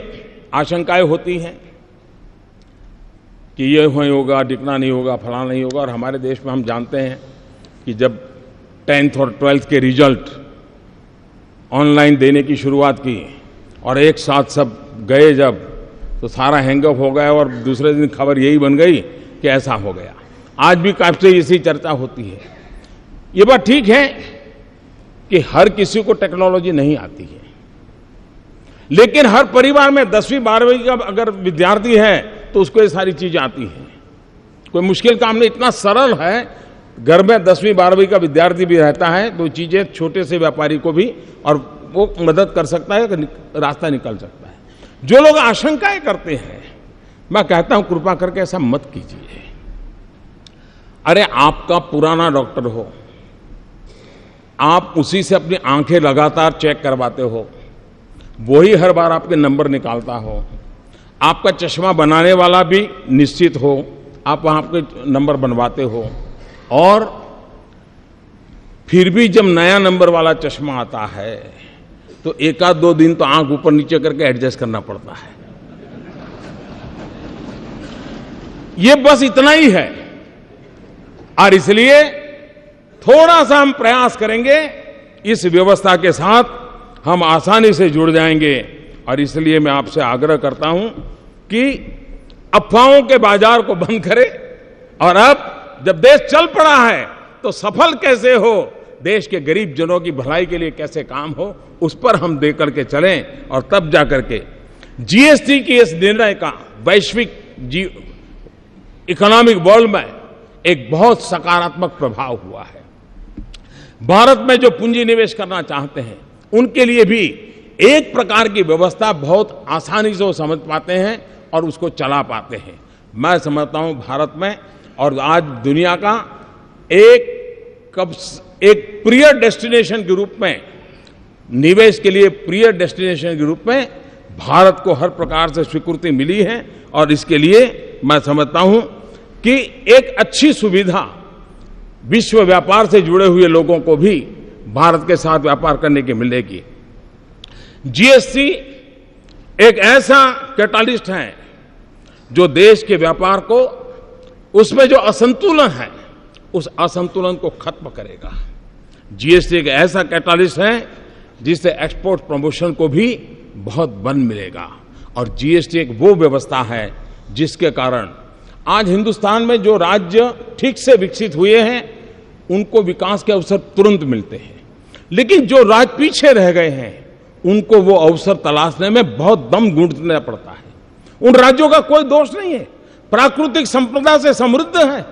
आशंकाएं होती हैं कि ये नहीं होगा, डिकना नहीं होगा, फलाना नहीं होगा। और हमारे देश में हम जानते हैं कि जब 10th और 12th के रिजल्ट ऑनलाइन देने की शुरुआत की और एक साथ सब गए जब, तो सारा हैंगअप हो गया और दूसरे दिन खबर यही बन गई कि ऐसा हो गया। आज भी काफी इसी चर्चा होती है। ये बात ठीक है कि हर किसी को टेक्नोलॉजी नहीं आती है, लेकिन हर परिवार में 10वीं 12वीं का अगर विद्यार्थी है तो उसको ये सारी चीजें आती हैं। कोई मुश्किल काम नहीं, इतना सरल है। घर में 10वीं 12वीं का विद्यार्थी भी रहता है तो चीजें छोटे से व्यापारी को भी, और वो मदद कर सकता है, रास्ता निकल सकता है। जो लोग आशंकाएं करते हैं, मैं कहता हूं कृपा करके ऐसा मत कीजिए। अरे आपका पुराना डॉक्टर हो, आप उसी से अपनी आंखें लगातार चेक करवाते हो, वही हर बार आपके नंबर निकालता हो, आपका चश्मा बनाने वाला भी निश्चित हो, आप वहाँ आपके नंबर बनवाते हो, और फिर भी जब नया नंबर वाला चश्मा आता है तो एक आध दो दिन तो आंख ऊपर नीचे करके एडजस्ट करना पड़ता है। ये बस इतना ही है, और इसलिए थोड़ा सा हम प्रयास करेंगे, इस व्यवस्था के साथ हम आसानी से जुड़ जाएंगे। और इसलिए मैं आपसे आग्रह करता हूं कि अफवाहों के बाजार को बंद करें, और अब जब देश चल पड़ा है तो सफल कैसे हो, देश के गरीब जनों की भलाई के लिए कैसे काम हो, उस पर हम दे करके चलें। और तब जाकर के जीएसटी की इस निर्णय का वैश्विक इकोनॉमिक वर्ल्ड में एक बहुत सकारात्मक प्रभाव हुआ है। भारत में जो पूंजी निवेश करना चाहते हैं उनके लिए भी एक प्रकार की व्यवस्था बहुत आसानी से वो समझ पाते हैं और उसको चला पाते हैं। मैं समझता हूं भारत में और आज दुनिया का एक प्रिय डेस्टिनेशन के रूप में, निवेश के लिए प्रिय डेस्टिनेशन के रूप में भारत को हर प्रकार से स्वीकृति मिली है। और इसके लिए मैं समझता हूं कि एक अच्छी सुविधा विश्व व्यापार से जुड़े हुए लोगों को भी भारत के साथ व्यापार करने की मिलेगी। जीएसटी एक ऐसा कैटालिस्ट है जो देश के व्यापार को, उसमें जो असंतुलन है उस असंतुलन को खत्म करेगा। जीएसटी एक ऐसा कैटालिस्ट है जिससे एक्सपोर्ट प्रमोशन को भी बहुत बल मिलेगा। और जीएसटी एक वो व्यवस्था है जिसके कारण आज हिंदुस्तान में जो राज्य ठीक से विकसित हुए हैं उनको विकास के अवसर तुरंत मिलते हैं, लेकिन जो राज्य पीछे रह गए हैं उनको वो अवसर तलाशने में बहुत दम गूंथना पड़ता है। उन राज्यों का कोई दोष नहीं है, प्राकृतिक संपदा से समृद्ध है।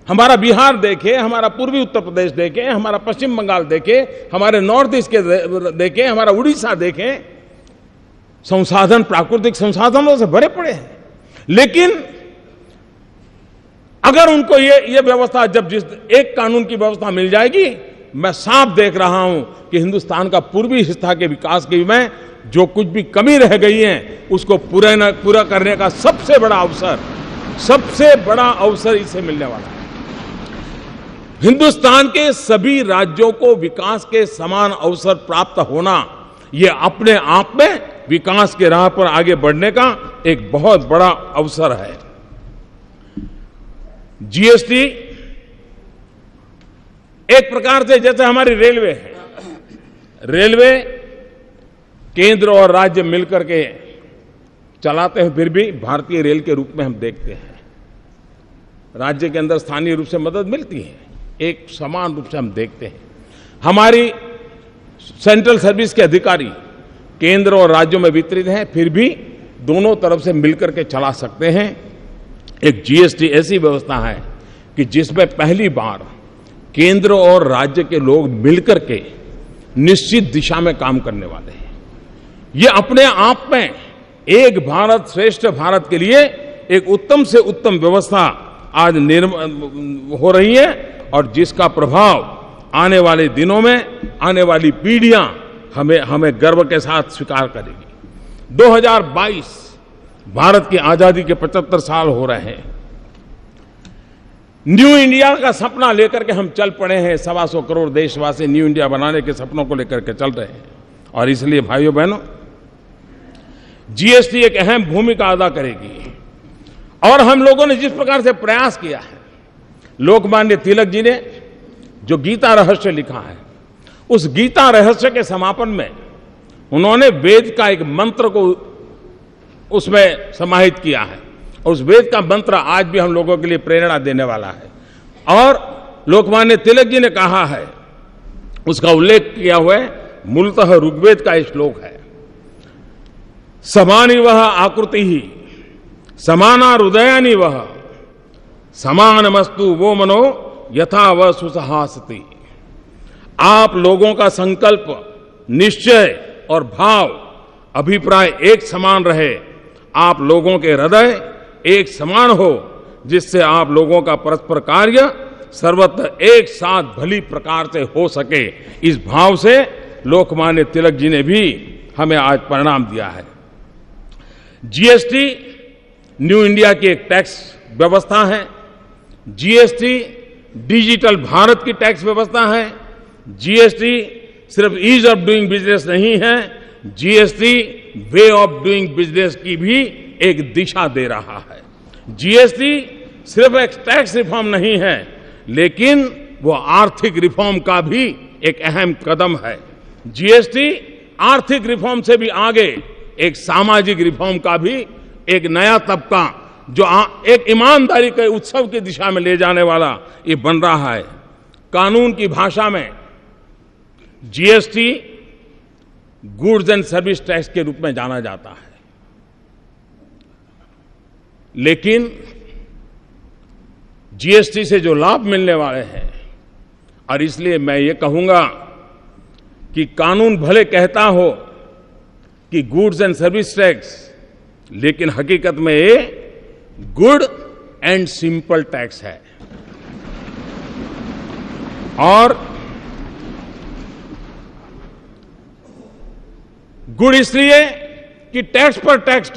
हमारा बिहार देखे, हमारा पूर्वी उत्तर प्रदेश देखे, हमारा पश्चिम बंगाल देखे, हमारे नॉर्थ ईस्ट के देखे, हमारा उड़ीसा देखे, संसाधन प्राकृतिक संसाधनों से भरे पड़े हैं। लेकिन अगर उनको ये व्यवस्था, जब जिस एक कानून की व्यवस्था मिल जाएगी, मैं साफ देख रहा हूं कि हिंदुस्तान का पूर्वी हिस्सा के विकास की में जो कुछ भी कमी रह गई है उसको पूरा करने का सबसे बड़ा अवसर इसे मिलने वाला है। हिंदुस्तान के सभी राज्यों को विकास के समान अवसर प्राप्त होना, ये अपने आप में विकास के राह पर आगे बढ़ने का एक बहुत बड़ा अवसर है। जीएसटी एक प्रकार से जैसे हमारी रेलवे है, रेलवे केंद्र और राज्य मिलकर के चलाते हैं, फिर भी भारतीय रेल के रूप में हम देखते हैं। राज्य के अंदर स्थानीय रूप से मदद मिलती है, एक समान रूप से हम देखते हैं। हमारी सेंट्रल सर्विस के अधिकारी केंद्र और राज्यों में वितरित हैं, फिर भी दोनों तरफ से मिलकर के चला सकते हैं। एक जीएसटी ऐसी व्यवस्था है कि जिसमें पहली बार केंद्र और राज्य के लोग मिलकर के निश्चित दिशा में काम करने वाले हैं। ये अपने आप में एक भारत श्रेष्ठ भारत के लिए एक उत्तम से उत्तम व्यवस्था आज हो रही है, और जिसका प्रभाव आने वाले दिनों में आने वाली पीढ़ियां हमें गर्व के साथ स्वीकार करेगी। 2022 भारत की आजादी के 75 साल हो रहे हैं। न्यू इंडिया का सपना लेकर के हम चल पड़े हैं। 125 करोड़ देशवासी न्यू इंडिया बनाने के सपनों को लेकर के चल रहे हैं। और इसलिए भाइयों बहनों, जीएसटी एक अहम भूमिका अदा करेगी। और हम लोगों ने जिस प्रकार से प्रयास किया है, लोकमान्य तिलक जी ने जो गीता रहस्य लिखा है, उस गीता रहस्य के समापन में उन्होंने वेद का एक मंत्र को उसमें समाहित किया है, और उस वेद का मंत्र आज भी हम लोगों के लिए प्रेरणा देने वाला है। और लोकमान्य तिलक जी ने कहा है, उसका उल्लेख किया हुआ है, मूलतः ऋग्वेद का एक श्लोक है, समानी वह आकृति ही समाना हृदयानी वह समानमस्तु वो मनो यथा वह सुसहासति। आप लोगों का संकल्प, निश्चय और भाव, अभिप्राय एक समान रहे, आप लोगों के हृदय एक समान हो, जिससे आप लोगों का परस्पर कार्य सर्वत्र एक साथ भली प्रकार से हो सके, इस भाव से लोकमान्य तिलक जी ने भी हमें आज परिणाम दिया है। जीएसटी न्यू इंडिया की एक टैक्स व्यवस्था है। जीएसटी डिजिटल भारत की टैक्स व्यवस्था है। जीएसटी सिर्फ ईज ऑफ डूइंग बिजनेस नहीं है, GST way of doing business की भी एक दिशा दे रहा है। जीएसटी सिर्फ एक टैक्स रिफॉर्म नहीं है, लेकिन वो आर्थिक रिफॉर्म का भी एक अहम कदम है। जीएसटी आर्थिक रिफॉर्म से भी आगे एक सामाजिक रिफॉर्म का भी एक नया तबका, जो एक ईमानदारी के उत्सव की दिशा में ले जाने वाला ये बन रहा है। कानून की भाषा में GST goods and service tax के रूप में जाना जाता है, लेकिन जीएसटी से जो लाभ मिलने वाले हैं, और इसलिए मैं ये कहूंगा कि कानून भले कहता हो कि गुड्स एंड सर्विस टैक्स, लेकिन हकीकत में ये गुड एंड सिंपल टैक्स है। और गुड इसलिए कि टैक्स पर टैक्स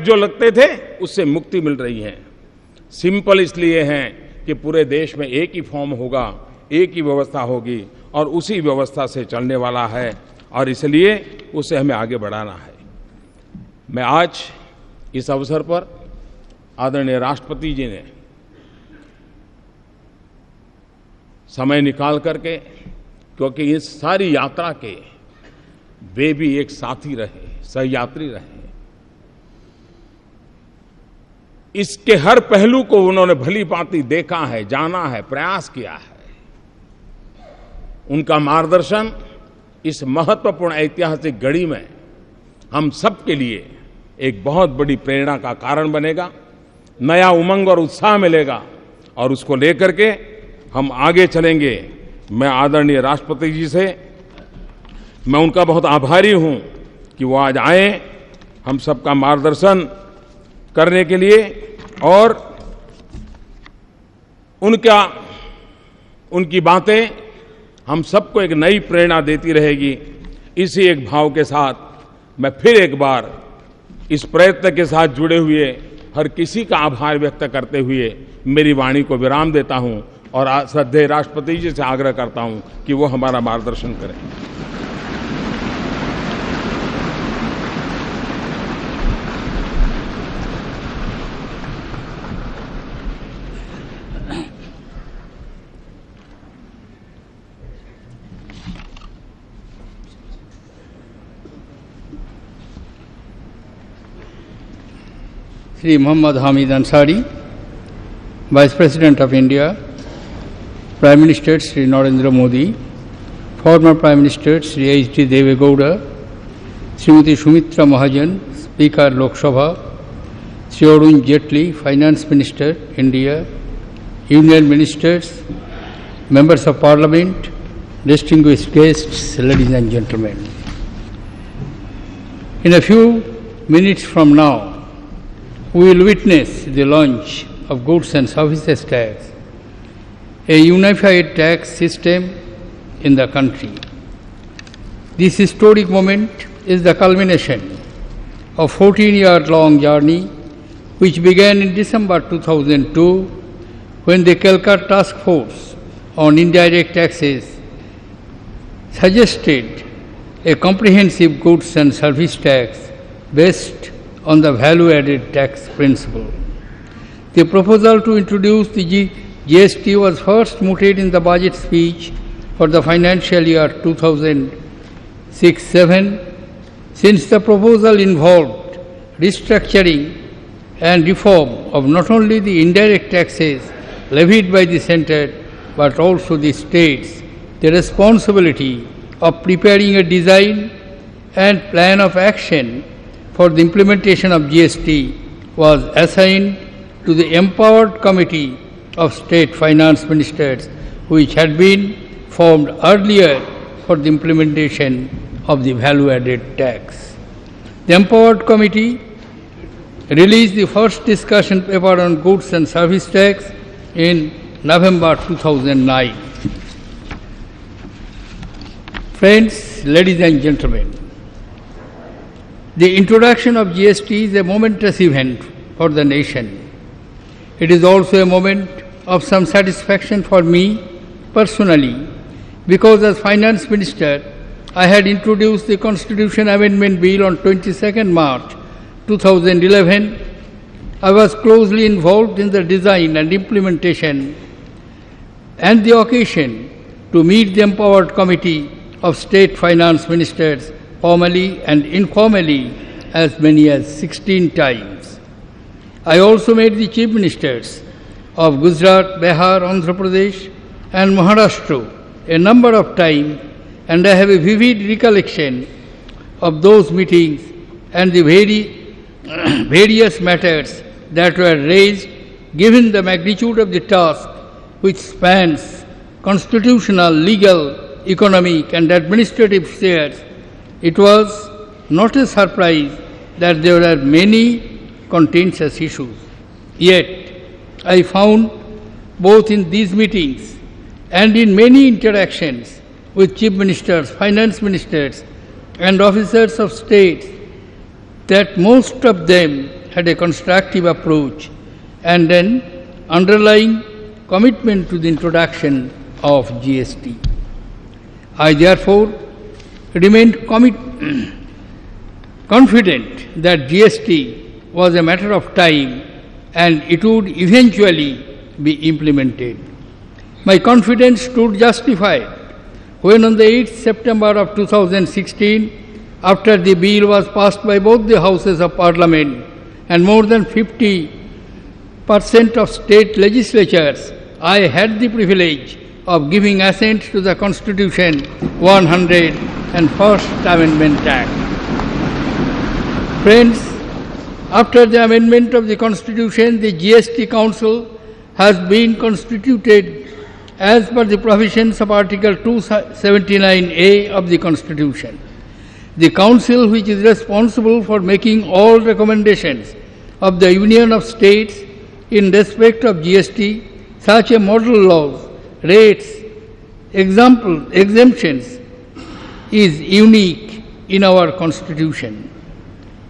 जो लगते थे उससे मुक्ति मिल रही है। सिंपल इसलिए है कि पूरे देश में एक ही फॉर्म होगा, एक ही व्यवस्था होगी और उसी व्यवस्था से चलने वाला है, और इसलिए उसे हमें आगे बढ़ाना है। मैं आज इस अवसर पर आदरणीय राष्ट्रपति जी ने समय निकाल करके, क्योंकि इस सारी यात्रा के वे भी एक साथी रहे, सहयात्री रहे, इसके हर पहलू को उन्होंने भली भांति देखा है, जाना है, प्रयास किया है। उनका मार्गदर्शन इस महत्वपूर्ण ऐतिहासिक घड़ी में हम सबके लिए एक बहुत बड़ी प्रेरणा का कारण बनेगा, नया उमंग और उत्साह मिलेगा, और उसको लेकर के हम आगे चलेंगे। मैं आदरणीय राष्ट्रपति जी से मैं उनका बहुत आभारी हूं कि वो आज आए हम सबका मार्गदर्शन करने के लिए, और उनकी बातें हम सबको एक नई प्रेरणा देती रहेगी। इसी एक भाव के साथ मैं फिर एक बार इस प्रयत्न के साथ जुड़े हुए हर किसी का आभार व्यक्त करते हुए मेरी वाणी को विराम देता हूं, और श्रद्धेय राष्ट्रपति जी से आग्रह करता हूं कि वो हमारा मार्गदर्शन करें। Shri Muhammad Hamid Ansari, Vice President of India, Prime Minister Shri Narendra Modi, former Prime Minister Shri H.D. Deve Gowda, Srimati Sumitra Mahajan, Speaker Lok Sabha, Shri Arun Jaitley, Finance Minister, India, Union Ministers, Members of Parliament, distinguished guests, ladies and gentlemen. In a few minutes from now, we will witness the launch of Goods and Services Tax, a unified tax system in the country. This historic moment is the culmination of a 14-year-long journey which began in December 2002 when the Calcutta Task Force on Indirect Taxes suggested a comprehensive goods and service tax based on the value-added tax principle. The proposal to introduce the GST was first mooted in the budget speech for the financial year 2006-07. Since the proposal involved restructuring and reform of not only the indirect taxes levied by the centre but also the states, the responsibility of preparing a design and plan of action for the implementation of GST was assigned to the empowered committee of state finance ministers which had been formed earlier for the implementation of the value-added tax. The empowered committee released the first discussion paper on goods and service tax in November 2009. Friends, ladies and gentlemen, the introduction of GST is a momentous event for the nation. It is also a moment of some satisfaction for me personally, because as Finance Minister, I had introduced the Constitution Amendment Bill on 22nd March 2011. I was closely involved in the design and implementation and the occasion to meet the Empowered Committee of State Finance Ministers formally and informally as many as 16 times. I also met the Chief Ministers of Gujarat, Bihar, Andhra Pradesh and Maharashtra a number of times, and I have a vivid recollection of those meetings and the various matters that were raised, given the magnitude of the task which spans constitutional, legal, economic and administrative spheres. It was not a surprise that there were many contentious issues. Yet, I found both in these meetings and in many interactions with chief ministers, finance ministers and officers of state that most of them had a constructive approach and an underlying commitment to the introduction of GST. I therefore remained confident that GST was a matter of time and it would eventually be implemented. My confidence stood justified when on the 8th September of 2016, after the bill was passed by both the houses of parliament and more than 50% of state legislatures, I had the privilege of giving assent to the Constitution 101st Amendment Act. Friends, after the amendment of the Constitution, the GST Council has been constituted as per the provisions of Article 279A of the Constitution. The Council, which is responsible for making all recommendations of the Union of States in respect of GST, such as model laws, rates, exemptions, is unique in our Constitution.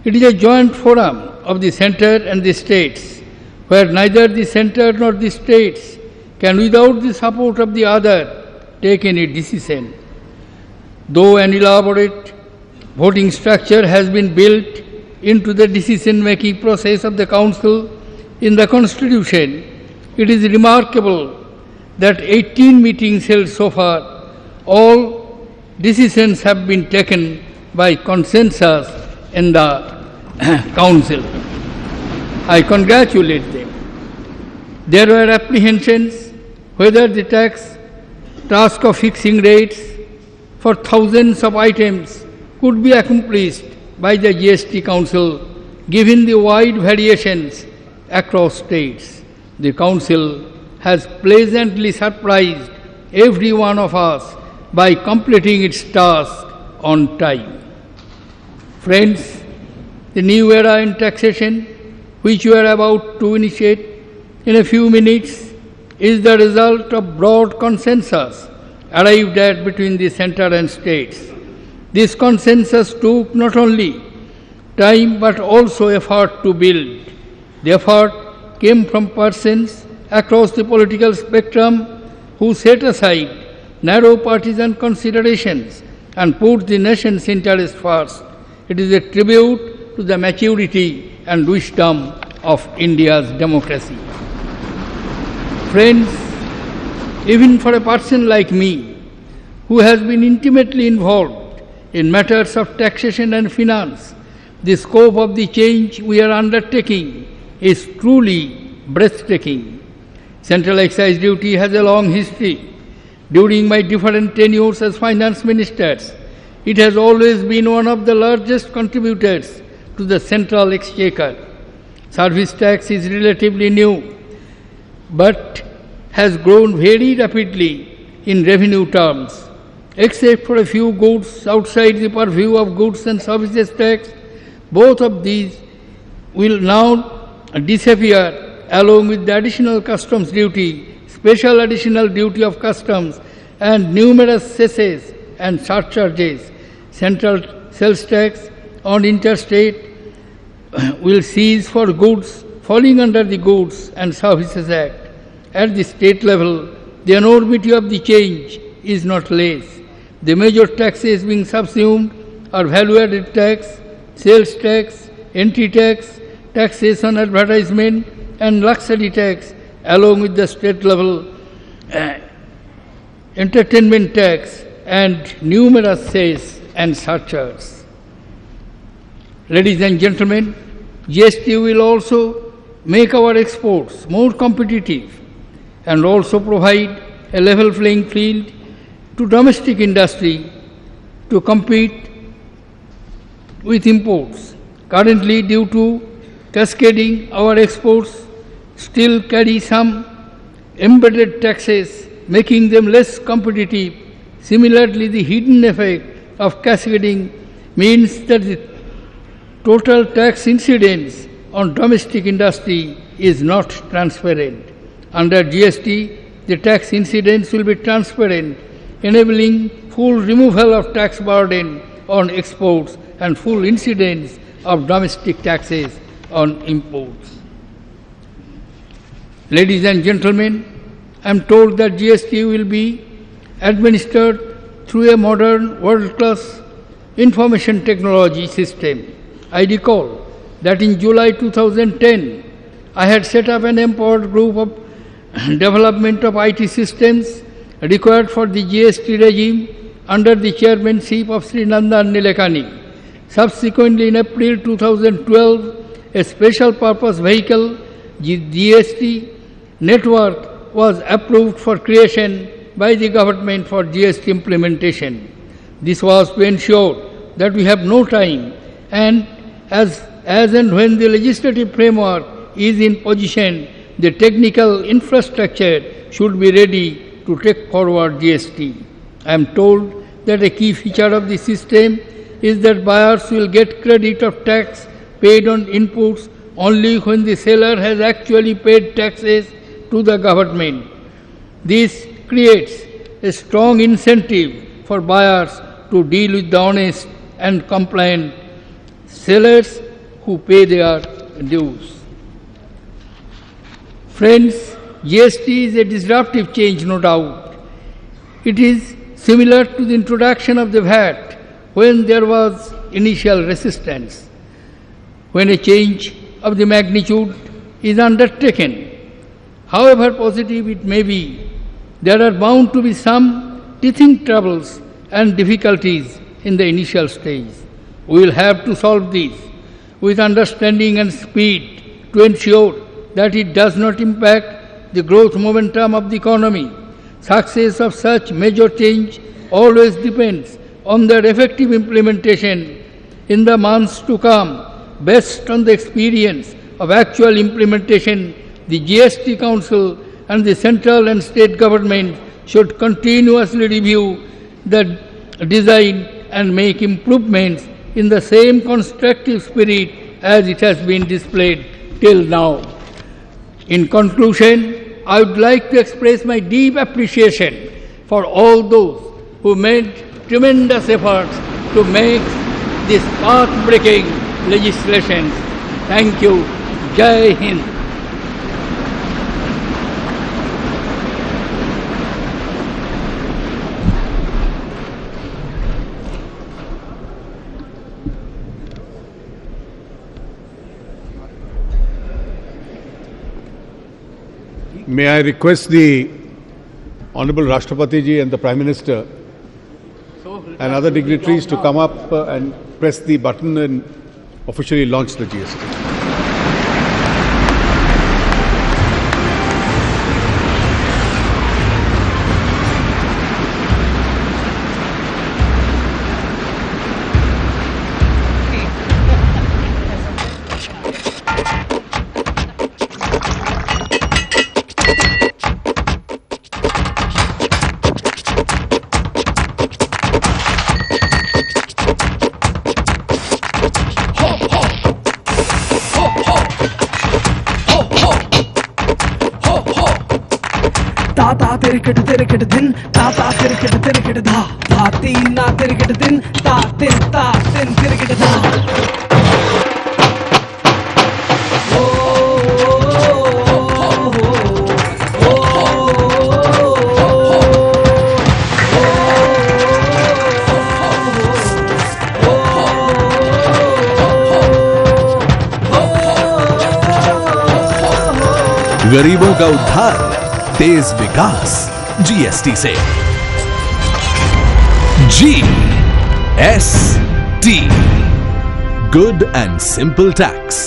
It is a joint forum of the centre and the states, where neither the centre nor the states can, without the support of the other, take any decision. Though an elaborate voting structure has been built into the decision-making process of the Council in the Constitution, it is remarkable that 18 meetings held so far, all decisions have been taken by consensus in the Council. I congratulate them. There were apprehensions whether the task of fixing rates for thousands of items could be accomplished by the GST Council, given the wide variations across states. The Council has pleasantly surprised every one of us by completing its task on time. Friends, the new era in taxation, which we are about to initiate in a few minutes, is the result of broad consensus arrived at between the centre and states. This consensus took not only time but also effort to build. The effort came from persons across the political spectrum who set aside narrow partisan considerations and put the nation's interest first. It is a tribute to the maturity and wisdom of India's democracy. Friends, even for a person like me, who has been intimately involved in matters of taxation and finance, the scope of the change we are undertaking is truly breathtaking. Central excise duty has a long history. During my different tenures as finance ministers, it has always been one of the largest contributors to the central exchequer. Service tax is relatively new, but has grown very rapidly in revenue terms. Except for a few goods outside the purview of goods and services tax, both of these will now disappear along with the additional customs duty special additional duty of customs, and numerous cesses and surcharges. Central sales tax on interstate will cease for goods falling under the Goods and Services Act. At the state level, the enormity of the change is not less. The major taxes being subsumed are value-added tax, sales tax, entry tax, taxes on advertisement, and luxury tax, along with the state level entertainment tax and numerous cess and surcharges. Ladies and gentlemen, GST will also make our exports more competitive and also provide a level playing field to domestic industry to compete with imports. Currently, due to cascading, our exports still carry some embedded taxes, making them less competitive. Similarly, the hidden effect of cascading means that the total tax incidence on domestic industry is not transparent. Under GST, the tax incidence will be transparent, enabling full removal of tax burden on exports and full incidence of domestic taxes on imports. Ladies and gentlemen, I am told that GST will be administered through a modern world-class information technology system. I recall that in July 2010, I had set up an empowered group of development of IT systems required for the GST regime under the chairmanship of Sri Nandan Nilekani. Subsequently, in April 2012, a special purpose vehicle, GST network, was approved for creation by the government for GST implementation. This was to ensure that we have no time, and as and when the legislative framework is in position, the technical infrastructure should be ready to take forward GST. I am told that a key feature of the system is that buyers will get credit of tax paid on inputs only when the seller has actually paid taxes to the government. This creates a strong incentive for buyers to deal with the honest and compliant sellers who pay their dues. Friends, GST is a disruptive change, no doubt. It is similar to the introduction of the VAT when there was initial resistance. When a change of the magnitude is undertaken, however positive it may be, there are bound to be some teething troubles and difficulties in the initial stage. We will have to solve these with understanding and speed to ensure that it does not impact the growth momentum of the economy. Success of such major change always depends on their effective implementation in the months to come. Based on the experience of actual implementation, the GST Council and the central and state government should continuously review the design and make improvements in the same constructive spirit as it has been displayed till now. In conclusion, I would like to express my deep appreciation for all those who made tremendous efforts to make this path-breaking legislation. Thank you. Jai Hind. May I request the Honorable Rashtrapati Ji and the Prime Minister and other dignitaries to come up and press the button and officially launch the GST. ता तिरकट दिन ता तिरकट धा धा तीन ना तिरकट दिन ता तिन तिरकट धा गरीबों का उद्धार, तेज विकास जीएसटी से। GST, good and simple tax.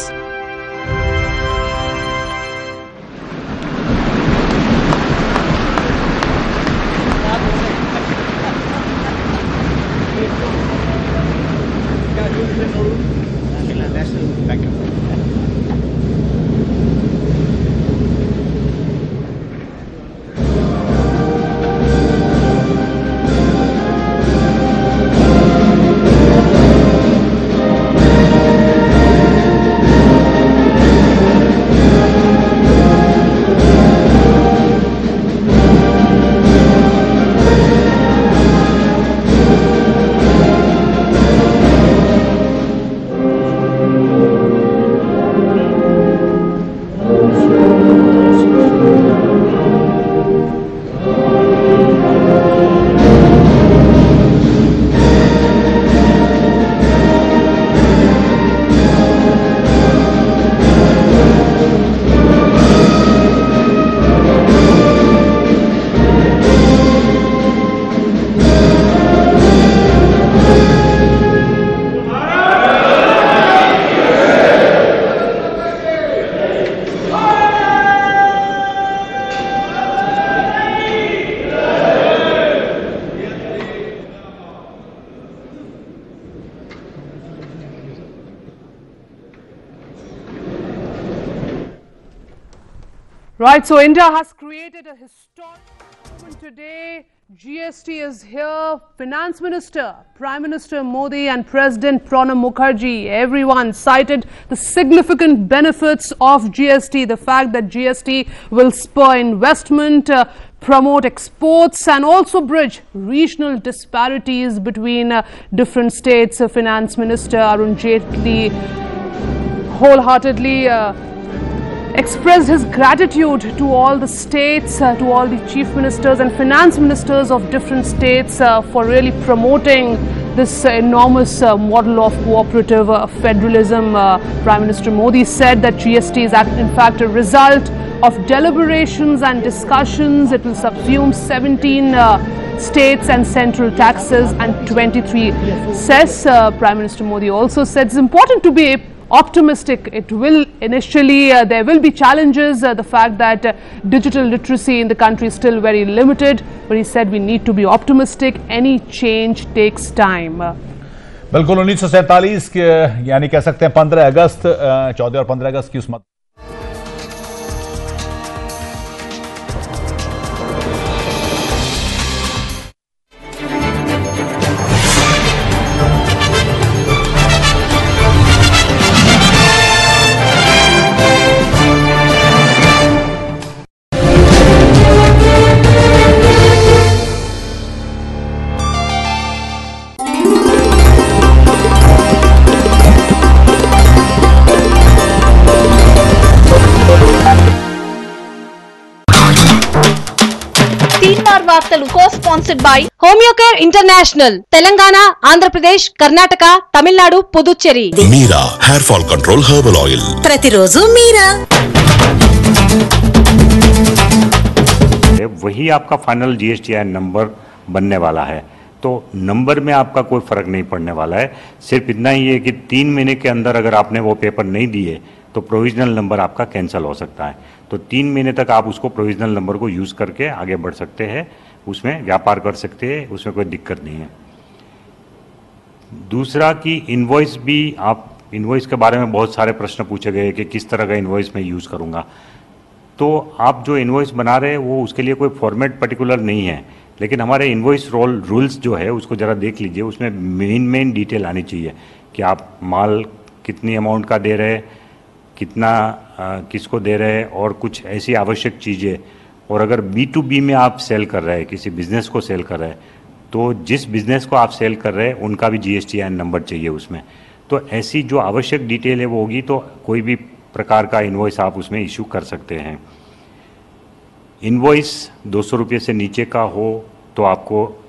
Right, so India has created a historic moment today. GST is here. Finance Minister, Prime Minister Modi and President Pranab Mukherjee, everyone cited the significant benefits of GST, the fact that GST will spur investment, promote exports and also bridge regional disparities between different states. Finance Minister Arun Jaitley wholeheartedly expressed his gratitude to all the states, to all the chief ministers and finance ministers of different states for really promoting this enormous model of cooperative federalism. Prime Minister Modi said that GST is in fact a result of deliberations and discussions. It will subsume 17 states and central taxes and 23 cess. Prime Minister Modi also said it's important to be optimistic. It will initially, there will be challenges, the fact that digital literacy in the country is still very limited, but he said we need to be optimistic. Any change takes time. बिल्कुल 1947 के यानी कह सकते हैं 15 अगस्त 14 और 15 अगस्त की उस Teenmaar వార్తలు co-sponsored by Homeocare International, Telangana, Andhra Pradesh, Karnataka, Tamil Nadu, Puducherry. Meera Hair Fall Control Herbal Oil. प्रतिरोजु Meera. वही आपका फाइनल GSTI नंबर बनने वाला है, तो नंबर में आपका कोई फर्क नहीं पड़ने वाला है। सिर्फ इतना ही है कि 3 महीने के अंदर अगर आपने वो पेपर नहीं दिए तो प्रोविजनल नंबर आपका कैंसिल हो सकता है। तो 3 महीने तक आप उसको प्रोविजनल नंबर को यूज़ करके आगे बढ़ सकते हैं, उसमें व्यापार कर सकते हैं, उसमें कोई दिक्कत नहीं है। दूसरा कि इनवॉइस भी, आप इनवॉइस के बारे में बहुत सारे प्रश्न पूछे गए कि किस तरह का इनवॉइस मैं यूज़ करूँगा। तो आप जो इनवॉइस बना रहे हैं वो उसके लिए कोई फॉर्मेट पर्टिकुलर नहीं है, लेकिन हमारे इनवॉइस रूल्स जो है उसको ज़रा देख लीजिए। उसमें मेन डिटेल आनी चाहिए कि आप माल कितनी अमाउंट का दे रहे हैं, कितना किसको दे रहे हैं, और कुछ ऐसी आवश्यक चीज़ें और अगर B2B में आप सेल कर रहे हैं, किसी बिजनेस को सेल कर रहे हैं, तो जिस बिजनेस को आप सेल कर रहे हैं उनका भी GSTN नंबर चाहिए उसमें। तो ऐसी जो आवश्यक डिटेल है वो होगी तो कोई भी प्रकार का इनवॉइस आप उसमें इशू कर सकते हैं। इनवॉइस 200 रुपये से नीचे का हो तो आपको